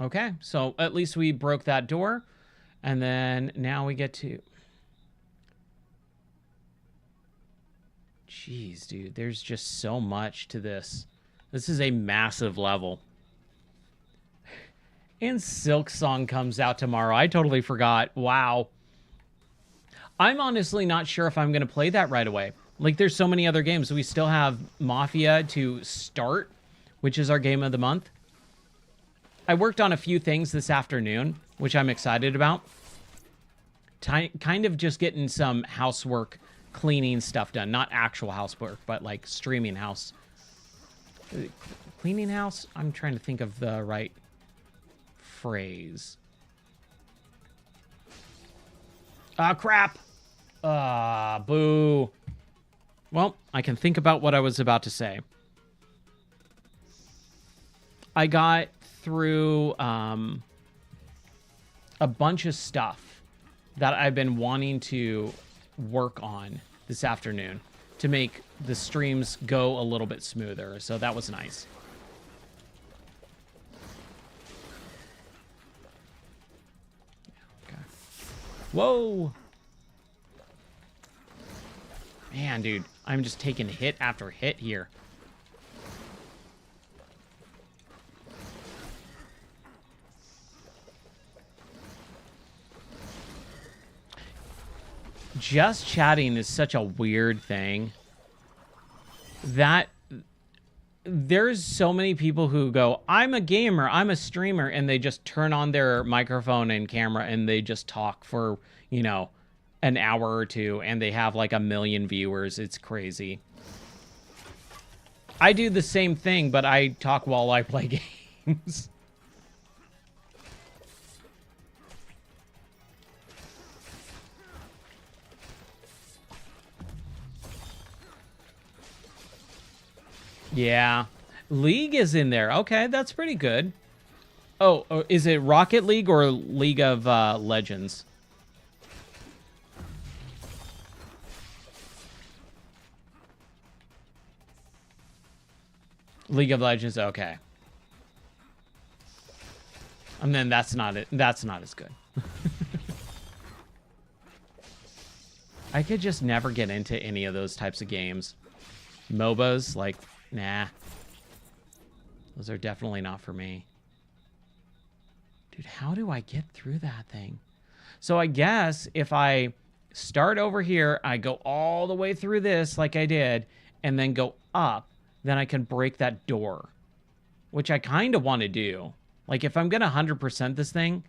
Okay, so at least we broke that door. And then now we get to... Jeez, dude, there's just so much to this This is a massive level. And Silk Song comes out tomorrow. I totally forgot. Wow. I'm honestly not sure if I'm going to play that right away. Like, there's so many other games. We still have Mafia to start, which is our game of the month. I worked on a few things this afternoon, which I'm excited about. Kind of just getting some housework, cleaning stuff done. Not actual housework, but like streaming house. Cleaning house? I'm trying to think of the right phrase. Ah, crap. Ah, boo. Well, I can think about what I was about to say. I got through a bunch of stuff that I've been wanting to work on this afternoon to make the streams go a little bit smoother. So that was nice. Okay. Whoa. Man, dude, I'm just taking hit after hit here. Just chatting is such a weird thing that there's so many people who go, I'm a gamer, I'm a streamer, and they just turn on their microphone and camera and they just talk for, you know, an hour or two, and they have like 1 million viewers. It's crazy. I do the same thing, but I talk while I play games. Yeah. League is in there. Okay, that's pretty good. Oh, is it Rocket League or League of Legends? League of Legends, okay. And then that's not it. That's not as good. I could just never get into any of those types of games. MOBAs, like, nah. Those are definitely not for me. Dude, how do I get through that thing? So I guess if I start over here, I go all the way through this like I did, and then go up, then I can break that door, which I kind of want to do. Like, if I'm going to 100% this thing,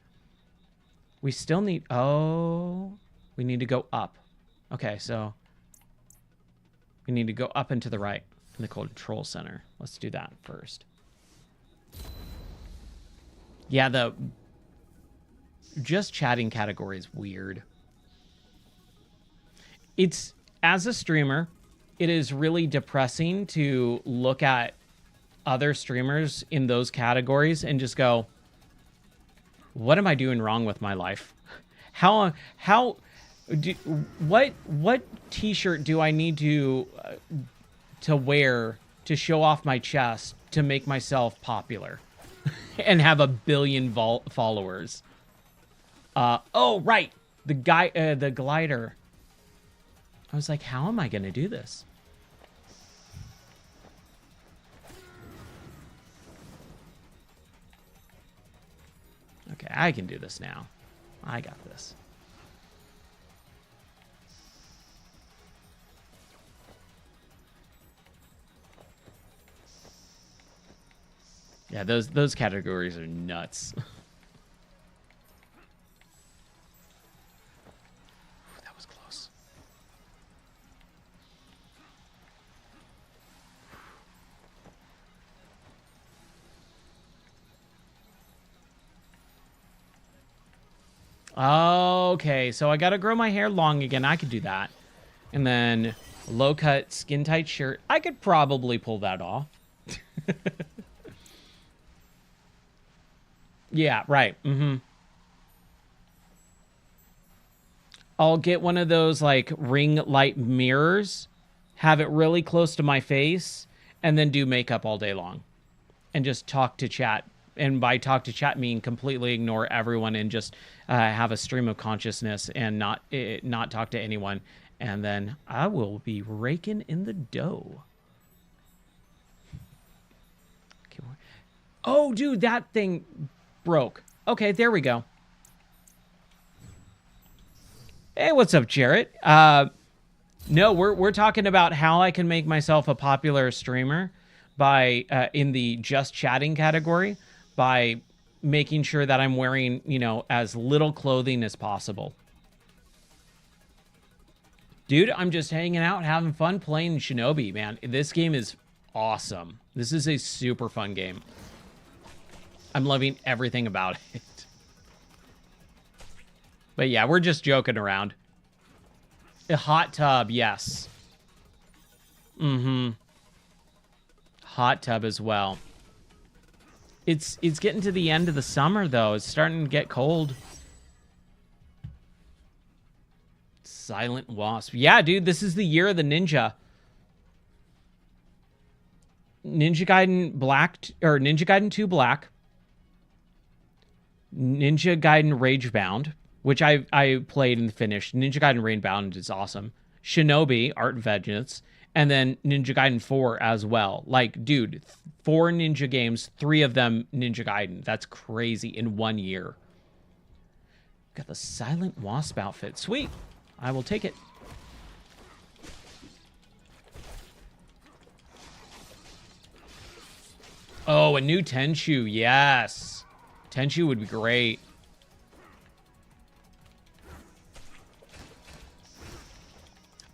we still need... Oh, we need to go up. Okay, so we need to go up and to the right in the control center. Let's do that first. Yeah, the just chatting category is weird. It's, as a streamer, it is really depressing to look at other streamers in those categories and just go, what am I doing wrong with my life? What t-shirt do I need to wear to show off my chest to make myself popular and have 1 billion followers? Oh, right. The guy, the glider. I was like, how am I going to do this? Okay, I can do this now. I got this. Yeah, those categories are nuts. That was close. Okay, so I gotta grow my hair long again. I could do that. And then low cut, skin tight shirt. I could probably pull that off. Yeah, right. Mm-hmm. I'll get one of those like ring light mirrors, have it really close to my face, and then do makeup all day long. And just talk to chat. And by talk to chat, mean completely ignore everyone and just have a stream of consciousness and not talk to anyone. And then I will be raking in the dough. Oh, dude, that thing broke. Okay, there we go. Hey, what's up, Jarrett? No, we're talking about how I can make myself a popular streamer by in the just chatting category by making sure that I'm wearing, you know, as little clothing as possible. Dude, I'm just hanging out, having fun playing Shinobi, man. This game is awesome. This is a super fun game. I'm loving everything about it. But yeah, we're just joking around. A hot tub, yes. Mm-hmm. Hot tub as well. It's getting to the end of the summer, though. It's starting to get cold. Silent Wasp. Yeah, dude, this is the year of the ninja. Ninja Gaiden Black, or Ninja Gaiden 2 Black. Ninja Gaiden Ragebound, which I played and finished. Ninja Gaiden Rainbound is awesome. Shinobi, Art and Vengeance, and then Ninja Gaiden 4 as well. Like, dude, 4 ninja games, 3 of them Ninja Gaiden. That's crazy in 1 year. Got the Silent Wasp outfit. Sweet. I will take it. Oh, a new Tenchu. Yes. Tenchu would be great.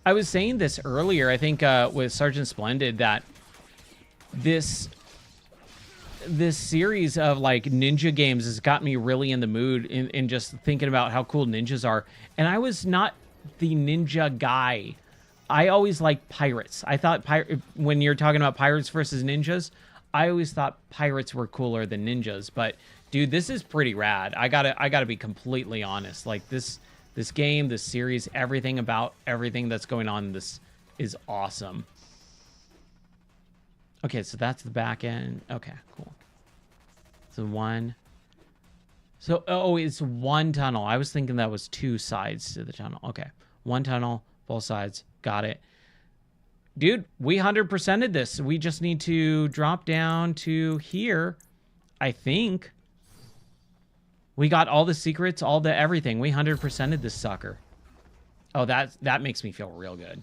I was saying this earlier, I think with Sergeant Splendid, that this series of like ninja games has got me really in the mood in just thinking about how cool ninjas are. And I was not the ninja guy. I always liked pirates. I thought when you're talking about pirates versus ninjas, I always thought pirates were cooler than ninjas. But dude, this is pretty rad. I gotta be completely honest. Like this game, this series, everything about everything that's going on in this is awesome. Okay, so that's the back end. Okay, cool. So one. So, oh, it's one tunnel. I was thinking that was 2 sides to the tunnel. Okay, one tunnel, both sides. Got it. Dude, we 100%ed this. We just need to drop down to here, I think. We got all the secrets, all the everything. We 100%ed this sucker. Oh, that makes me feel real good.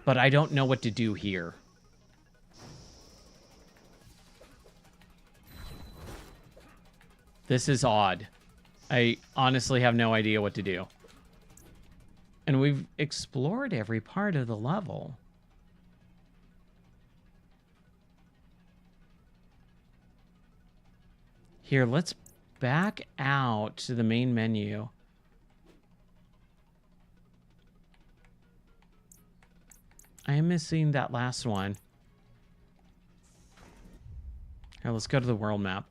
But I don't know what to do here. This is odd. I honestly have no idea what to do. And we've explored every part of the level. Here, let's back out to the main menu. I am missing that last one. Here, let's go to the world map.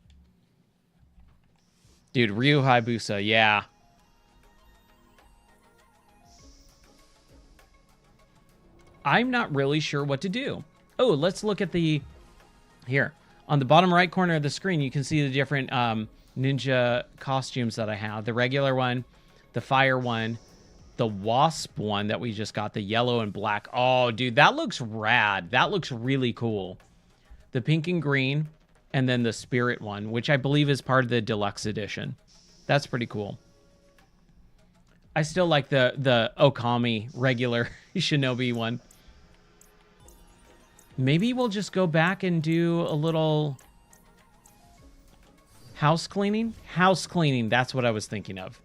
Dude, Ryu Hayabusa, yeah. I'm not really sure what to do. Oh, let's look at the... Here. On the bottom right corner of the screen, you can see the different ninja costumes that I have. The regular one, the fire one, the wasp one that we just got, the yellow and black. Oh, dude, that looks rad. That looks really cool. The pink and green, and then the spirit one, which I believe is part of the deluxe edition. That's pretty cool. I still like the Okami regular Shinobi one. Maybe we'll just go back and do a little house cleaning. House cleaning, that's what I was thinking of.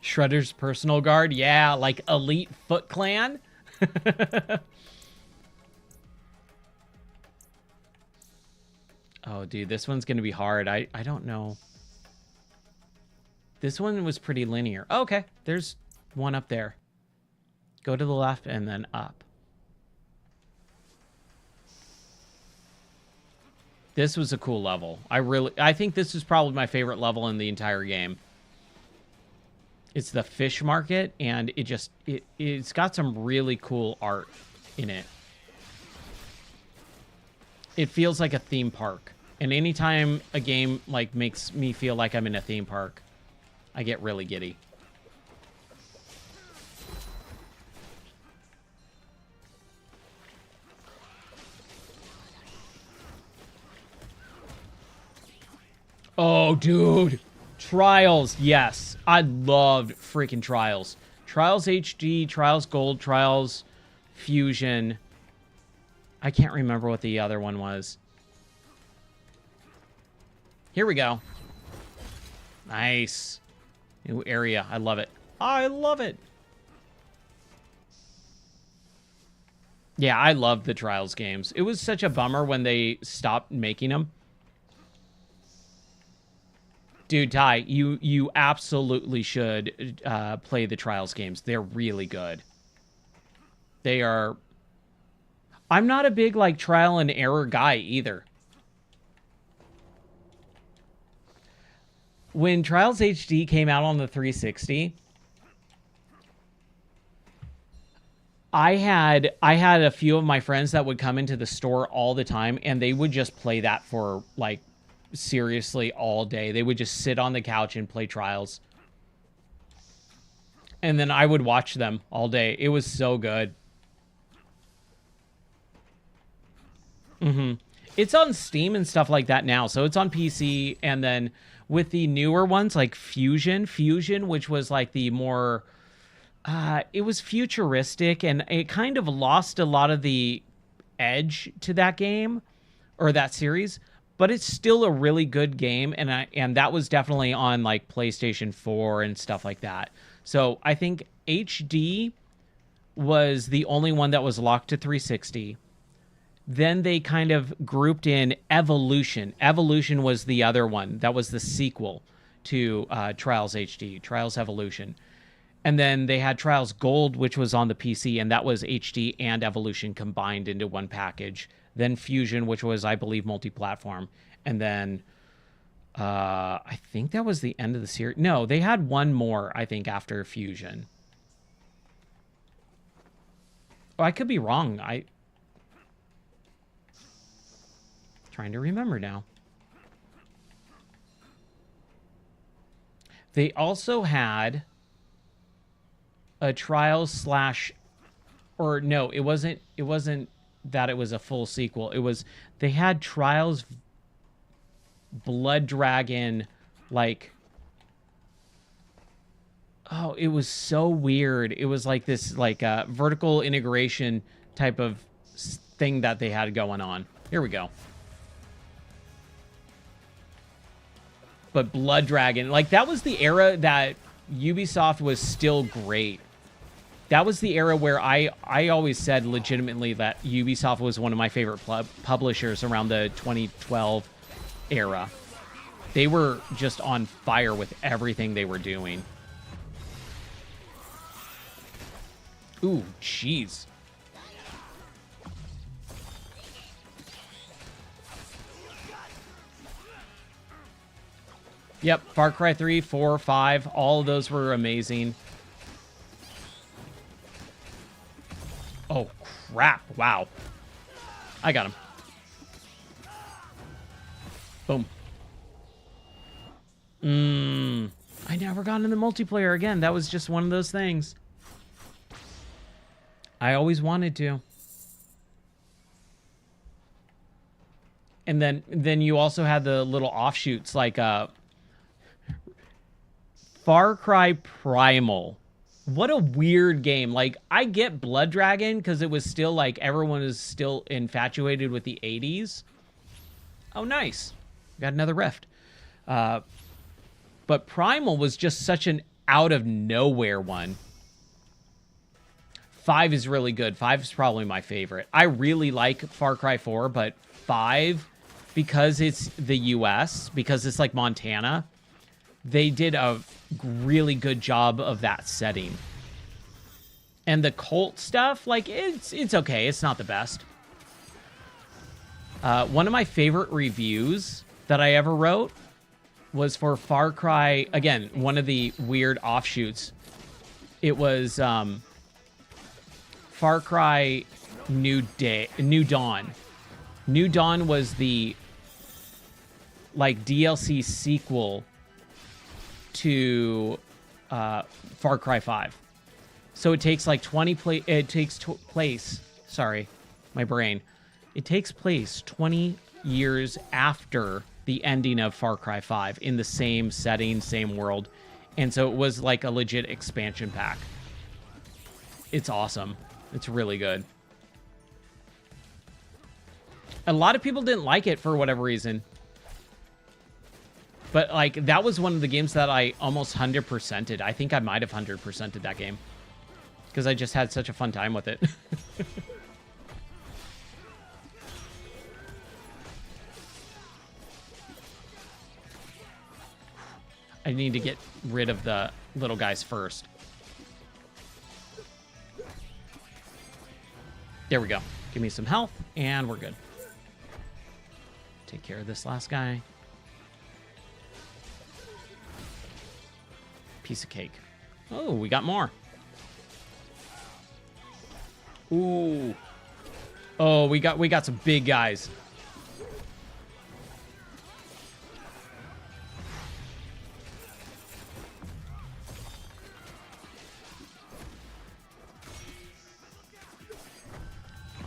Shredder's personal guard. Yeah, like Elite Foot Clan. Oh, dude, this one's going to be hard. I don't know. This one was pretty linear. Oh, okay, there's one up there. Go to the left and then up. This was a cool level. I think this is probably my favorite level in the entire game. It's the fish market, and it's got some really cool art in it. It feels like a theme park. And anytime a game like makes me feel like I'm in a theme park, I get really giddy. Oh, dude. Trials, yes. I loved freaking Trials. Trials HD, Trials Gold, Trials Fusion. I can't remember what the other one was. Here we go. Nice. New area. I love it. I love it. Yeah, I love the Trials games. It was such a bummer when they stopped making them. Dude, Ty, you absolutely should play the Trials games. They're really good. They are... I'm not a big, like, trial and error guy either. When Trials HD came out on the 360, I had a few of my friends that would come into the store all the time, and they would just play that for, like, seriously all day. They would just sit on the couch and play Trials. And then I would watch them all day. It was so good. It's on Steam and stuff like that now. So it's on PC, and then with the newer ones like Fusion, which was like the more... it was futuristic, and it kind of lost a lot of the edge to that game, or that series, but it's still a really good game, and that was definitely on like PlayStation 4 and stuff like that. So I think HD was the only one that was locked to 360. Then they kind of grouped in Evolution. Evolution was the other one. That was the sequel to Trials HD, Trials Evolution. And then they had Trials Gold, which was on the PC, and that was HD and Evolution combined into one package. Then Fusion, which was, I believe, multi-platform. And then I think that was the end of the series. No, they had one more, I think, after Fusion. Oh, I could be wrong. Trying to remember now. They also had a Trials / or no, it wasn't that it was a full sequel. It was, they had Trials Blood Dragon, like, oh, it was so weird. It was like this, like, vertical integration type of thing that they had going on. Here we go. But Blood Dragon, like, that was the era that Ubisoft was still great. That was the era where I always said legitimately that Ubisoft was one of my favorite publishers around the 2012 era. They were just on fire with everything they were doing. Ooh, jeez. Yep, Far Cry 3, 4, 5, all of those were amazing. Oh, crap. Wow. I got him. Boom. I never got into multiplayer again. That was just one of those things. I always wanted to. And then you also had the little offshoots like Far Cry Primal. What a weird game. Like, I get Blood Dragon because it was still like everyone is still infatuated with the 80s. Oh, nice. Got another rift. But Primal was just such an out of nowhere one. 5 is really good. 5 is probably my favorite. I really like Far Cry 4, but 5, because it's the US, because it's like Montana, they did a really good job of that setting. And the cult stuff, like, it's okay. It's not the best. One of my favorite reviews that I ever wrote was for Far Cry, again, one of the weird offshoots. It was Far Cry New Dawn. New Dawn was the, like, DLC sequel to Far Cry 5. So it takes like 20 place, sorry, my brain. It takes place 20 years after the ending of Far Cry 5 in the same setting, same world. And so it was like a legit expansion pack. It's awesome. It's really good. A lot of people didn't like it for whatever reason. But, like, that was one of the games that I almost 100%ed. I think I might have 100%ed that game. Because I just had such a fun time with it. I need to get rid of the little guys first. There we go. Give me some health, and we're good. Take care of this last guy. Piece of cake. Oh, we got more. Ooh. Oh, we got some big guys.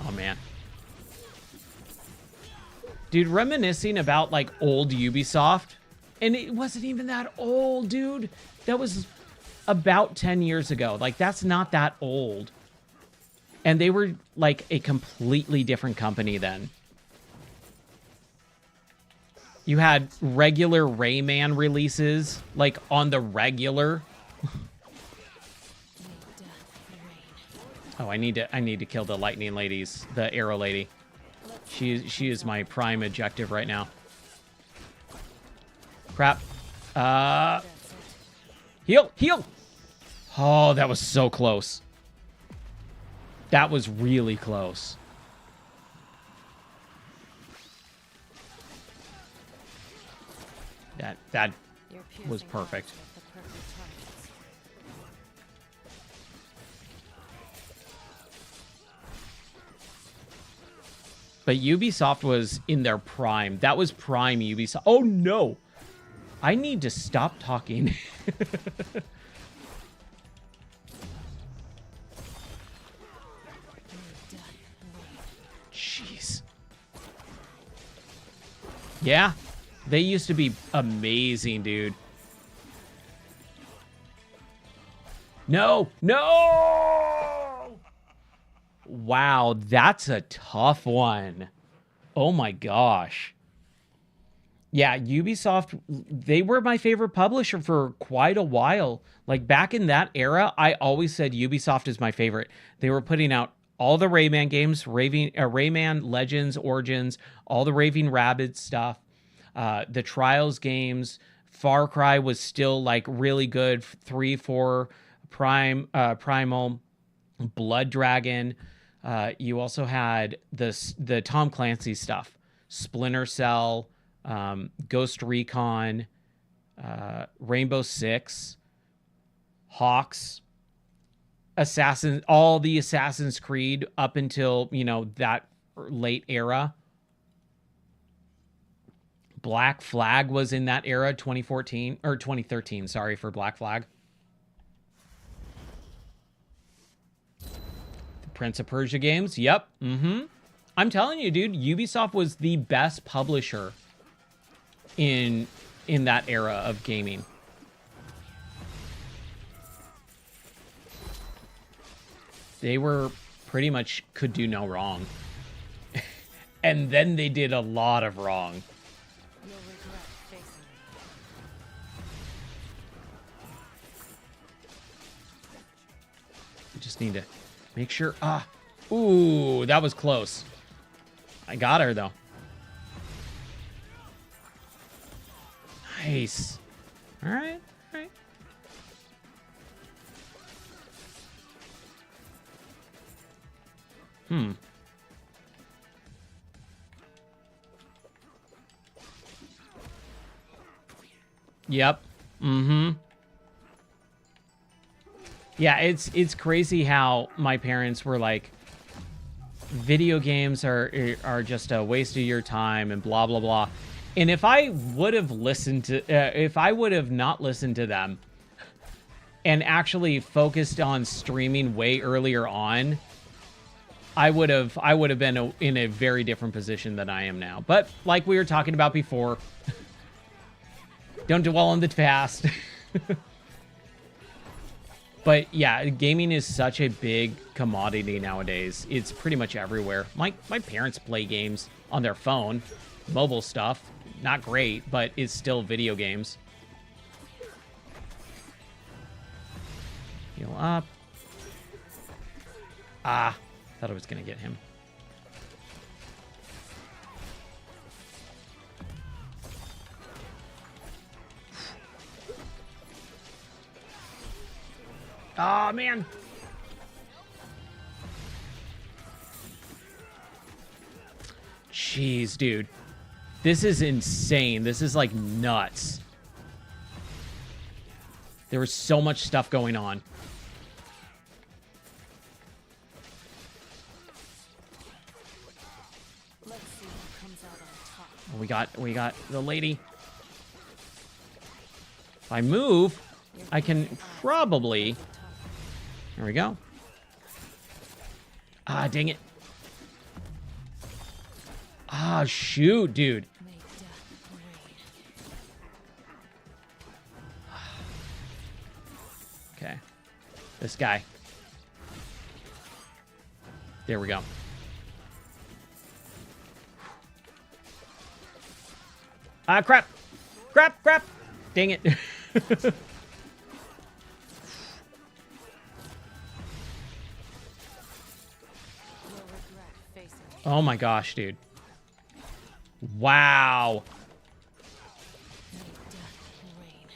Oh man. Dude, reminiscing about like old Ubisoft, and it wasn't even that old, dude. That was about 10 years ago. Like, that's not that old. And they were like a completely different company then. You had regular Rayman releases, like on the regular. Oh, I need to kill the lightning ladies, the arrow lady. She is my prime objective right now. Crap. Heal, heal. Oh, that was so close. That was really close. That was perfect. But Ubisoft was in their prime. That was prime Ubisoft. Oh no! I need to stop talking. Jeez. Yeah, they used to be amazing, dude. No! No! Wow, that's a tough one. Oh my gosh. Yeah, Ubisoft, they were my favorite publisher for quite a while. Like, back in that era, I always said Ubisoft is my favorite. They were putting out all the Rayman games, Rayman Legends, Origins, all the Raving Rabbids stuff, the Trials games. Far Cry was still, like, really good. 3, 4, Primal, Blood Dragon. You also had the Tom Clancy stuff. Splinter Cell, Ghost Recon, Rainbow Six, Hawks, all the Assassin's Creed up until, you know, that late era. Black Flag was in that era, 2014 or 2013, sorry, for Black Flag. The Prince of Persia games, yep. I'm telling you, dude, Ubisoft was the best publisher in that era of gaming. They were pretty much could do no wrong. And then they did a lot of wrong. I just need to make sure. Ooh, that was close. I got her though. Nice. All right. All right. Yep. Yeah, it's crazy how my parents were like, video games are just a waste of your time and blah blah blah. And if I would have listened to, if I would have not listened to them and actually focused on streaming way earlier on, I would have been in a very different position than I am now. But like we were talking about before, don't dwell on the past. But yeah, gaming is such a big commodity nowadays. It's pretty much everywhere. My parents play games on their phone, mobile stuff. Not great, but it's still video games. Heal up. Ah, thought I was gonna get him. Oh, man. Jeez, dude. This is insane. This is, like, nuts. There was so much stuff going on. Let's see who comes out on top. We got the lady. If I move, I can probably... There we go. Ah, dang it. Ah, shoot, dude. May death reign. Okay. This guy. There we go. Ah, crap. Crap, crap. Dang it. You'll regret facing me. Oh my gosh, dude. Wow. May death reign.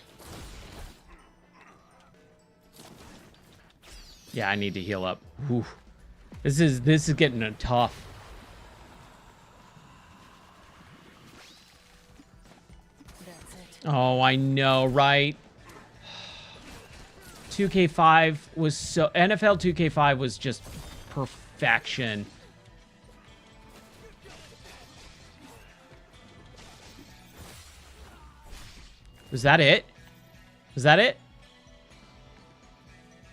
Yeah, I need to heal up. Whew. This is getting tough. That's it. Oh, I know, right? 2K5 was so... NFL 2K5 was just perfection. Was that it? Was that it?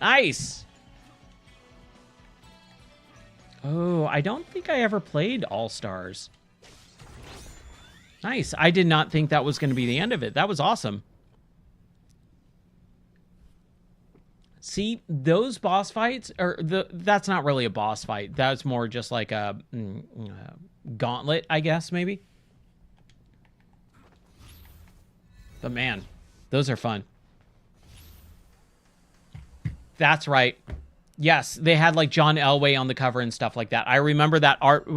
Nice. Oh, I don't think I ever played All-Stars. Nice. I did not think that was going to be the end of it. That was awesome. See, those boss fights, that's not really a boss fight. That's more just like a gauntlet, I guess, maybe. But man, those are fun. That's right. Yes, they had like John Elway on the cover and stuff like that. I remember that art.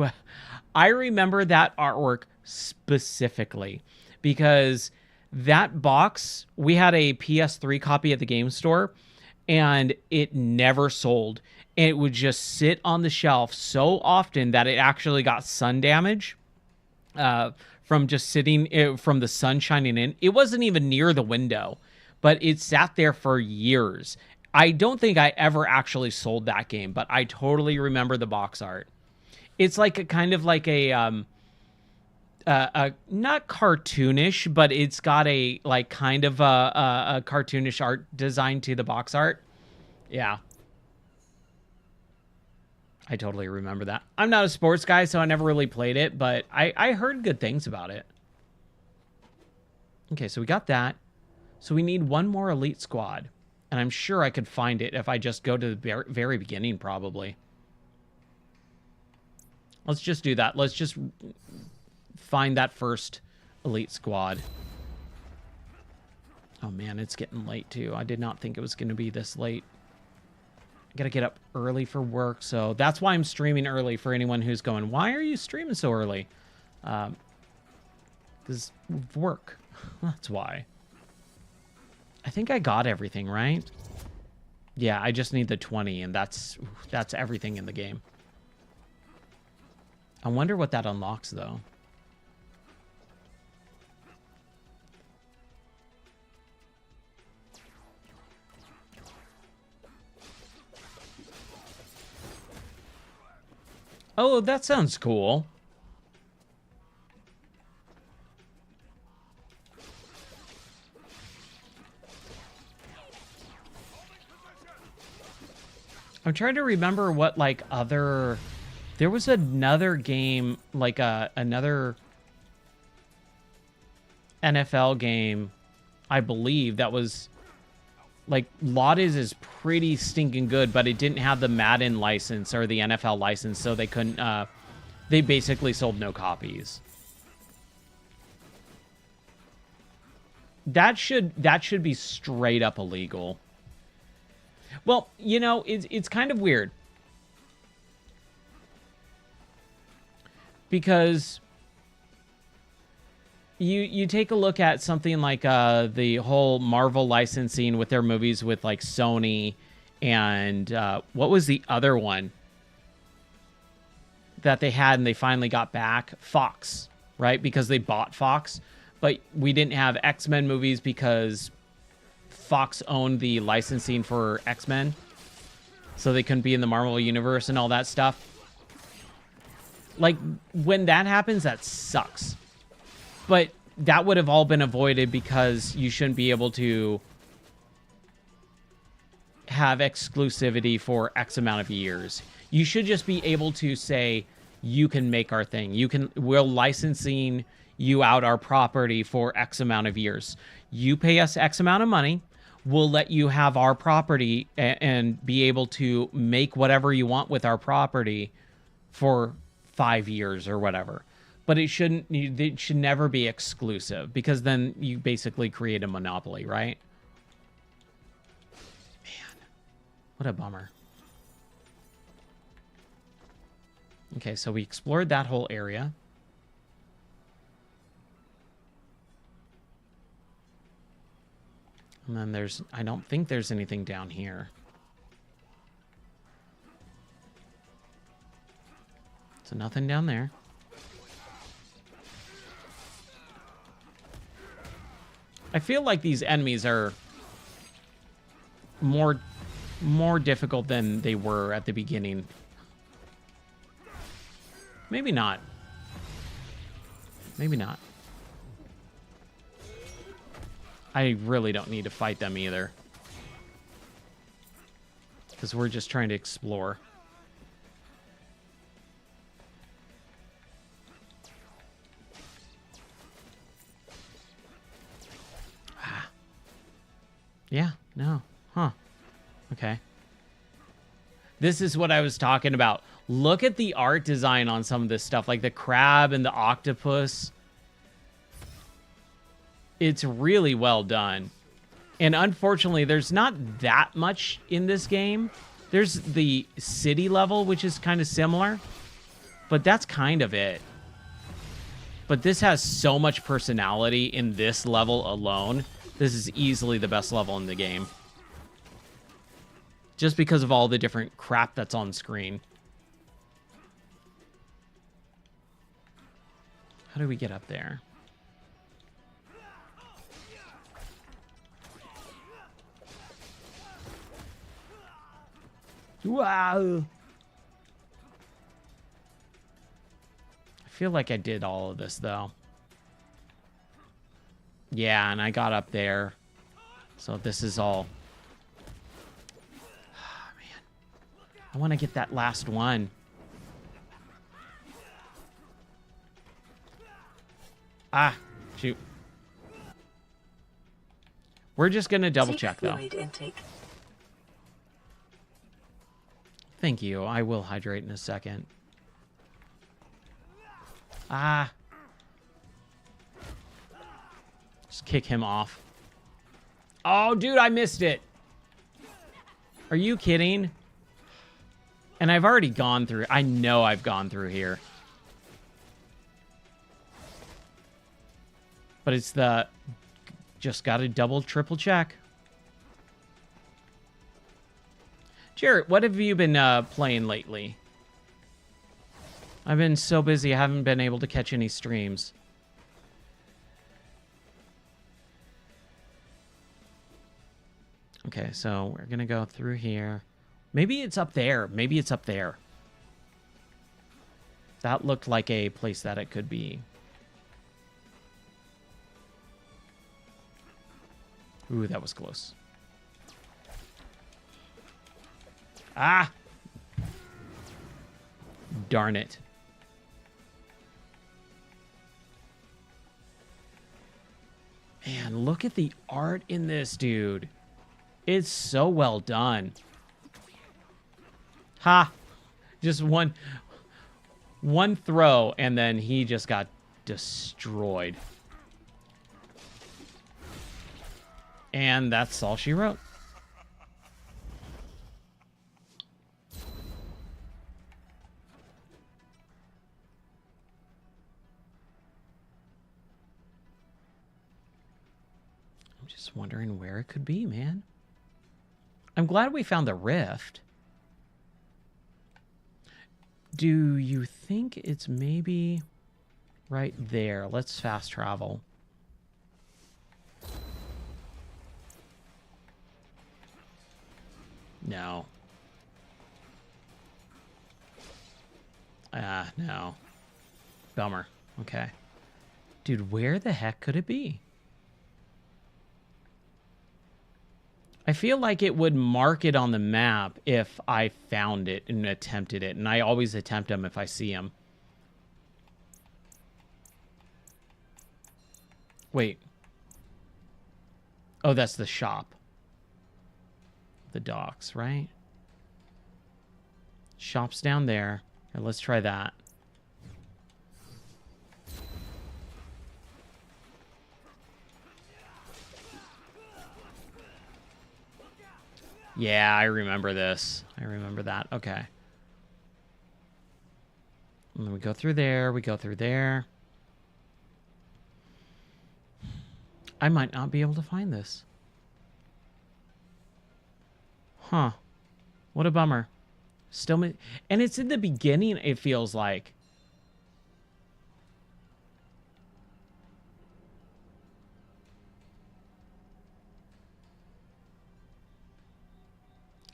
I remember that artwork specifically because that box, we had a PS3 copy at the game store and it never sold. And it would just sit on the shelf so often that it actually got sun damage. From just sitting, from the sun shining in. It wasn't even near the window, but it sat there for years. I don't think I ever actually sold that game, but I totally remember the box art. It's like a kind of like a not cartoonish, but it's got a like kind of a cartoonish art design to the box art. Yeah. I totally remember that. I'm not a sports guy, so I never really played it, but I heard good things about it. Okay, so we got that. So we need one more elite squad. And I'm sure I could find it if I just go to the very beginning, probably. Let's just do that. Let's just find that first elite squad. Oh, man, it's getting late, too. I did not think it was going to be this late. I gotta get up early for work, so that's why I'm streaming early for anyone who's going, why are you streaming so early? Because work. That's why. I think I got everything, right? Yeah, I just need the 20, and that's everything in the game. I wonder what that unlocks, though. Oh, that sounds cool. I'm trying to remember what, like, other There was another game, like another NFL game, I believe, that was like Lotties is pretty stinking good, but it didn't have the Madden license or the NFL license, so they couldn't. They basically sold no copies. That should be straight up illegal. Well, you know, it's kind of weird because you take a look at something like the whole Marvel licensing with their movies with like Sony and what was the other one that they had and they finally got back? Fox, right? Because they bought Fox, but we didn't have X-Men movies because Fox owned the licensing for X-Men, so they couldn't be in the Marvel universe and all that stuff. Like, when that happens, that sucks. But that would have all been avoided because you shouldn't be able to have exclusivity for X amount of years. You should just be able to say, you can make our thing. We're licensing you out our property for X amount of years. You pay us X amount of money. We'll let you have our property and be able to make whatever you want with our property for 5 years or whatever. But it should never be exclusive, because then you basically create a monopoly, right? Man, what a bummer. Okay, so we explored that whole area. And then I don't think there's anything down here. So nothing down there. I feel like these enemies are more difficult than they were at the beginning. Maybe not. Maybe not. I really don't need to fight them either, because we're just trying to explore. Yeah, no. Huh. Okay. This is what I was talking about. Look at the art design on some of this stuff, like the crab and the octopus. It's really well done. And unfortunately, there's not that much in this game. There's the city level, which is kind of similar, but that's kind of it. But this has so much personality in this level alone. This is easily the best level in the game, just because of all the different crap that's on screen. How do we get up there? Wow. I feel like I did all of this, though. Yeah, and I got up there. So this is all... Oh, man. I want to get that last one. Ah, shoot. We're just going to double check, though. Thank you. I will hydrate in a second. Ah. Just kick him off. Oh, dude, I missed it. Are you kidding? And I've already gone through. I know I've gone through here. But it's the... Just got to double, triple check. Jarrett, what have you been playing lately? I've been so busy, I haven't been able to catch any streams. Okay, so we're going to go through here. Maybe it's up there. Maybe it's up there. That looked like a place that it could be. Ooh, that was close. Ah! Darn it. Man, look at the art in this, dude. It's so well done. Ha! Just one throw, and then he just got destroyed. And that's all she wrote. I'm just wondering where it could be, man. I'm glad we found the rift. Do you think it's maybe right there? Let's fast travel. No. No. Bummer. Okay. Dude, where the heck could it be? I feel like it would mark it on the map if I found it and attempted it. And I always attempt them if I see them. Wait. Oh, that's the shop. The docks, right? Shop's down there. Here, let's try that. Yeah, I remember this. I remember that. Okay. And then we go through there. We go through there. I might not be able to find this. Huh. What a bummer. Still, and it's in the beginning, it feels like.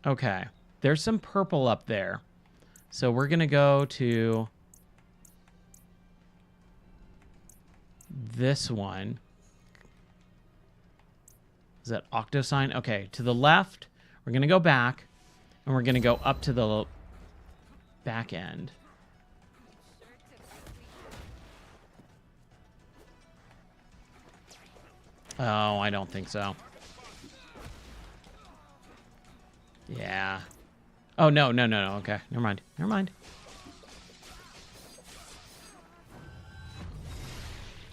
Okay. There's some purple up there. So we're going to go to this one. Is that octosign? Okay. To the left, we're going to go back. And we're going to go up to the back end. Oh, I don't think so. Yeah. Oh, no. Okay, never mind.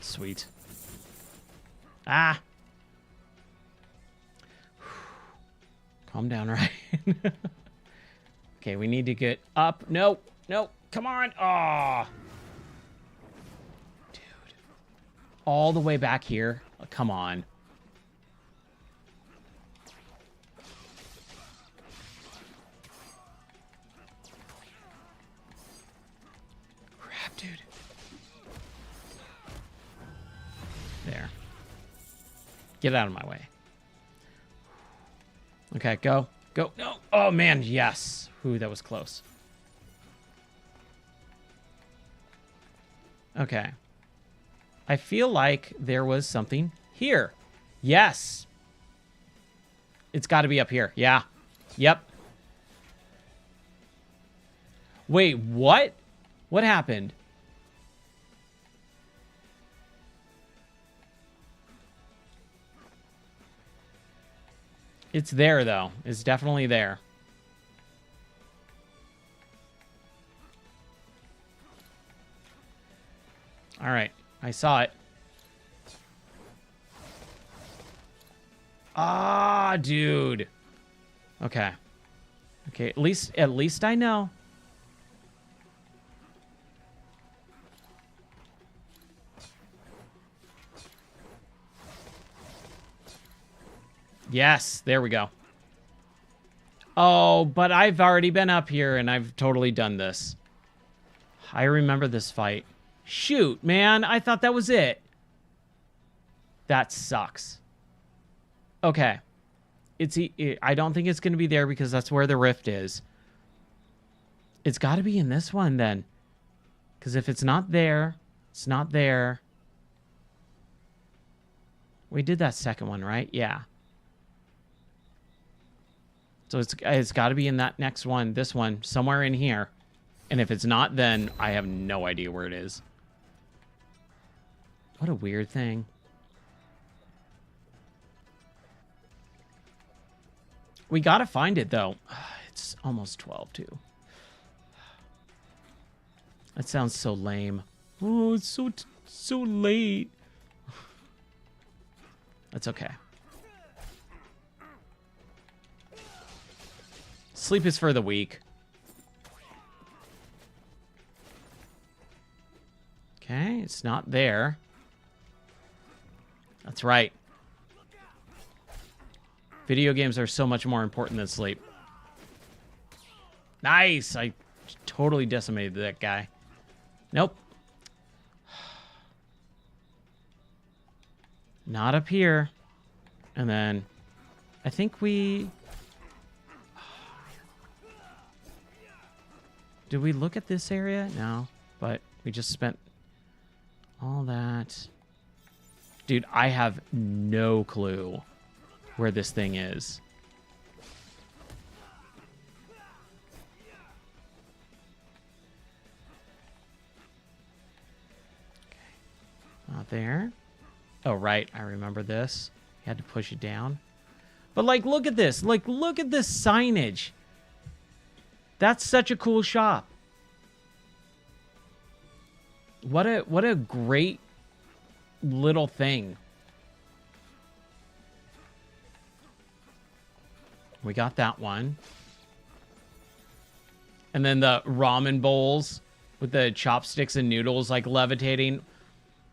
Sweet. Ah. Calm down, Ryan. Okay, we need to get up. No. Come on. Oh. Dude. All the way back here. Oh, come on. Crap, dude. There. Get out of my way. Okay, go. No. Oh, man, yes. Ooh, that was close. Okay. I feel like there was something here. Yes. It's got to be up here. Yeah. Yep. Wait, what? What happened? It's there, though. It's definitely there. All right. I saw it. Ah, dude. Okay. Okay, at least I know. Yes, there we go. Oh, but I've already been up here and I've totally done this. I remember this fight. Shoot, man, I thought that was it. That sucks. Okay. I don't think it's going to be there because that's where the rift is. It's got to be in this one then. Because if it's not there, it's not there. We did that second one, right? Yeah. So it's got to be in that next one, this one, somewhere in here. And if it's not, then I have no idea where it is. What a weird thing. We gotta find it, though. It's almost 12, too. That sounds so lame. Oh, it's so late. That's okay. Sleep is for the weak. Okay, it's not there. That's right. Video games are so much more important than sleep. Nice! I totally decimated that guy. Nope. Not up here. And then I think we... Did we look at this area? No. But we just spent all that. Dude, I have no clue where this thing is. Okay. Not there. Oh, right. I remember this. You had to push it down. But, like, look at this. Like, look at this signage. That's such a cool shop. What a great little thing. We got that one. And then the ramen bowls with the chopsticks and noodles like levitating.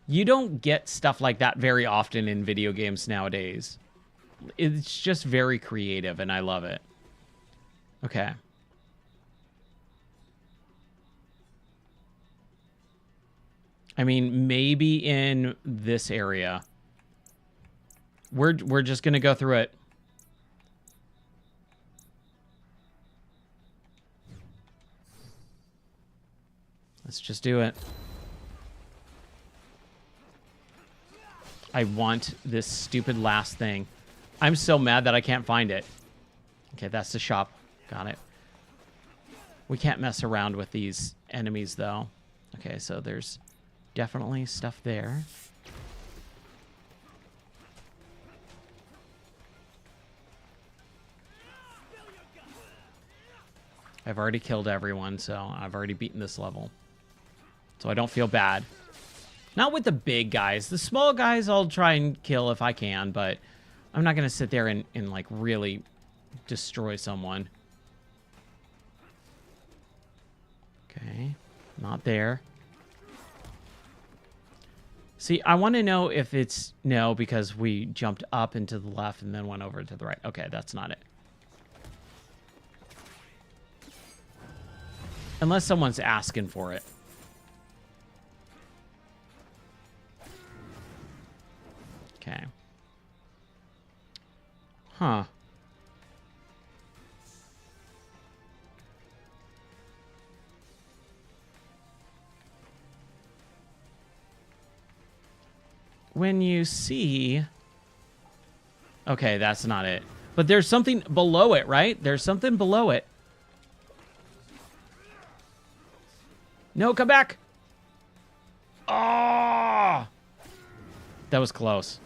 You don't get stuff like that very often in video games nowadays. It's just very creative and I love it. Okay. I mean, maybe in this area. We're just going to go through it. Let's just do it. I want this stupid last thing. I'm so mad that I can't find it. Okay, that's the shop. Got it. We can't mess around with these enemies, though. Okay, so there's definitely stuff there. I've already killed everyone, so I've already beaten this level. So I don't feel bad. Not with the big guys. The small guys I'll try and kill if I can, but I'm not going to sit there and like really destroy someone. Okay, not there. See, I want to know if it's no, because we jumped up and to the left and then went over to the right. Okay, that's not it. Unless someone's asking for it. Okay. Huh. When you see... Okay, that's not it. But there's something below it, right? There's something below it. No, come back! Oh! That was close.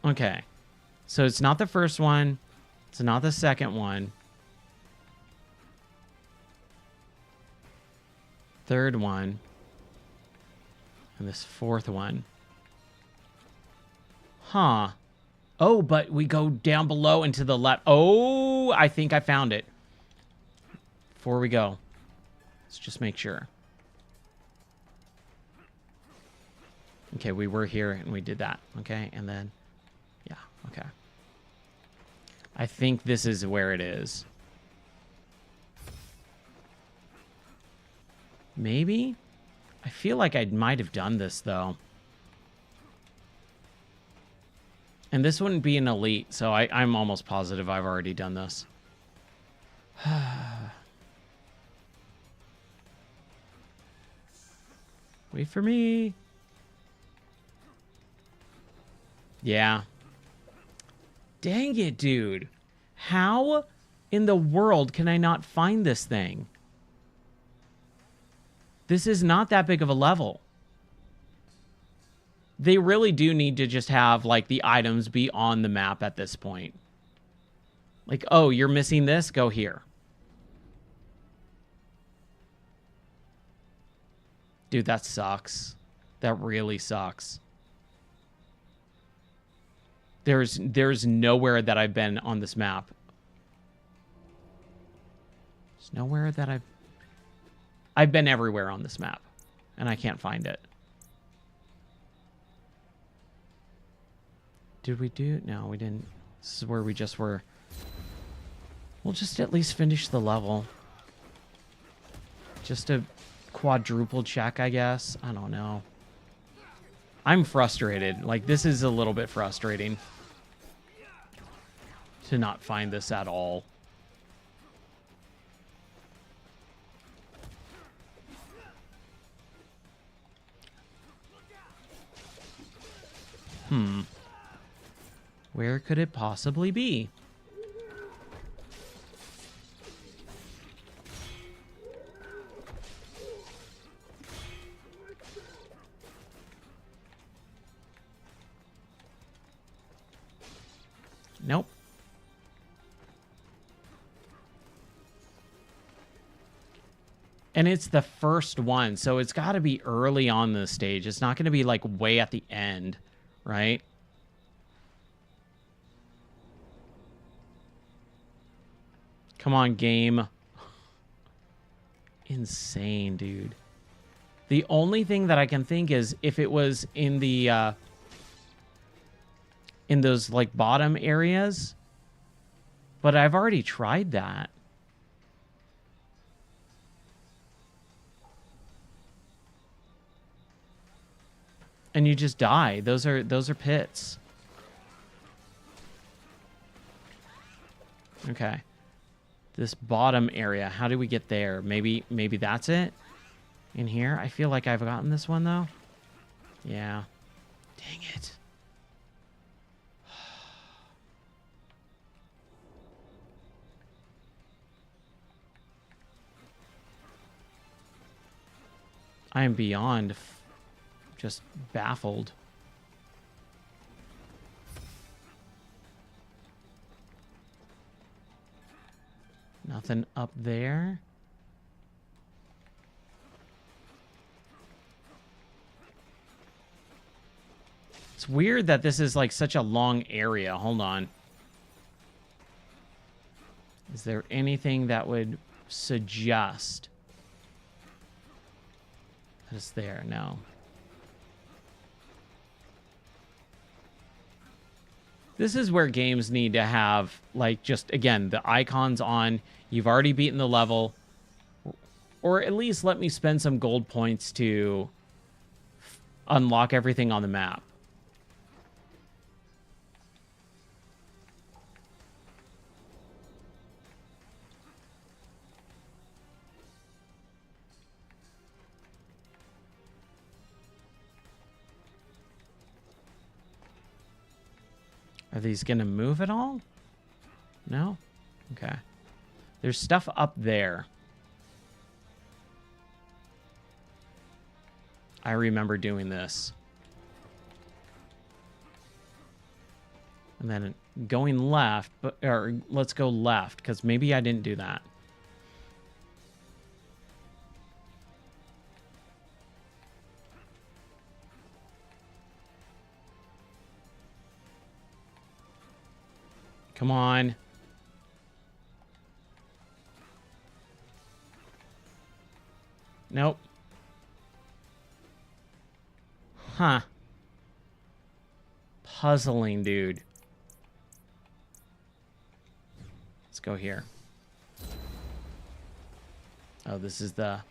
Okay. So it's not the first one. It's not the second one. Third one. And this fourth one. Huh. Oh, but we go down below and to the left. Oh, I think I found it. Before we go, let's just make sure. Okay, we were here and we did that. Okay, and then, yeah, okay. I think this is where it is. Maybe? I feel like I might have done this, though. And this wouldn't be an elite, so I'm almost positive I've already done this. Wait for me. Yeah. Dang it, dude. How in the world can I not find this thing? This is not that big of a level. They really do need to just have, like, the items be on the map at this point. Like, oh, you're missing this? Go here. Dude, that sucks. That really sucks. There's nowhere that I've been on this map. There's nowhere that I've been everywhere on this map, and I can't find it. Did we do? No, we didn't. This is where we just were. We'll just at least finish the level. Just a quadruple check, I guess. I don't know. I'm frustrated. Like, this is a little bit frustrating to not find this at all. Where could it possibly be? Nope. And it's the first one, so it's got to be early on the stage. It's not going to be, like, way at the end, right? Come on, game. Insane, dude. The only thing that I can think is if it was in the in those, like, bottom areas, but I've already tried that. And you just die. Those are pits. Okay. This bottom area, how do we get there? Maybe that's it? In here? I feel like I've gotten this one, though. Yeah. Dang it. I am beyond just baffled. Nothing up there. It's weird that this is, like, such a long area. Hold on. Is there anything that would suggest that it's there? No. This is where games need to have, like, just, again, the icons on. You've already beaten the level. Or at least let me spend some gold points to unlock everything on the map. Are these going to move at all? No? Okay. There's stuff up there. I remember doing this. And then going left, or let's go left, because maybe I didn't do that. Come on. Nope. Huh. Puzzling, dude. Let's go here. Oh, this is the...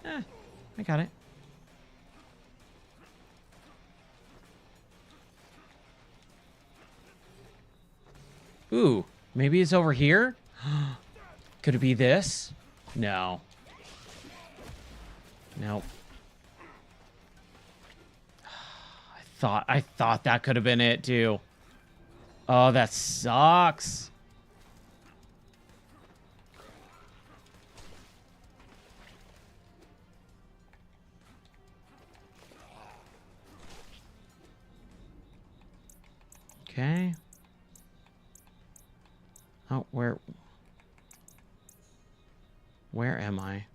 I got it. Ooh, maybe it's over here? Could it be this? No. Nope. I thought that could have been it too. Oh, that sucks. Okay. Oh, where am I?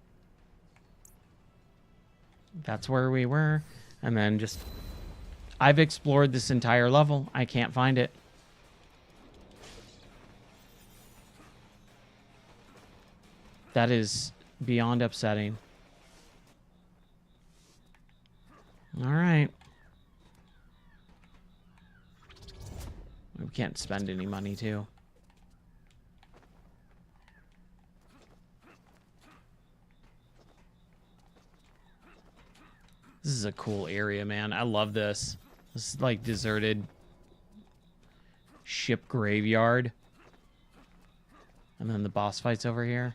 That's where we were. And then just... I've explored this entire level. I can't find it. That is beyond upsetting. All right. We can't spend any money, too. This is a cool area, man. I love this. This is like deserted ship graveyard. And then the boss fight's over here.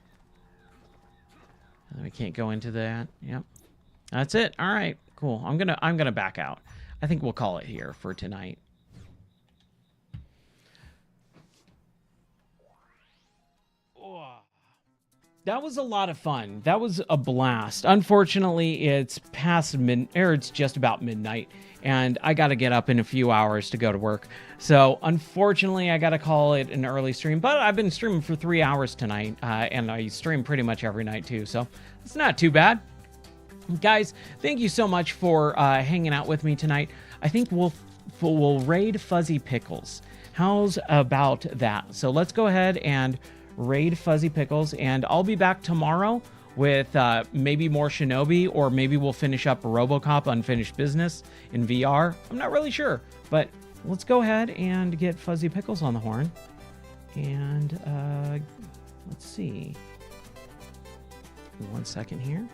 And we can't go into that. Yep. That's it. All right. Cool. I'm gonna back out. I think we'll call it here for tonight. That was a lot of fun. That was a blast. Unfortunately, it's it's just about midnight, and I got to get up in a few hours to go to work. So, unfortunately, I got to call it an early stream. But I've been streaming for 3 hours tonight, and I stream pretty much every night too. So, it's not too bad. Guys, thank you so much for hanging out with me tonight. I think we'll raid Fuzzy Pickles. How's about that? So, let's go ahead and raid Fuzzy Pickles, and I'll be back tomorrow with maybe more Shinobi, or maybe we'll finish up RoboCop Unfinished Business in VR. I'm not really sure, but let's go ahead and get Fuzzy Pickles on the horn. And let's see. 1 second here.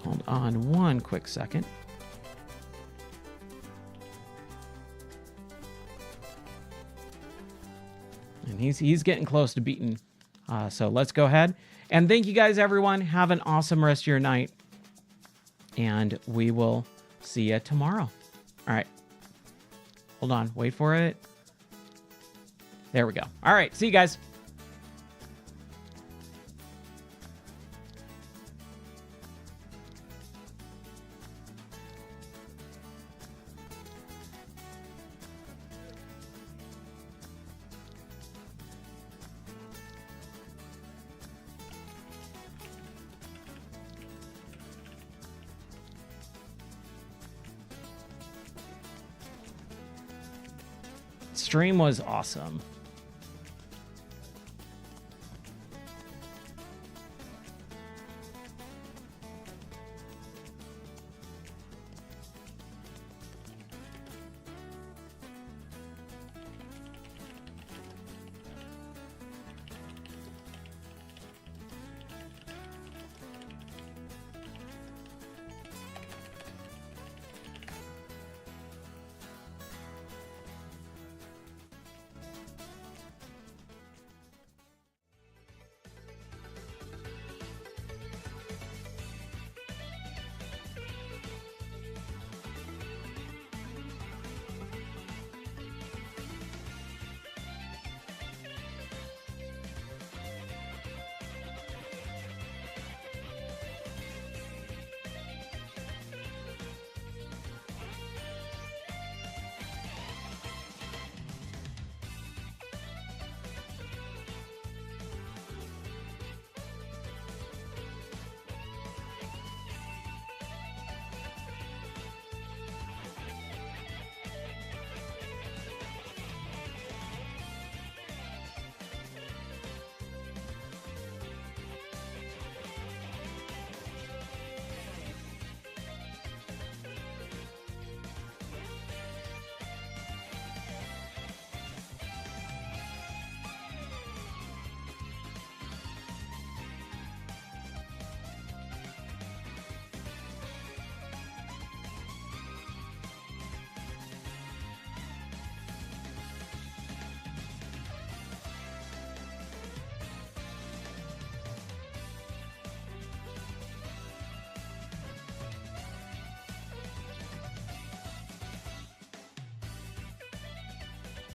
Hold on one quick second. And he's getting close to beating. So let's go ahead. And thank you guys, everyone. Have an awesome rest of your night. And we will see you tomorrow. All right. Hold on. Wait for it. There we go. All right. See you guys. Stream was awesome.